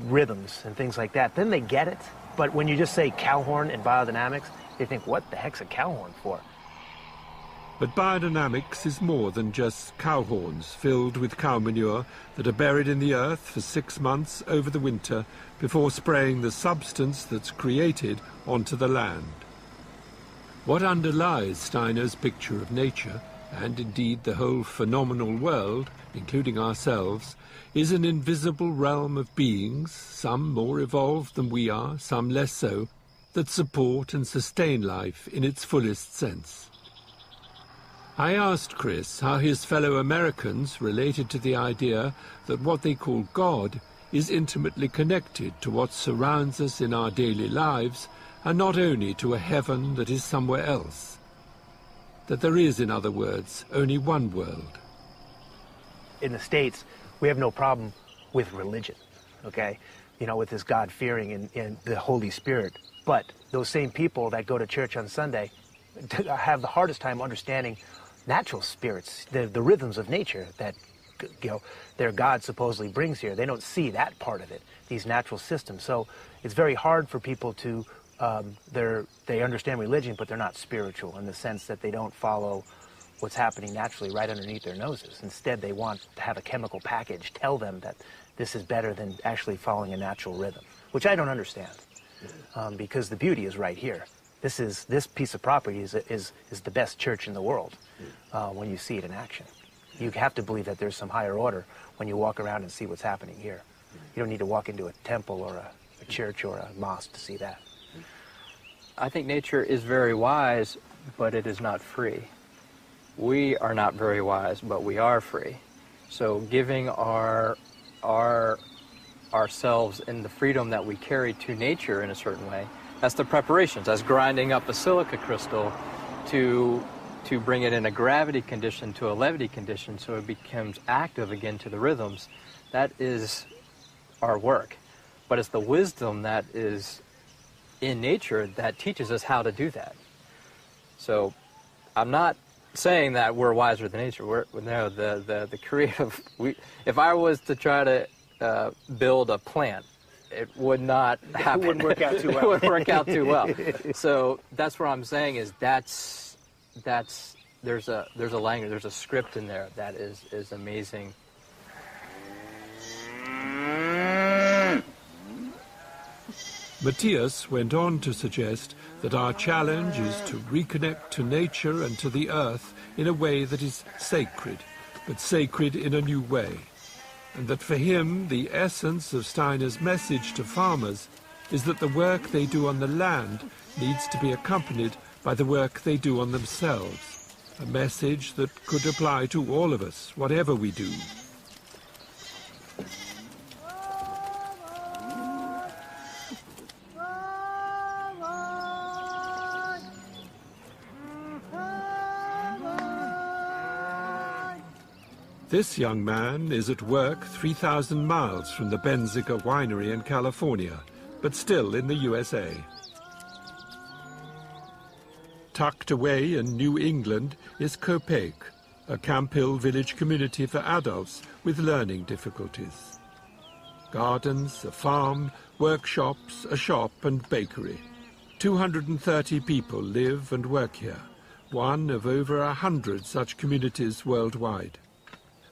rhythms and things like that, then they get it. But when you just say cow horn and biodynamics, they think, what the heck's a cow horn for? But biodynamics is more than just cow horns filled with cow manure that are buried in the earth for 6 months over the winter before spraying the substance that's created onto the land. What underlies Steiner's picture of nature, and indeed the whole phenomenal world, including ourselves, is an invisible realm of beings, some more evolved than we are, some less so, that support and sustain life in its fullest sense. I asked Chris how his fellow Americans related to the idea that what they call God is intimately connected to what surrounds us in our daily lives, and not only to a heaven that is somewhere else. That there is, in other words, only one world. In the States, we have no problem with religion, okay? You know, with this God-fearing and the Holy Spirit. But those same people that go to church on Sunday have the hardest time understanding natural spirits, the rhythms of nature that, you know, their God supposedly brings here. They don't see that part of it, these natural systems. So it's very hard for people to, they understand religion, but they're not spiritual in the sense that they don't follow what's happening naturally right underneath their noses. Instead, they want to have a chemical package tell them that this is better than actually following a natural rhythm, which I don't understand, because the beauty is right here. This piece of property is the best church in the world when you see it in action. You have to believe that there's some higher order when you walk around and see what's happening here. You don't need to walk into a temple or a church or a mosque to see that. I think nature is very wise, but it is not free. We are not very wise, but we are free. So giving ourselves in the freedom that we carry to nature in a certain way, that's the preparations. That's grinding up a silica crystal to bring it in a gravity condition to a levity condition so it becomes active again to the rhythms. That is our work. But it's the wisdom that is in nature that teaches us how to do that. So I'm not saying that we're wiser than nature. No, the creative. If I was to try to build a plant, it would not happen. It wouldn't work out too well. It wouldn't work out too well. So that's what I'm saying is there's a language, there's a script in there that is amazing. Matthias went on to suggest that our challenge is to reconnect to nature and to the earth in a way that is sacred, but sacred in a new way. And that for him, the essence of Steiner's message to farmers is that the work they do on the land needs to be accompanied by the work they do on themselves, a message that could apply to all of us, whatever we do. This young man is at work 3,000 miles from the Benziger winery in California, but still in the USA. Tucked away in New England is Kopek, a Camp Hill village community for adults with learning difficulties. Gardens, a farm, workshops, a shop and bakery. 230 people live and work here, one of over 100 such communities worldwide.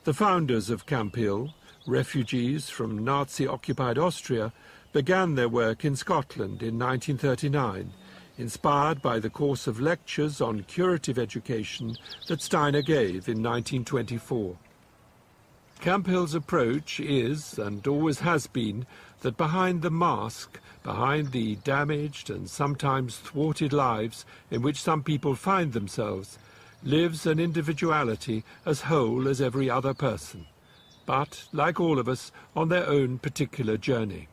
The founders of Camp Hill, refugees from Nazi-occupied Austria, began their work in Scotland in 1939, inspired by the course of lectures on curative education that Steiner gave in 1924. Camp Hill's approach is, and always has been, that behind the mask, behind the damaged and sometimes thwarted lives in which some people find themselves, lives an individuality as whole as every other person, but, like all of us, on their own particular journey.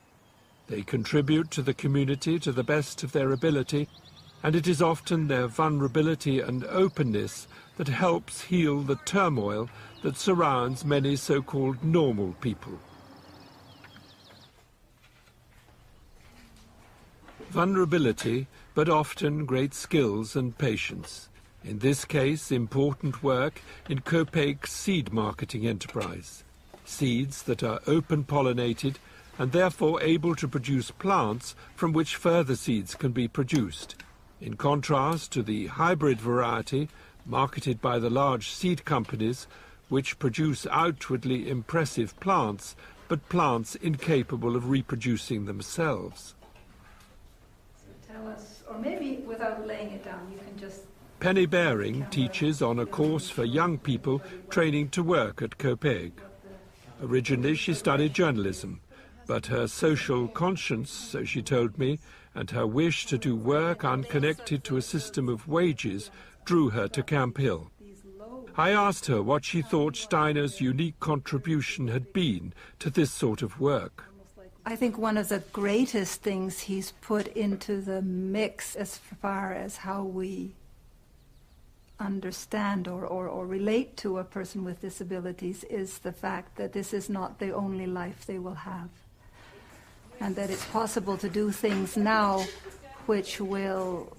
They contribute to the community to the best of their ability, and it is often their vulnerability and openness that helps heal the turmoil that surrounds many so-called normal people. Vulnerability, but often great skills and patience. In this case, important work in Copaig's seed marketing enterprise. Seeds that are open-pollinated and therefore able to produce plants from which further seeds can be produced, in contrast to the hybrid variety marketed by the large seed companies, which produce outwardly impressive plants, but plants incapable of reproducing themselves. Tell us, or maybe without laying it down, you can just... Penny Baring teaches on a course for young people training to work at Copaig. Originally she studied journalism, but her social conscience, so she told me, and her wish to do work unconnected to a system of wages drew her to Camp Hill. I asked her what she thought Steiner's unique contribution had been to this sort of work. I think one of the greatest things he's put into the mix as far as how we understand or relate to a person with disabilities is the fact that this is not the only life they will have, and that it's possible to do things now which will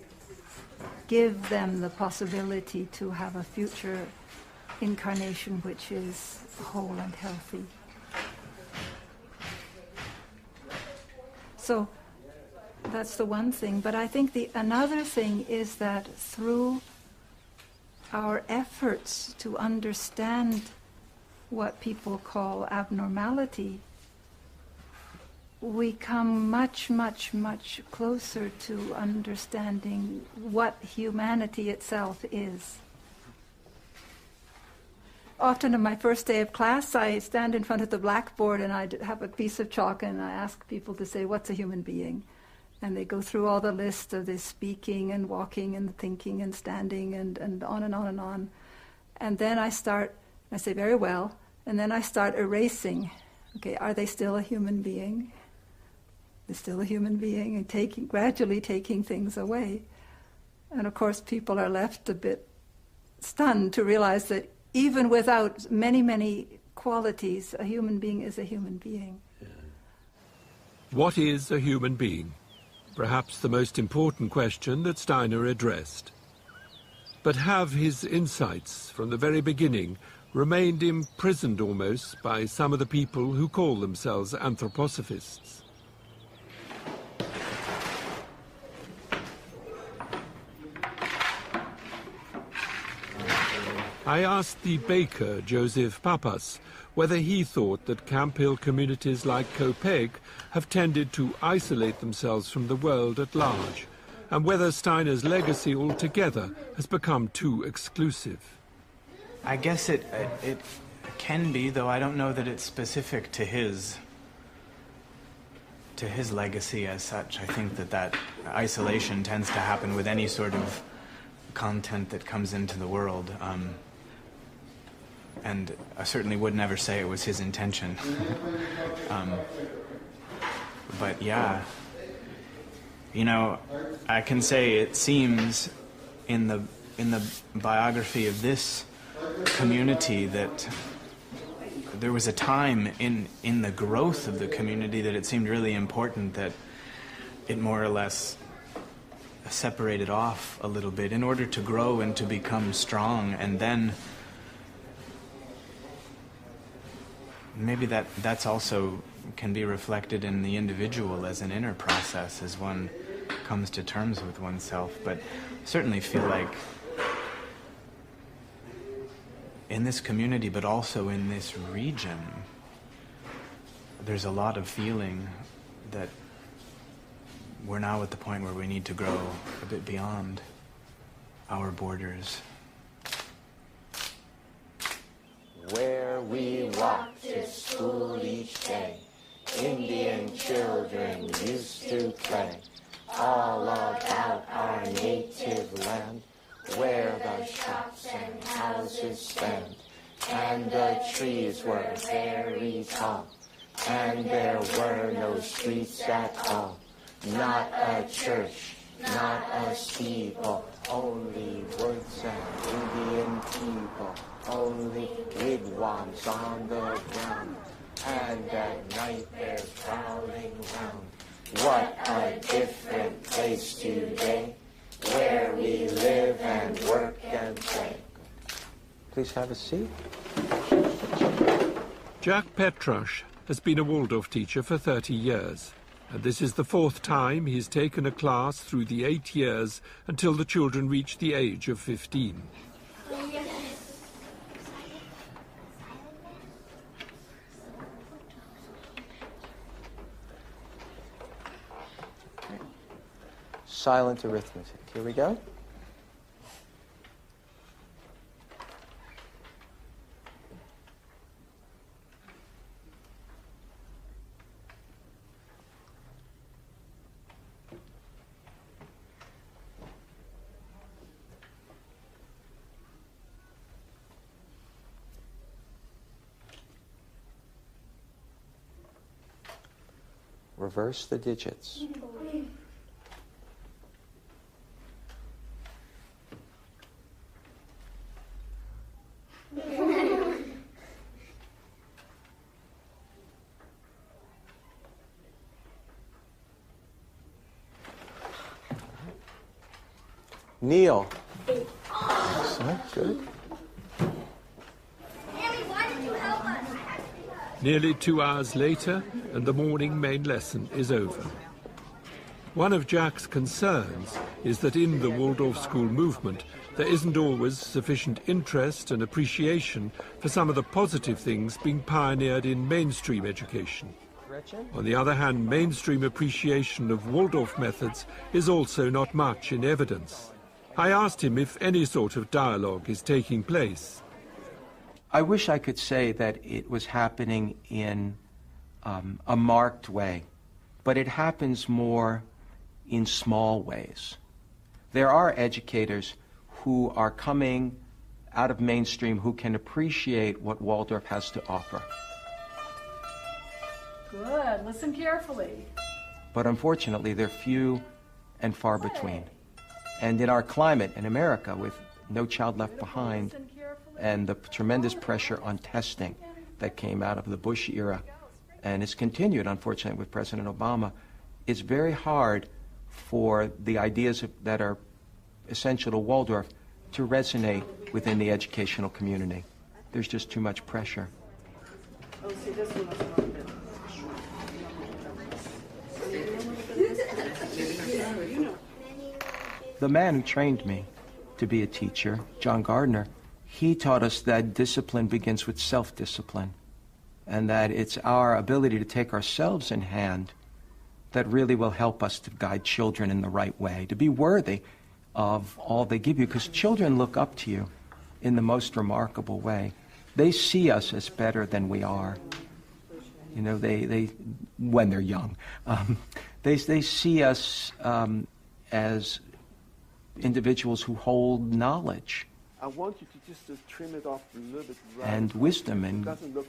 give them the possibility to have a future incarnation which is whole and healthy. So that's the one thing. But I think another thing is that through our efforts to understand what people call abnormality, we come much, much, much closer to understanding what humanity itself is. Often on my first day of class, I stand in front of the blackboard and I have a piece of chalk and I ask people to say, what's a human being? And they go through all the list of this speaking and walking and thinking and standing and on and on and on. And then I say, very well, and then I start erasing. Okay, are they still a human being? They're still a human being, and gradually taking things away. And of course people are left a bit stunned to realize that even without many, many qualities, a human being is a human being. What is a human being? Perhaps the most important question that Steiner addressed. But have his insights from the very beginning remained imprisoned almost by some of the people who call themselves anthroposophists? I asked the baker, Joseph Papas, whether he thought that Camp Hill communities like Copaig have tended to isolate themselves from the world at large, and whether Steiner's legacy altogether has become too exclusive. I guess it can be, though I don't know that it's specific to his legacy as such. I think that isolation tends to happen with any sort of content that comes into the world. And I certainly would never say it was his intention. But yeah, I can say it seems in the biography of this community that there was a time in the growth of the community that it seemed really important that it more or less separated off a little bit in order to grow and to become strong, and then maybe that's also can be reflected in the individual as an inner process as one comes to terms with oneself. But I certainly feel like in this community, but also in this region, there's a lot of feeling that we're now at the point where we need to grow a bit beyond our borders. Where we walk to school each day, Indian children used to play, all about our native land, where the shops and houses stand, and the trees were very tall, and there were no streets at all, not a church not a steeple, only woods and Indian people, only wigwams on the ground, and at night they're prowling round. What a different place today, where we live and work and play. Please have a seat. Jack Petrush has been a Waldorf teacher for 30 years, and this is the 4th time he's taken a class through the 8 years until the children reach the age of 15. Silent arithmetic. Here we go. Reverse the digits. Kneel. Excellent, good. Nearly 2 hours later, and the morning main lesson is over. One of Jack's concerns is that in the Waldorf school movement, there isn't always sufficient interest and appreciation for some of the positive things being pioneered in mainstream education. On the other hand, mainstream appreciation of Waldorf methods is also not much in evidence. I asked him if any sort of dialogue is taking place. I wish I could say that it was happening in a marked way, but it happens more in small ways. There are educators who are coming out of mainstream who can appreciate what Waldorf has to offer. Good. Listen carefully. But unfortunately, they're few and far between. And in our climate in America, with No Child Left Behind and the tremendous pressure on testing that came out of the Bush era and is continued, unfortunately, with President Obama, it's very hard for the ideas that are essential to Waldorf to resonate within the educational community. There's just too much pressure. The man who trained me to be a teacher, John Gardner, he taught us that discipline begins with self-discipline, and that it's our ability to take ourselves in hand that really will help us to guide children in the right way, to be worthy of all they give you, because children look up to you in the most remarkable way. They see us as better than we are. You know, they when they're young, they see us as individuals who hold knowledge. I want you to just trim it off a little bit. And wisdom and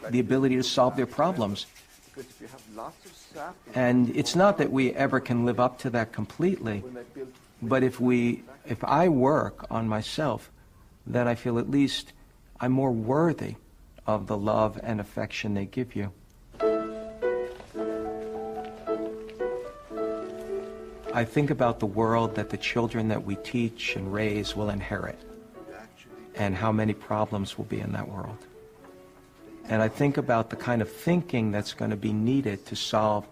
the ability to solve their problems. Because if you have lots of sap, and it's not that we ever can live up to that completely, but if I work on myself, then I feel at least I'm more worthy of the love and affection they give you. I think about the world that the children that we teach and raise will inherit, and how many problems will be in that world. And I think about the kind of thinking that's going to be needed to solve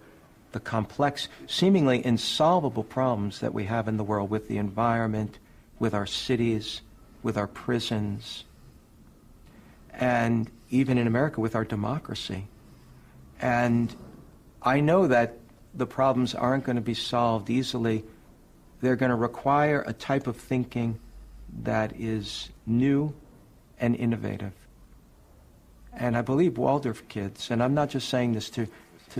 the complex, seemingly insolvable problems that we have in the world with the environment, with our cities, with our prisons, and even in America with our democracy. And I know that the problems aren't going to be solved easily. They're going to require a type of thinking that is new and innovative. And I believe Waldorf kids, and I'm not just saying this to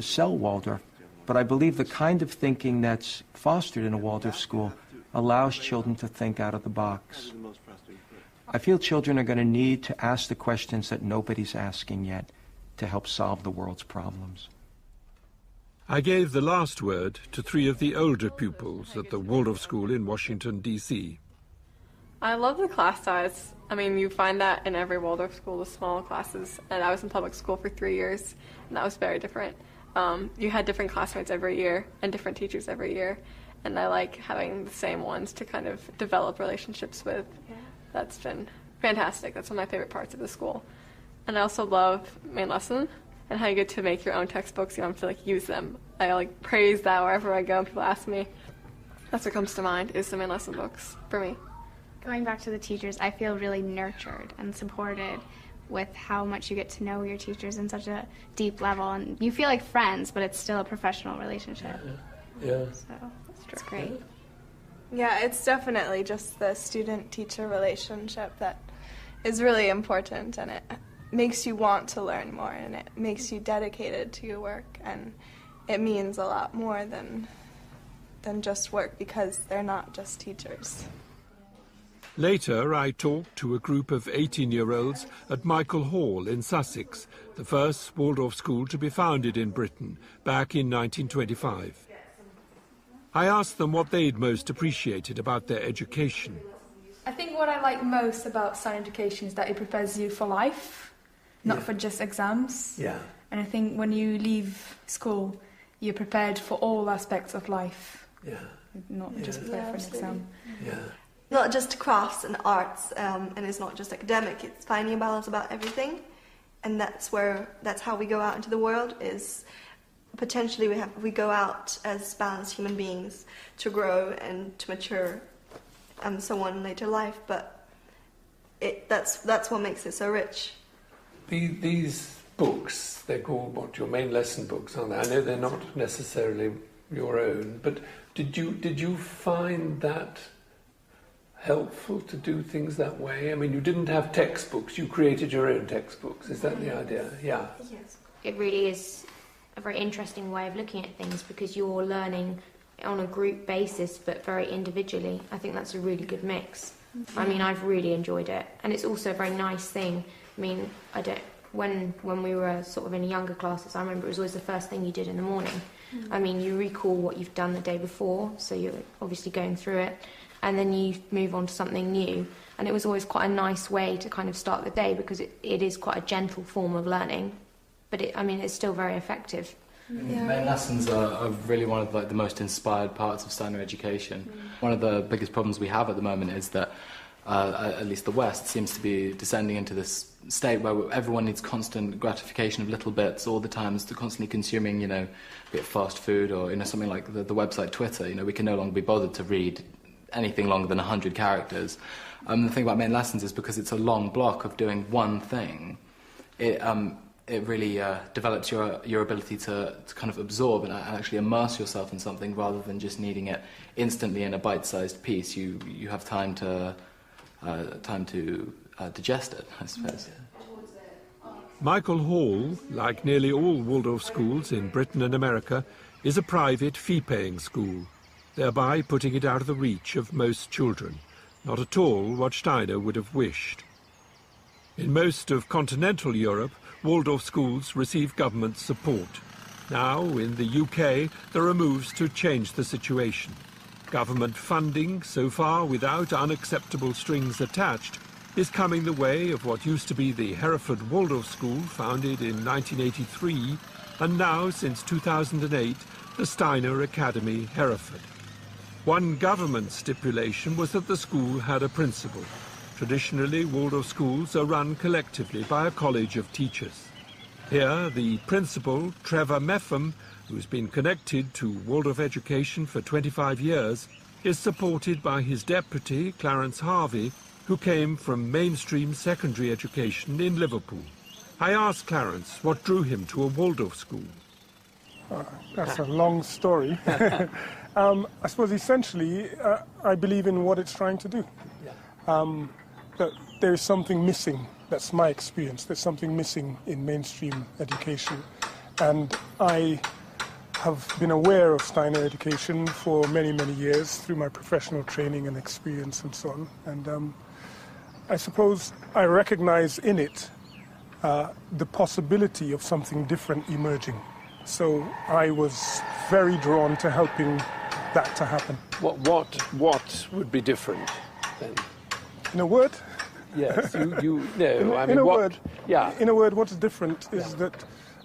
sell Waldorf, but I believe the kind of thinking that's fostered in a Waldorf school allows children to think out of the box. I feel children are going to need to ask the questions that nobody's asking yet to help solve the world's problems. I gave the last word to 3 of the older pupils at the Waldorf School in Washington, D.C. I love the class size. I mean, you find that in every Waldorf school, the small classes. And I was in public school for 3 years, and that was very different. You had different classmates every year and different teachers every year. And I like having the same ones to kind of develop relationships with. Yeah. That's been fantastic. That's one of my favorite parts of the school. And I also love main lesson and how you get to make your own textbooks. You don't have to like use them. I like praise that wherever I go and people ask me. That's what comes to mind is the main lesson books for me. Going back to the teachers, I feel really nurtured and supported with how much you get to know your teachers in such a deep level. And you feel like friends, but it's still a professional relationship. Yeah. So it's great. Yeah, it's definitely just the student-teacher relationship that is really important, and it makes you want to learn more, and it makes you dedicated to your work, and it means a lot more than just work because they're not just teachers. Later, I talked to a group of 18-year-olds at Michael Hall in Sussex, the first Waldorf school to be founded in Britain back in 1925. I asked them what they'd most appreciated about their education. I think what I like most about Steiner education is that it prepares you for life, not for just exams. Yeah. And I think when you leave school, you're prepared for all aspects of life. Yeah. Not just prepared for an exam. Yeah. Not just crafts and arts, and it's not just academic. It's finding a balance about everything, and that's how we go out into the world. Is potentially we go out as balanced human beings to grow and to mature, and so on in later life. But that's what makes it so rich. These books, they're called what, your main lesson books, aren't they? I know they're not necessarily your own, but did you find that helpful to do things that way? I mean, you didn't have textbooks, you created your own textbooks. Is that the idea? Yeah. Yes. It really is a very interesting way of looking at things because you're learning on a group basis but very individually. I think that's a really good mix. I mean, I've really enjoyed it, and it's also a very nice thing. I mean, when we were sort of in younger classes, I remember it was always the first thing you did in the morning. I mean, you recall what you've done the day before, so you're obviously going through it, and then you move on to something new. And it was always quite a nice way to kind of start the day because it is quite a gentle form of learning, but it's still very effective. Yeah. Main lessons are really one of the most inspired parts of Steiner education. One of the biggest problems we have at the moment is that at least the West seems to be descending into this state where everyone needs constant gratification of little bits all the time, is constantly consuming, be it fast food or something like the website Twitter. We can no longer be bothered to read anything longer than 100 characters. The thing about main lessons is because it's a long block of doing one thing, it really develops your ability to kind of absorb and actually immerse yourself in something rather than just needing it instantly in a bite-sized piece. You have time to digest it, I suppose. Michael Hall, like nearly all Waldorf schools in Britain and America, is a private fee-paying school, thereby putting it out of the reach of most children, not at all what Steiner would have wished. In most of continental Europe, Waldorf schools receive government support. Now, in the UK, there are moves to change the situation. Government funding, so far without unacceptable strings attached, is coming the way of what used to be the Hereford Waldorf School, founded in 1983, and now, since 2008, the Steiner Academy, Hereford. One government stipulation was that the school had a principal. Traditionally, Waldorf schools are run collectively by a college of teachers. Here, the principal, Trevor Meffam, who's been connected to Waldorf education for 25 years, is supported by his deputy, Clarence Harvey, who came from mainstream secondary education in Liverpool. I asked Clarence what drew him to a Waldorf school. That's a long story. I suppose essentially, I believe in what it's trying to do. That there is something missing. That's my experience. There's something missing in mainstream education. And I have been aware of Steiner education for many, many years through my professional training and experience and so on. And I suppose I recognize in it the possibility of something different emerging. So I was very drawn to helping that to happen. What would be different then? In a word? Yes, you know. I mean, in a what, word, yeah. In a word, what's different is that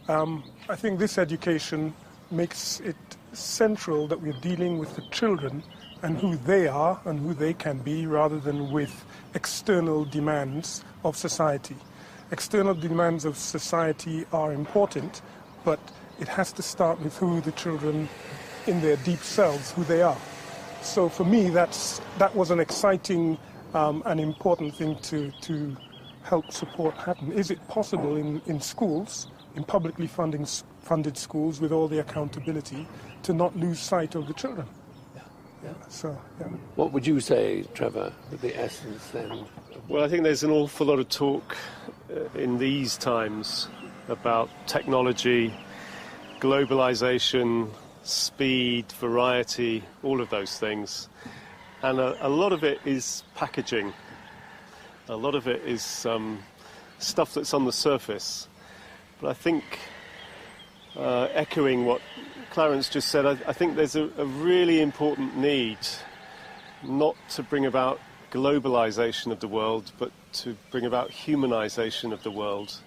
I think this education makes it central that we're dealing with the children and who they are and who they can be, rather than with external demands of society. External demands of society are important, but it has to start with who the children in their deep selves, who they are. So for me, that was an exciting and important thing to help support happen. Is it possible in schools, in publicly funded schools with all the accountability, to not lose sight of the children? Yeah. So, yeah. What would you say, Trevor, the essence then? Well, I think there's an awful lot of talk in these times about technology, globalization, speed, variety, all of those things. And a lot of it is packaging. A lot of it is stuff that's on the surface. But I think, echoing what Clarence just said, I think there's a really important need not to bring about globalization of the world, but to bring about humanization of the world.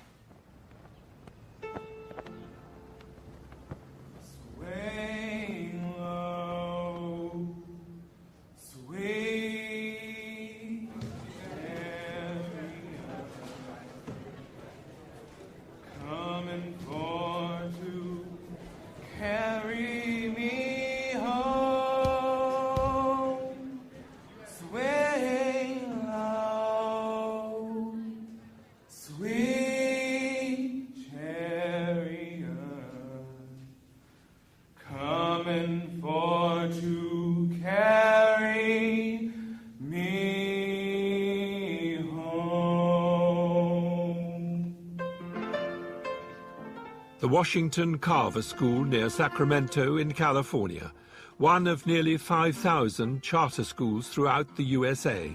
The Washington Carver School near Sacramento in California, one of nearly 5,000 charter schools throughout the USA,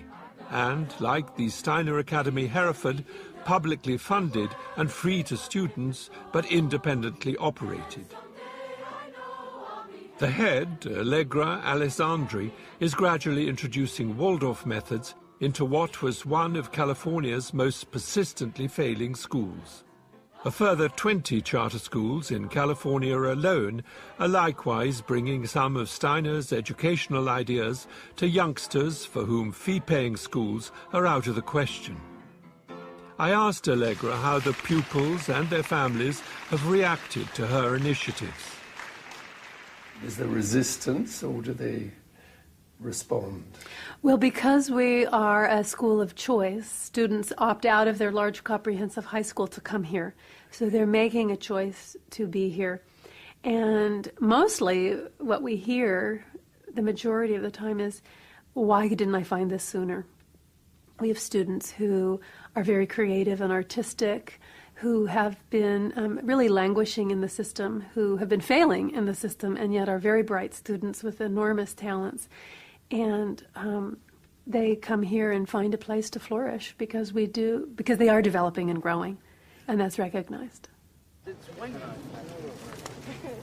and, like the Steiner Academy Hereford, publicly funded and free to students, but independently operated. The head, Allegra Alessandri, is gradually introducing Waldorf methods into what was one of California's most persistently failing schools. A further 20 charter schools in California alone are likewise bringing some of Steiner's educational ideas to youngsters for whom fee-paying schools are out of the question. I asked Allegra how the pupils and their families have reacted to her initiatives. Is there resistance, or do they respond? Well, because we are a school of choice, students opt out of their large comprehensive high school to come here. So they're making a choice to be here. And mostly what we hear, the majority of the time, is, why didn't I find this sooner? We have students who are very creative and artistic, who have been really languishing in the system, who have been failing in the system, and yet are very bright students with enormous talents. And they come here and find a place to flourish because they are developing and growing, and that's recognized.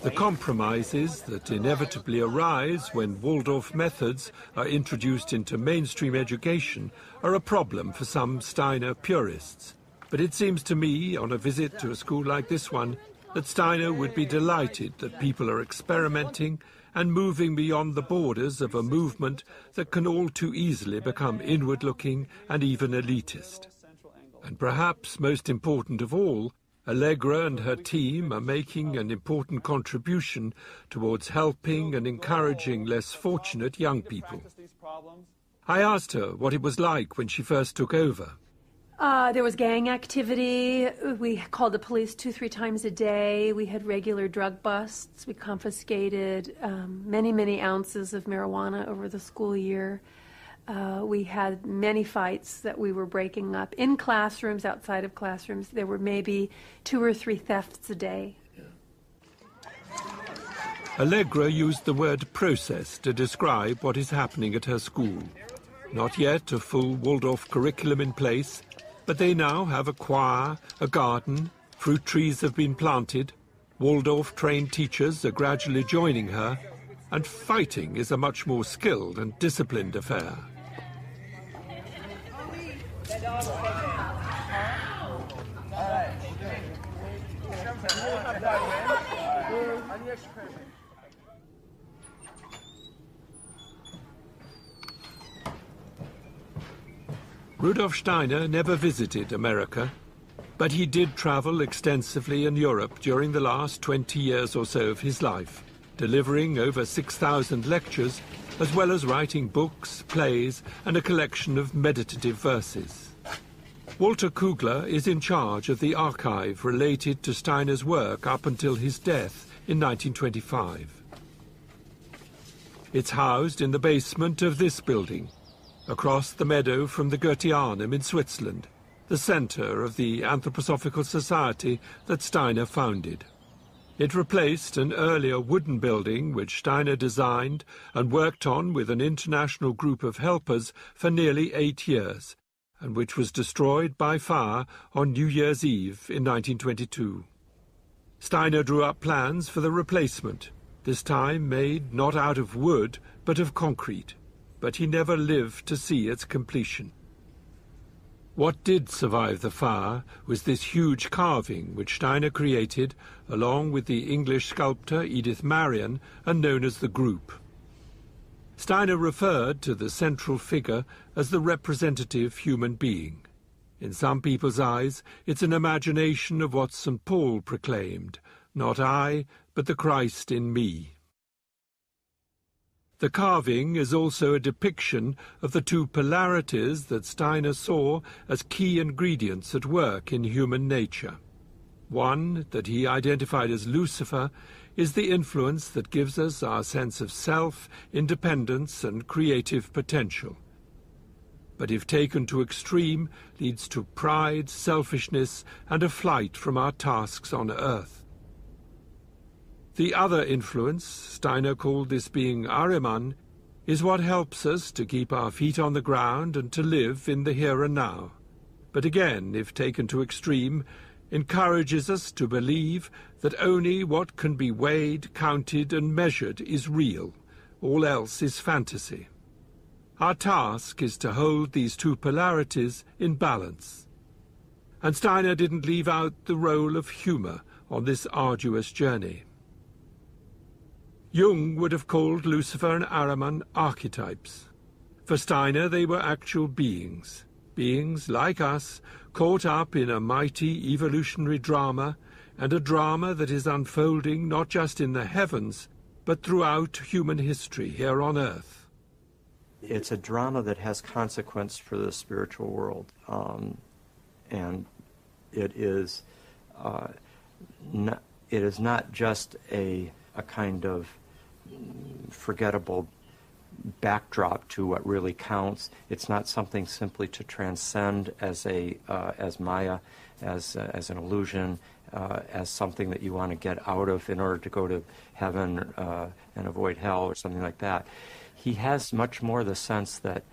The compromises that inevitably arise when Waldorf methods are introduced into mainstream education are a problem for some Steiner purists. But it seems to me, on a visit to a school like this one, that Steiner would be delighted that people are experimenting and moving beyond the borders of a movement that can all too easily become inward-looking and even elitist. And perhaps most important of all, Allegra and her team are making an important contribution towards helping and encouraging less fortunate young people. I asked her what it was like when she first took over. There was gang activity. We called the police 2-3 times a day. We had regular drug busts. We confiscated many ounces of marijuana over the school year. We had many fights that we were breaking up in classrooms, outside of classrooms. There were maybe 2 or 3 thefts a day. Allegra used the word process to describe what is happening at her school. Not yet a full Waldorf curriculum in place, but they now have a choir, a garden, fruit trees have been planted. Waldorf-trained teachers are gradually joining her, and fighting is a much more skilled and disciplined affair. Rudolf Steiner never visited America, but he did travel extensively in Europe during the last 20 years or so of his life, delivering over 6,000 lectures, as well as writing books, plays, and a collection of meditative verses. Walter Kugler is in charge of the archive related to Steiner's work up until his death in 1925. It's housed in the basement of this building, across the meadow from the Goetheanum in Switzerland, the centre of the Anthroposophical Society that Steiner founded. It replaced an earlier wooden building which Steiner designed and worked on with an international group of helpers for nearly 8 years, and which was destroyed by fire on New Year's Eve in 1922. Steiner drew up plans for the replacement, this time made not out of wood but of concrete, but he never lived to see its completion. What did survive the fire was this huge carving which Steiner created along with the English sculptor Edith Marion and known as the Group. Steiner referred to the central figure as the representative human being. In some people's eyes, it's an imagination of what St. Paul proclaimed, "Not I, but the Christ in me." The carving is also a depiction of the two polarities that Steiner saw as key ingredients at work in human nature. One, that he identified as Lucifer, is the influence that gives us our sense of self, independence, and creative potential. But if taken to extreme, leads to pride, selfishness, and a flight from our tasks on earth. The other influence, Steiner called this being Ahriman, is what helps us to keep our feet on the ground and to live in the here and now. But again, if taken to extreme, encourages us to believe that only what can be weighed, counted, and measured is real. All else is fantasy. Our task is to hold these two polarities in balance. And Steiner didn't leave out the role of humour on this arduous journey. Jung would have called Lucifer and Ahriman archetypes. For Steiner, they were actual beings, beings like us, caught up in a mighty evolutionary drama, and a drama that is unfolding not just in the heavens, but throughout human history here on Earth. It's a drama that has consequence for the spiritual world, and it is not just a kind of forgettable backdrop to what really counts. It's not something simply to transcend as Maya, as an illusion, as something that you want to get out of in order to go to heaven and avoid hell or something like that. He has much more the sense that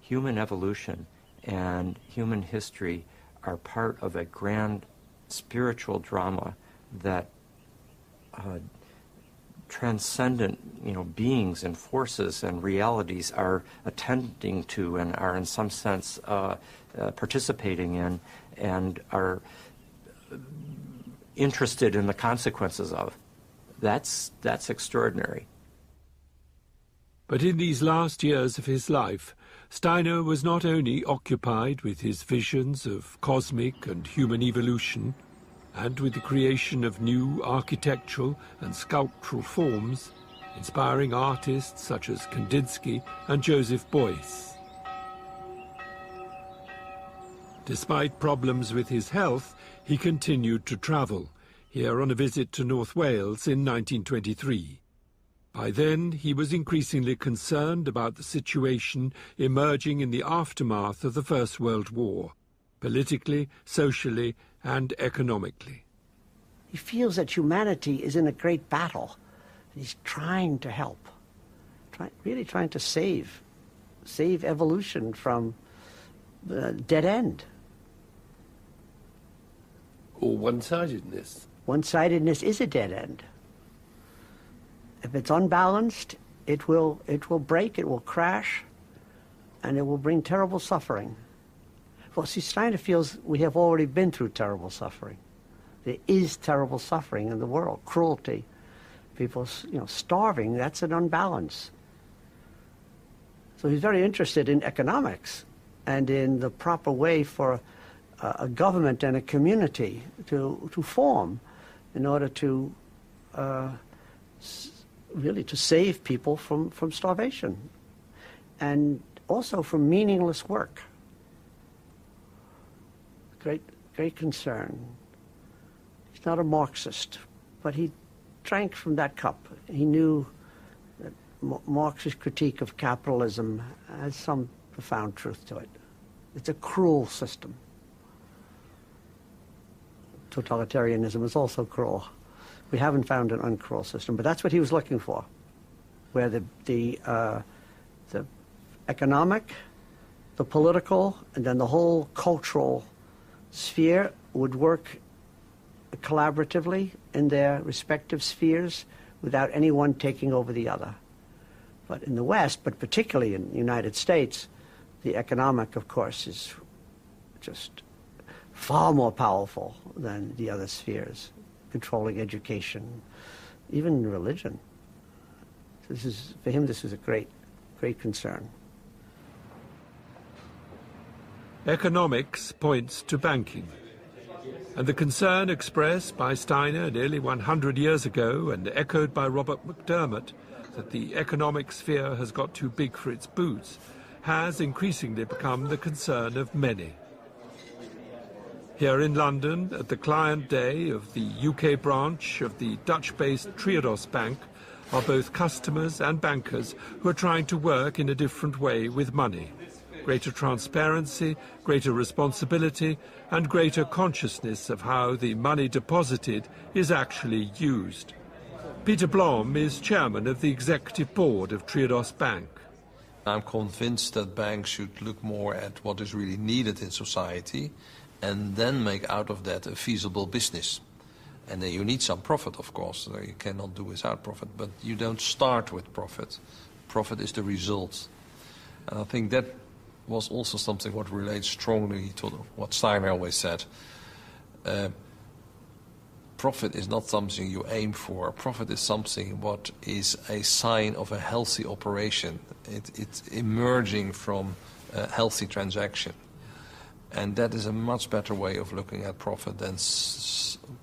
human evolution and human history are part of a grand spiritual drama that transcendent, beings and forces and realities are attending to and are in some sense participating in and are interested in the consequences of. That's extraordinary. But in these last years of his life, Steiner was not only occupied with his visions of cosmic and human evolution, and with the creation of new architectural and sculptural forms, inspiring artists such as Kandinsky and Joseph Beuys. Despite problems with his health, he continued to travel, here on a visit to North Wales in 1923. By then, he was increasingly concerned about the situation emerging in the aftermath of the First World War, politically, socially, and economically. He feels that humanity is in a great battle. He's trying to help, really trying to save evolution from the dead end. or one-sidedness? One-sidedness is a dead end. If it's unbalanced, it will break, it will crash, and it will bring terrible suffering. Well, see, Steiner feels we have already been through terrible suffering. There is terrible suffering in the world, cruelty, people, starving. That's an unbalance. So he's very interested in economics and in the proper way for a government and a community to form in order to really to save people from starvation and also from meaningless work. Great concern. He's not a Marxist, but he drank from that cup. He knew that Marx's critique of capitalism has some profound truth to it. It's a cruel system. Totalitarianism is also cruel. We haven't found an uncruel system, but that's what he was looking for, where the economic, the political, and then the whole cultural sphere would work collaboratively in their respective spheres without anyone taking over the other. But in the West, but particularly in the United States, the economic, of course, is just far more powerful than the other spheres, controlling education, even religion. For him, this is a great concern. Economics points to banking. And the concern expressed by Steiner nearly 100 years ago and echoed by Robert McDermott that the economic sphere has got too big for its boots has increasingly become the concern of many. Here in London, at the client day of the UK branch of the Dutch-based Triodos Bank, are both customers and bankers who are trying to work in a different way with money. Greater transparency, greater responsibility, and greater consciousness of how the money deposited is actually used. Peter Blom is chairman of the executive board of Triodos Bank. I'm convinced that banks should look more at what is really needed in society and then make out of that a feasible business. And then you need some profit, of course. You cannot do without profit, but you don't start with profit. Profit is the result. And I think that was also something what relates strongly to what Steiner always said. Profit is not something you aim for. Profit is something what is a sign of a healthy operation. It's emerging from a healthy transaction. And that is a much better way of looking at profit than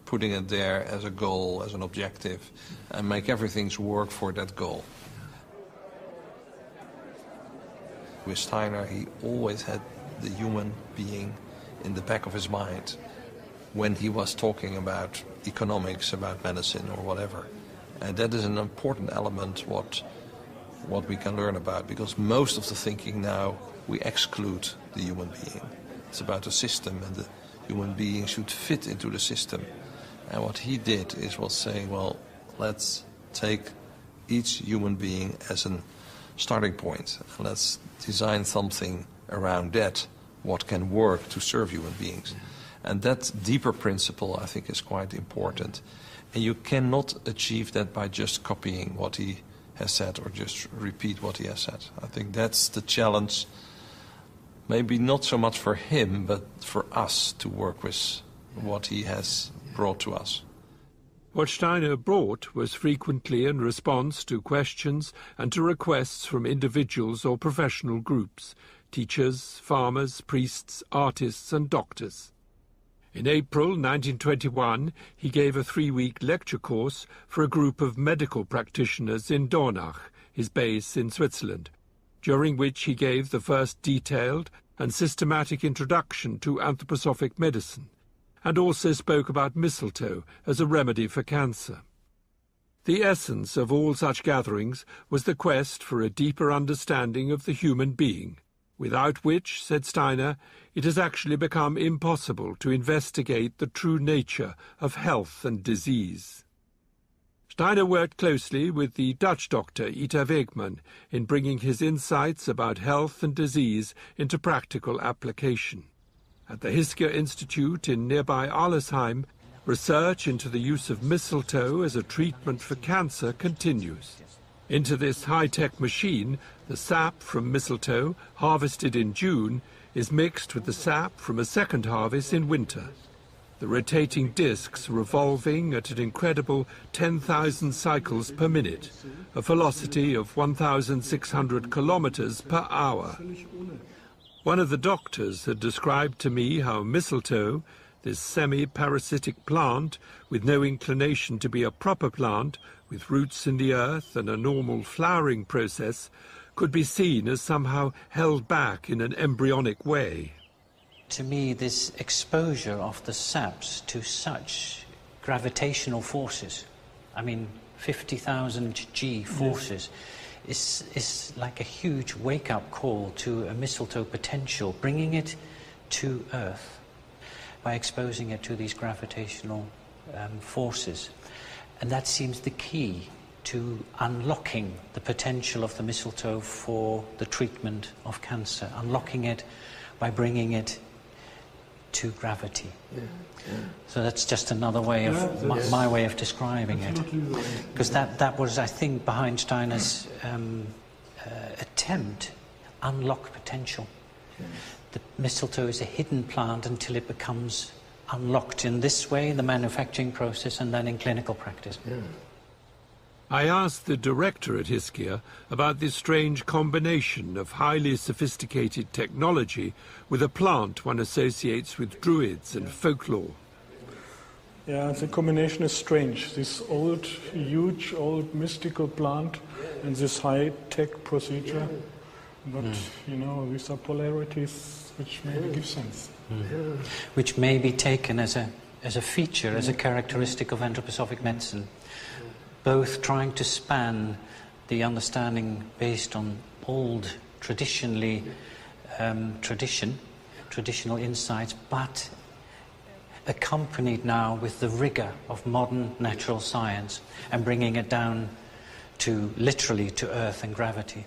putting it there as a goal, as an objective, and make everything work for that goal. With Steiner, he always had the human being in the back of his mind when he was talking about economics, about medicine or whatever. And that is an important element what we can learn about, because most of the thinking now, we exclude the human being. It's about the system, and the human being should fit into the system. And what he did was saying, well, let's take each human being as a starting point, and let's design something around that, what can work to serve human beings. And that deeper principle, I think, is quite important. And you cannot achieve that by just copying what he has said or just repeat what he has said. I think that's the challenge, maybe not so much for him, but for us to work with what he has brought to us. What Steiner brought was frequently in response to questions and to requests from individuals or professional groups, teachers, farmers, priests, artists and doctors. In April 1921, he gave a 3-week lecture course for a group of medical practitioners in Dornach, his base in Switzerland, during which he gave the first detailed and systematic introduction to anthroposophic medicine, and also spoke about mistletoe as a remedy for cancer. The essence of all such gatherings was the quest for a deeper understanding of the human being, without which, said Steiner, it has actually become impossible to investigate the true nature of health and disease. Steiner worked closely with the Dutch doctor Ita Wegman in bringing his insights about health and disease into practical application. At the Hisker Institute in nearby Arlesheim, research into the use of mistletoe as a treatment for cancer continues. Into this high-tech machine, the sap from mistletoe, harvested in June, is mixed with the sap from a second harvest in winter. The rotating discs revolving at an incredible 10,000 cycles per minute, a velocity of 1,600 kilometers per hour. One of the doctors had described to me how mistletoe, this semi-parasitic plant with no inclination to be a proper plant, with roots in the earth and a normal flowering process, could be seen as somehow held back in an embryonic way. To me, this exposure of the saps to such gravitational forces, I mean 50,000 G forces, is like a huge wake-up call to a mistletoe potential, bringing it to Earth by exposing it to these gravitational forces. And that seems the key to unlocking the potential of the mistletoe for the treatment of cancer, unlocking it by bringing it to gravity. So that's just another way of my way of describing it, because that was, I think, behind Steiner's attempt, unlock potential. The mistletoe is a hidden plant until it becomes unlocked in this way, in the manufacturing process, and then in clinical practice. I asked the director at Hiskia about this strange combination of highly sophisticated technology with a plant one associates with druids and folklore. Yeah, the combination is strange. This old, huge, old mystical plant and this high-tech procedure. But, you know, these are polarities which maybe give sense. Which may be taken as a feature, as a characteristic of anthroposophic medicine. Both trying to span the understanding based on old, traditional insights, but accompanied now with the rigor of modern natural science and bringing it down to, literally, to earth and gravity.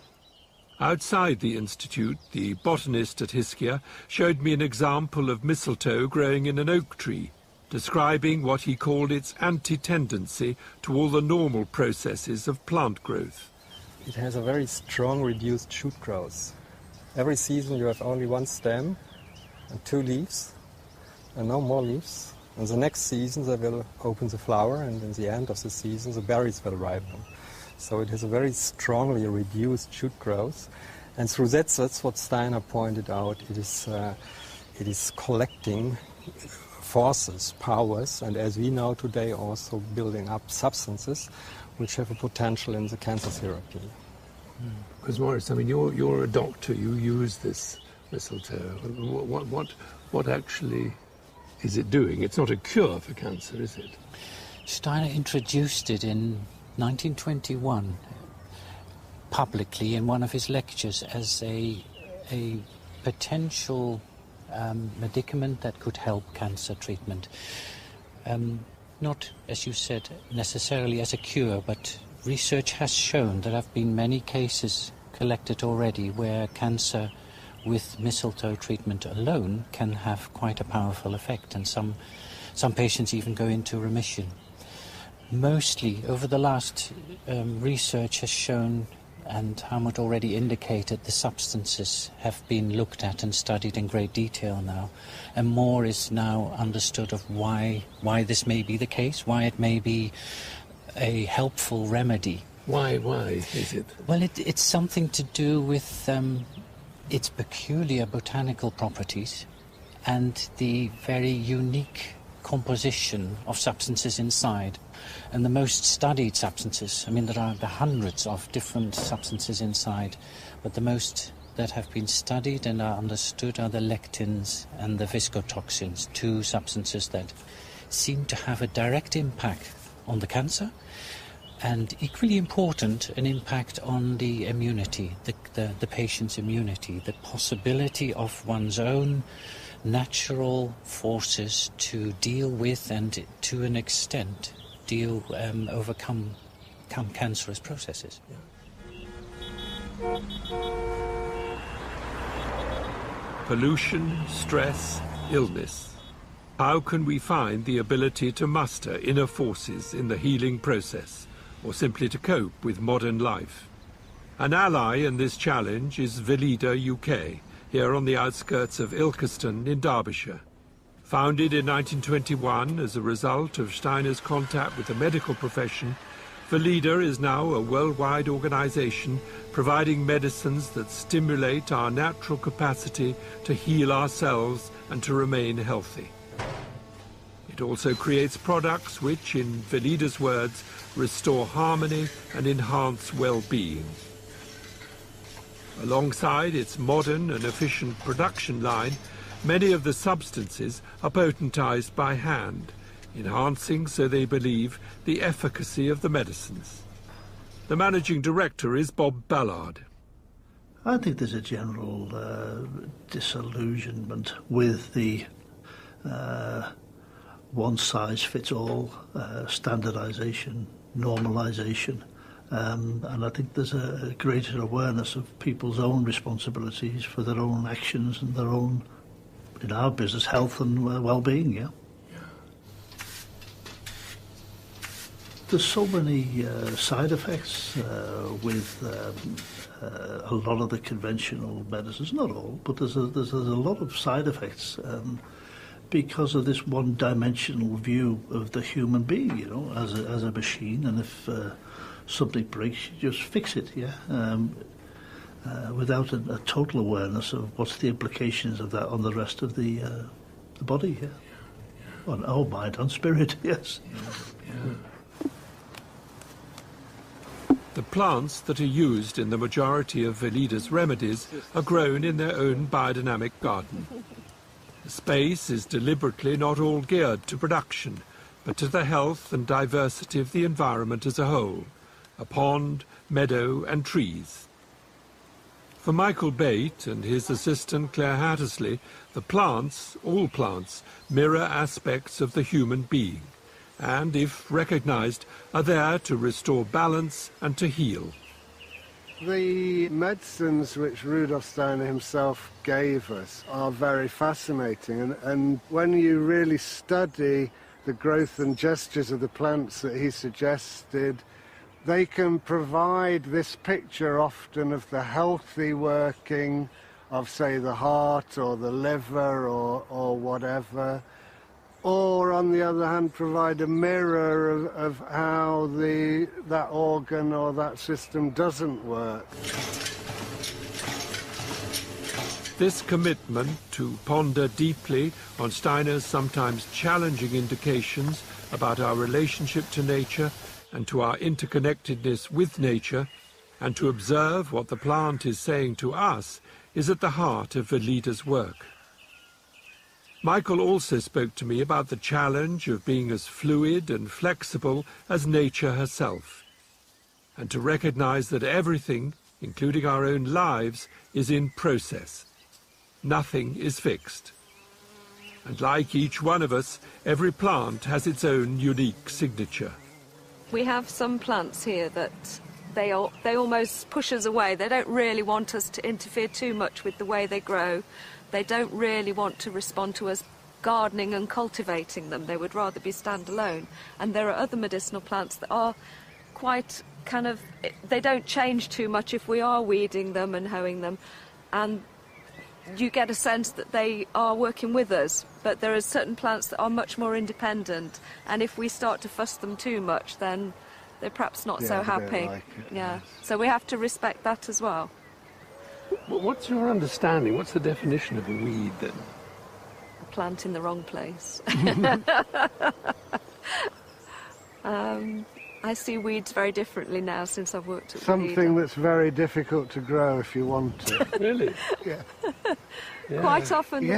Outside the institute, the botanist at Hiskia showed me an example of mistletoe growing in an oak tree, describing what he called its anti-tendency to all the normal processes of plant growth. It has a very strong reduced shoot growth. Every season you have only one stem and 2 leaves, and no more leaves. And the next season they will open the flower, and in the end of the season the berries will ripen. So it has a very strongly reduced shoot growth. And through that's what Steiner pointed out. It is collecting forces, powers, and as we know today, also building up substances which have a potential in the cancer therapy. Because Maurice, I mean, you're a doctor. You use this mistletoe. What actually is it doing? It's not a cure for cancer, is it? Steiner introduced it in 1921 publicly in one of his lectures as a potential medicament that could help cancer treatment. Not, as you said, necessarily as a cure, but research has shown there have been many cases collected already where cancer with mistletoe treatment alone can have quite a powerful effect, and some patients even go into remission. Mostly, over the last research has shown, and Helmut already indicated, the substances have been looked at and studied in great detail now, and more is now understood of why this may be the case, why it may be a helpful remedy. Why is it? Well, it's something to do with its peculiar botanical properties and the very unique composition of substances inside. And the most studied substances, I mean, there are the hundreds of different substances inside, but the most that have been studied and are understood are the lectins and the viscotoxins, 2 substances that seem to have a direct impact on the cancer, and equally important, an impact on the immunity, the patient's immunity, the possibility of one's own natural forces to deal with and, to an extent, overcome cancerous processes. Pollution, stress, illness. How can we find the ability to muster inner forces in the healing process, or simply to cope with modern life? An ally in this challenge is Velida UK, here on the outskirts of Ilkeston in Derbyshire. Founded in 1921 as a result of Steiner's contact with the medical profession, Velida is now a worldwide organization providing medicines that stimulate our natural capacity to heal ourselves and to remain healthy. It also creates products which, in Velida's words, restore harmony and enhance well-being. Alongside its modern and efficient production line, many of the substances are potentized by hand, enhancing, so they believe, the efficacy of the medicines. The managing director is Bob Ballard. I think there's a general disillusionment with the one-size-fits-all standardization, normalization. And I think there's a greater awareness of people's own responsibilities for their own actions and their own, in our business, health and well-being, yeah. There's so many side effects with a lot of the conventional medicines, not all, but there's a lot of side effects because of this one-dimensional view of the human being, you know, as a machine, and if something breaks, you just fix it, yeah, without a total awareness of what's the implications of that on the rest of the body, yeah, on mind, on spirit, yes. Yeah. The plants that are used in the majority of Velida's remedies are grown in their own biodynamic garden. The space is deliberately not all geared to production, but to the health and diversity of the environment as a whole, a pond, meadow and trees. For Michael Bate and his assistant Claire Hattersley, the plants, all plants, mirror aspects of the human being, and, if recognized, are there to restore balance and to heal. The medicines which Rudolf Steiner himself gave us are very fascinating, and when you really study the growth and gestures of the plants that he suggested, they can provide this picture often of the healthy working of, say, the heart or the liver or whatever, or, on the other hand, provide a mirror of how that organ or that system doesn't work. This commitment to ponder deeply on Steiner's sometimes challenging indications about our relationship to nature and to our interconnectedness with nature, and to observe what the plant is saying to us, is at the heart of Velida's work. Michael also spoke to me about the challenge of being as fluid and flexible as nature herself, and to recognize that everything, including our own lives, is in process. Nothing is fixed. And like each one of us, every plant has its own unique signature. We have some plants here that they almost push us away. They don't really want us to interfere too much with the way they grow. They don't really want to respond to us gardening and cultivating them. They would rather be standalone. And there are other medicinal plants that are quite kind of, they don't change too much if we are weeding them and hoeing them. And you get a sense that they are working with us. But there are certain plants that are much more independent. And if we start to fuss them too much, then they're perhaps not so happy. Like it, yeah. Yes. So we have to respect that as well. What's your understanding? What's the definition of a weed, then? A plant in the wrong place. I see weeds very differently now since I've worked at Something that's very difficult to grow if you want it. Really? Yeah. Quite often the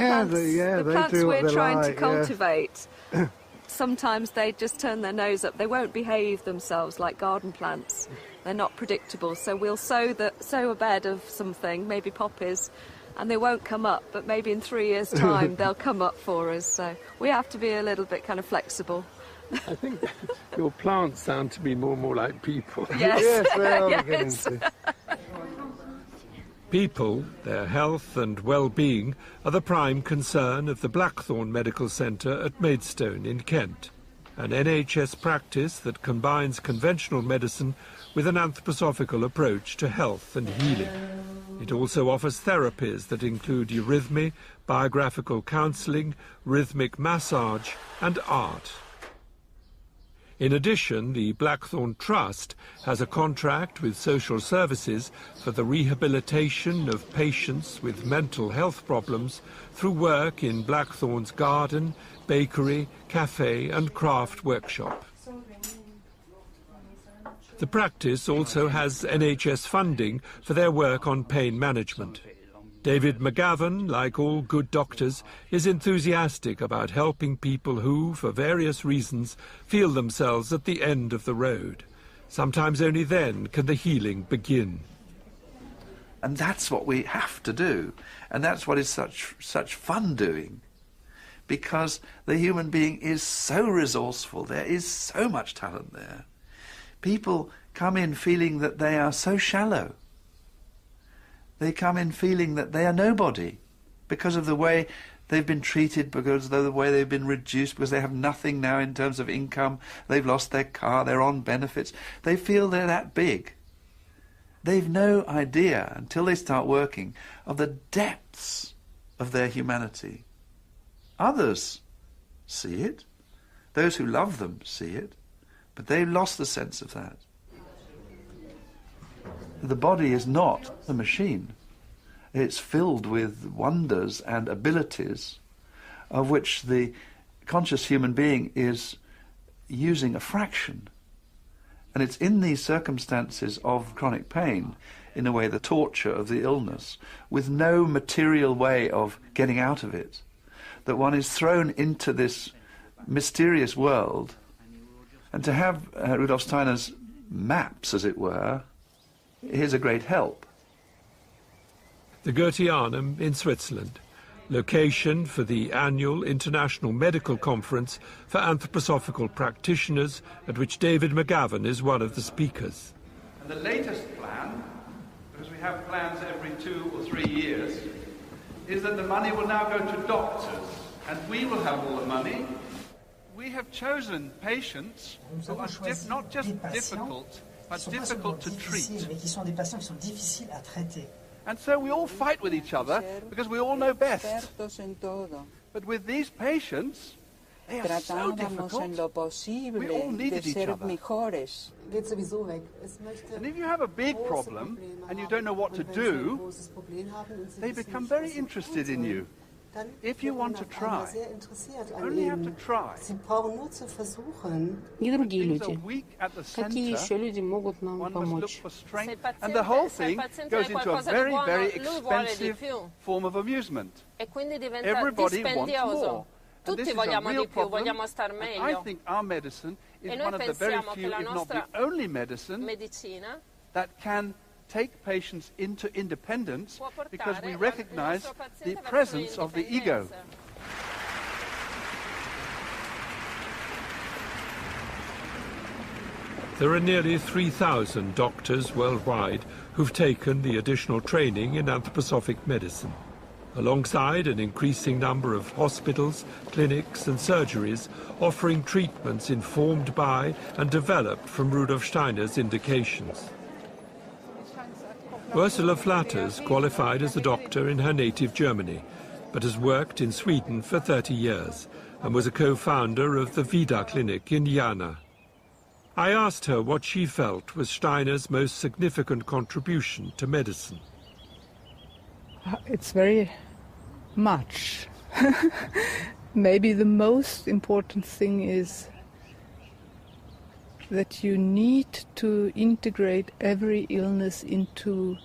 plants we're trying to cultivate, sometimes they just turn their nose up. They won't behave themselves like garden plants. They're not predictable. So we'll sow a bed of something, maybe poppies, and they won't come up, but maybe in 3 years' time they'll come up for us. So we have to be a little bit kind of flexible. I think your plants sound to be more and more like people. Yes. Yes, they are Yes. beginning to. People, their health and well-being are the prime concern of the Blackthorn Medical Centre at Maidstone in Kent, an NHS practice that combines conventional medicine with an anthroposophical approach to health and healing. It also offers therapies that include eurythmy, biographical counselling, rhythmic massage and art. In addition, the Blackthorn Trust has a contract with social services for the rehabilitation of patients with mental health problems through work in Blackthorn's garden, bakery, cafe and craft workshop. The practice also has NHS funding for their work on pain management. David McGavin, like all good doctors, is enthusiastic about helping people who, for various reasons, feel themselves at the end of the road. Sometimes only then can the healing begin. And that's what we have to do. And that's what is such fun doing. Because the human being is so resourceful. There is so much talent there. People come in feeling that they are so shallow. They come in feeling that they are nobody because of the way they've been treated, because of the way they've been reduced, because they have nothing now in terms of income. They've lost their car, they're on benefits. They feel they're that big. They've no idea, until they start working, of the depths of their humanity. Others see it. Those who love them see it. But they've lost the sense of that. The body is not a machine. It's filled with wonders and abilities of which the conscious human being is using a fraction. And it's in these circumstances of chronic pain, in a way the torture of the illness, with no material way of getting out of it, that one is thrown into this mysterious world. And to have Rudolf Steiner's maps, as it were, is a great help. The Goetheanum in Switzerland, location for the annual International Medical Conference for Anthroposophical Practitioners, at which David McGavin is one of the speakers. And the latest plan, because we have plans every 2 or 3 years, is that the money will now go to doctors, and we will have all the money. We have chosen patients who are not just difficult, but difficult to treat. And so we all fight with each other because we all know best. But with these patients, they are so difficult. We all needed each other. And if you have a big problem and you don't know what to do, they become very interested in you. If you want to try, you only have to try. И другие люди. Какие еще люди могут нам помочь? And the whole thing goes into a very, very expensive form of amusement. Everybody wants more. And this is a real problem. And I think our medicine is one of the very few, if not the only medicine, that can take patients into independence because we recognize the presence of the ego. There are nearly 3,000 doctors worldwide who've taken the additional training in anthroposophic medicine, alongside an increasing number of hospitals, clinics and surgeries offering treatments informed by and developed from Rudolf Steiner's indications. Ursula Flatters qualified as a doctor in her native Germany, but has worked in Sweden for 30 years and was a co-founder of the Vida Clinic in Jana. I asked her what she felt was Steiner's most significant contribution to medicine. It's very much. Maybe the most important thing is that you need to integrate every illness into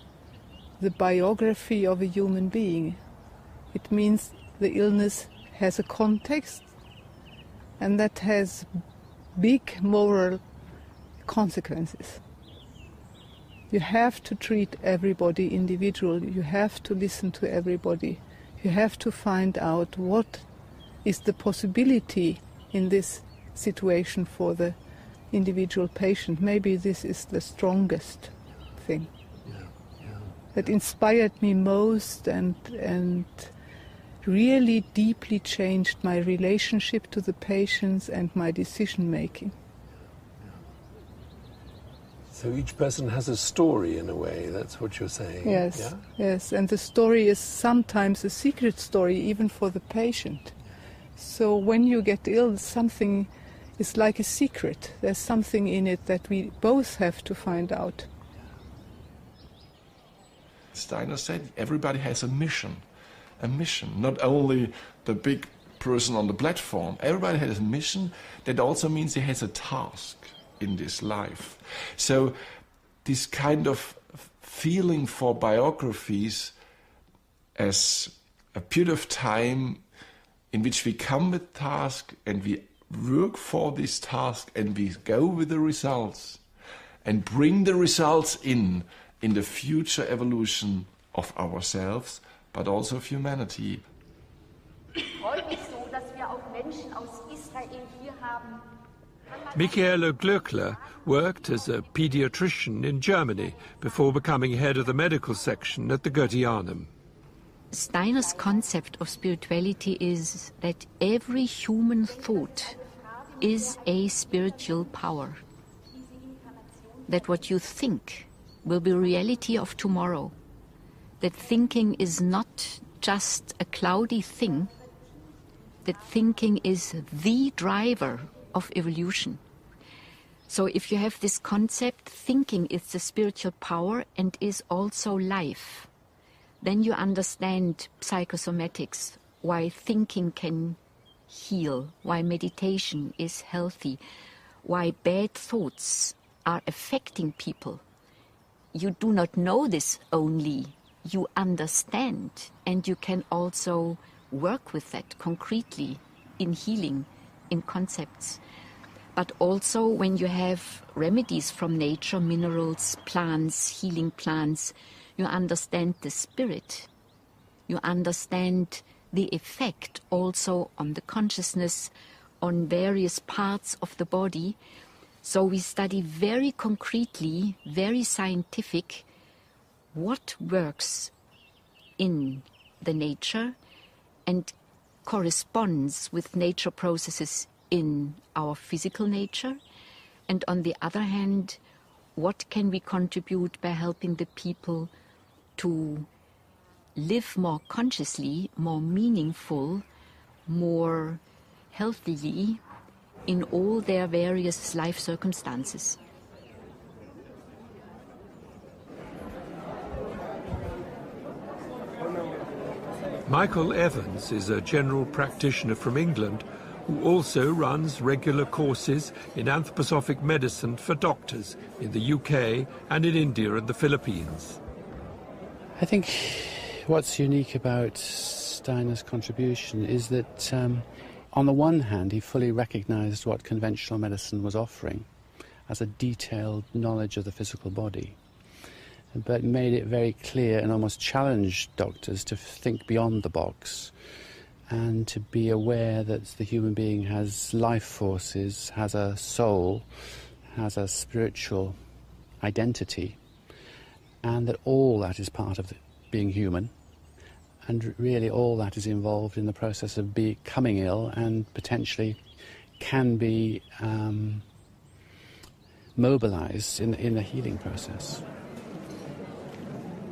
the biography of a human being. It means the illness has a context, and that has big moral consequences. You have to treat everybody individually. You have to listen to everybody. You have to find out what is the possibility in this situation for the individual patient. Maybe this is the strongest thing. that inspired me most and really deeply changed my relationship to the patients and my decision making. So each person has a story in a way, that's what you're saying? Yes, yeah? Yes, and the story is sometimes a secret story even for the patient. So when you get ill, something is like a secret. There's something in it that we both have to find out. Steiner said everybody has a mission, not only the big person on the platform. Everybody has a mission. That also means he has a task in this life. So this kind of feeling for biographies as a period of time in which we come with task and we work for this task and we go with the results and bring the results in the future evolution of ourselves, but also of humanity. Michaela Glöckler worked as a pediatrician in Germany before becoming head of the medical section at the Goetheanum. Steiner's concept of spirituality is that every human thought is a spiritual power. That what you think will be reality of tomorrow. That thinking is not just a cloudy thing. That thinking is the driver of evolution. So if you have this concept, thinking is the spiritual power and is also life, then you understand psychosomatics, why thinking can heal, why meditation is healthy, why bad thoughts are affecting people. You do not know this only, you understand, and you can also work with that concretely in healing, in concepts. But also when you have remedies from nature, minerals, plants, healing plants, you understand the spirit. You understand the effect also on the consciousness, on various parts of the body. So we study very concretely, very scientific, what works in the nature and corresponds with nature processes in our physical nature. And on the other hand, what can we contribute by helping the people to live more consciously, more meaningful, more healthily in all their various life circumstances. Michael Evans is a general practitioner from England who also runs regular courses in anthroposophic medicine for doctors in the UK and in India and the Philippines. I think what's unique about Steiner's contribution is that on the one hand he fully recognised what conventional medicine was offering as a detailed knowledge of the physical body, but made it very clear and almost challenged doctors to think beyond the box and to be aware that the human being has life forces, has a soul, has a spiritual identity, and that all that is part of being human, and really all that is involved in the process of becoming ill and potentially can be mobilized in the healing process.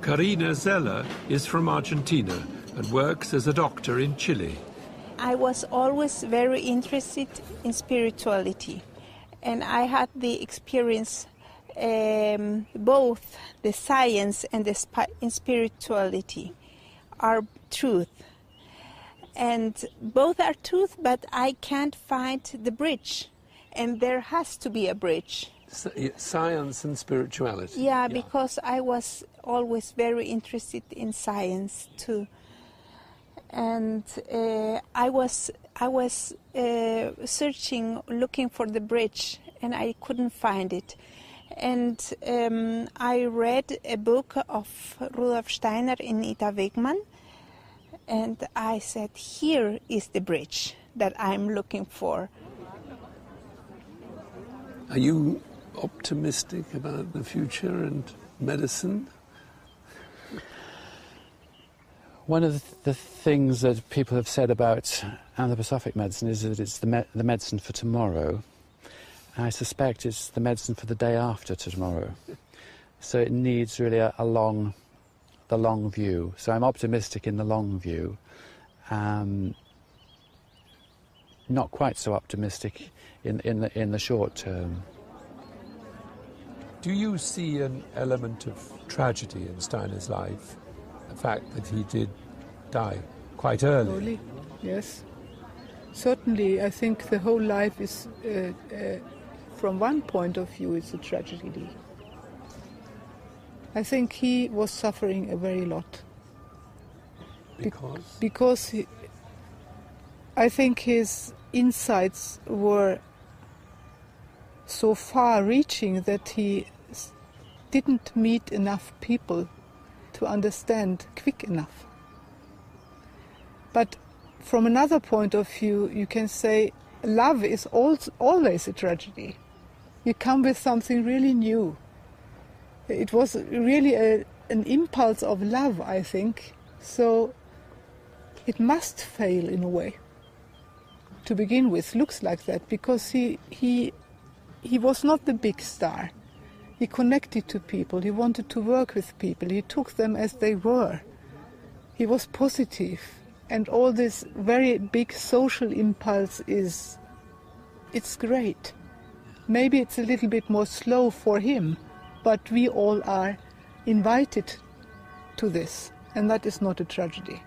Karina Zeller is from Argentina and works as a doctor in Chile. I was always very interested in spirituality, and I had the experience both the science and the spirituality are truth. And both are truth, but I can't find the bridge, and there has to be a bridge. Science and spirituality. Yeah, because I was always very interested in science too, and I was searching, looking for the bridge, and I couldn't find it. And I read a book of Rudolf Steiner in Ita Wegmann, and I said, here is the bridge that I'm looking for. Are you optimistic about the future and medicine? One of the things that people have said about anthroposophic medicine is that it's the medicine for tomorrow. I suspect it's the medicine for the day after tomorrow. So it needs really the long view. So I'm optimistic in the long view. Not quite so optimistic in the short term. Do you see an element of tragedy in Steiner's life? The fact that he did die quite early? Yes. Certainly, I think the whole life is, from one point of view, it's a tragedy. I think he was suffering a very lot. Because? Because I think his insights were so far-reaching that he didn't meet enough people to understand quick enough. But from another point of view, you can say love is always a tragedy. You come with something really new. It was really an impulse of love, I think, so it must fail in a way. To begin with, looks like that, because he was not the big star. He connected to people, he wanted to work with people, he took them as they were. He was positive, and all this very big social impulse it's great. Maybe it's a little bit more slow for him, but we all are invited to this, and that is not a tragedy.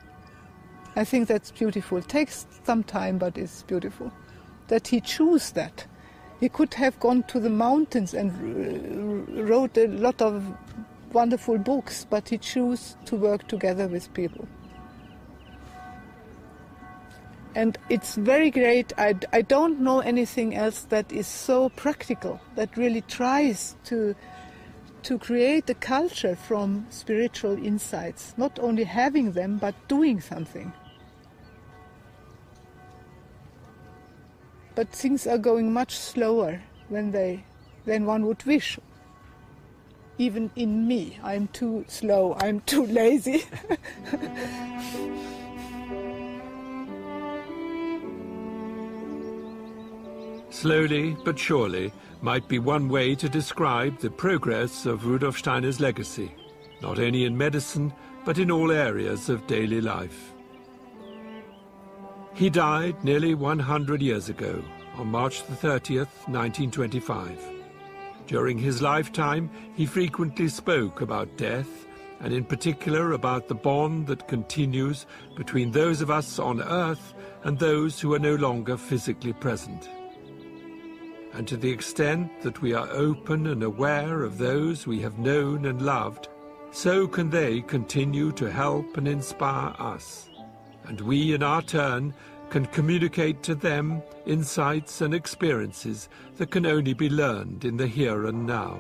I think that's beautiful. It takes some time, but it's beautiful that he chose that. He could have gone to the mountains and wrote a lot of wonderful books, but he chose to work together with people. And it's very great. I don't know anything else that is so practical, that really tries to create a culture from spiritual insights, not only having them, but doing something. But things are going much slower than one would wish. Even in me, I'm too slow, I'm too lazy. Slowly but surely might be one way to describe the progress of Rudolf Steiner's legacy, not only in medicine, but in all areas of daily life. He died nearly 100 years ago, on March the 30th, 1925. During his lifetime, he frequently spoke about death, and in particular about the bond that continues between those of us on Earth and those who are no longer physically present. And to the extent that we are open and aware of those we have known and loved, so can they continue to help and inspire us. And we, in our turn, can communicate to them insights and experiences that can only be learned in the here and now.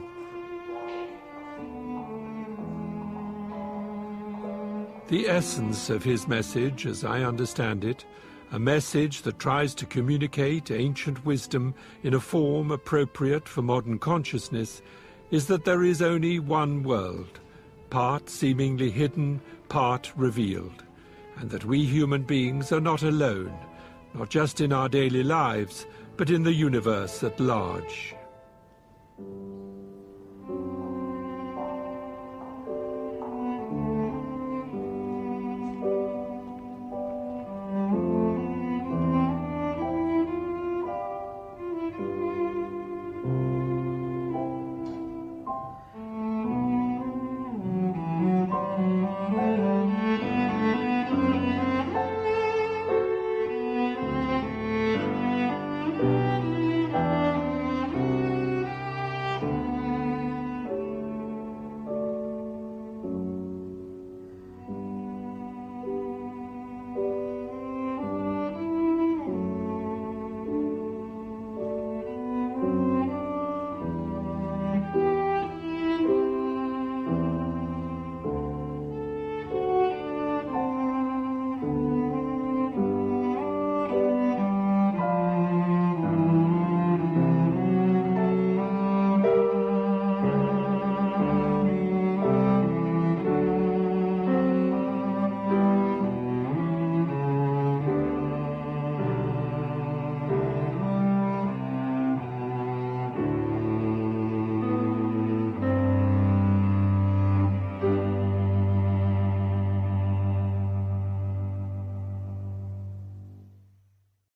The essence of his message, as I understand it, a message that tries to communicate ancient wisdom in a form appropriate for modern consciousness, is that there is only one world, part seemingly hidden, part revealed, and that we human beings are not alone, not just in our daily lives, but in the universe at large.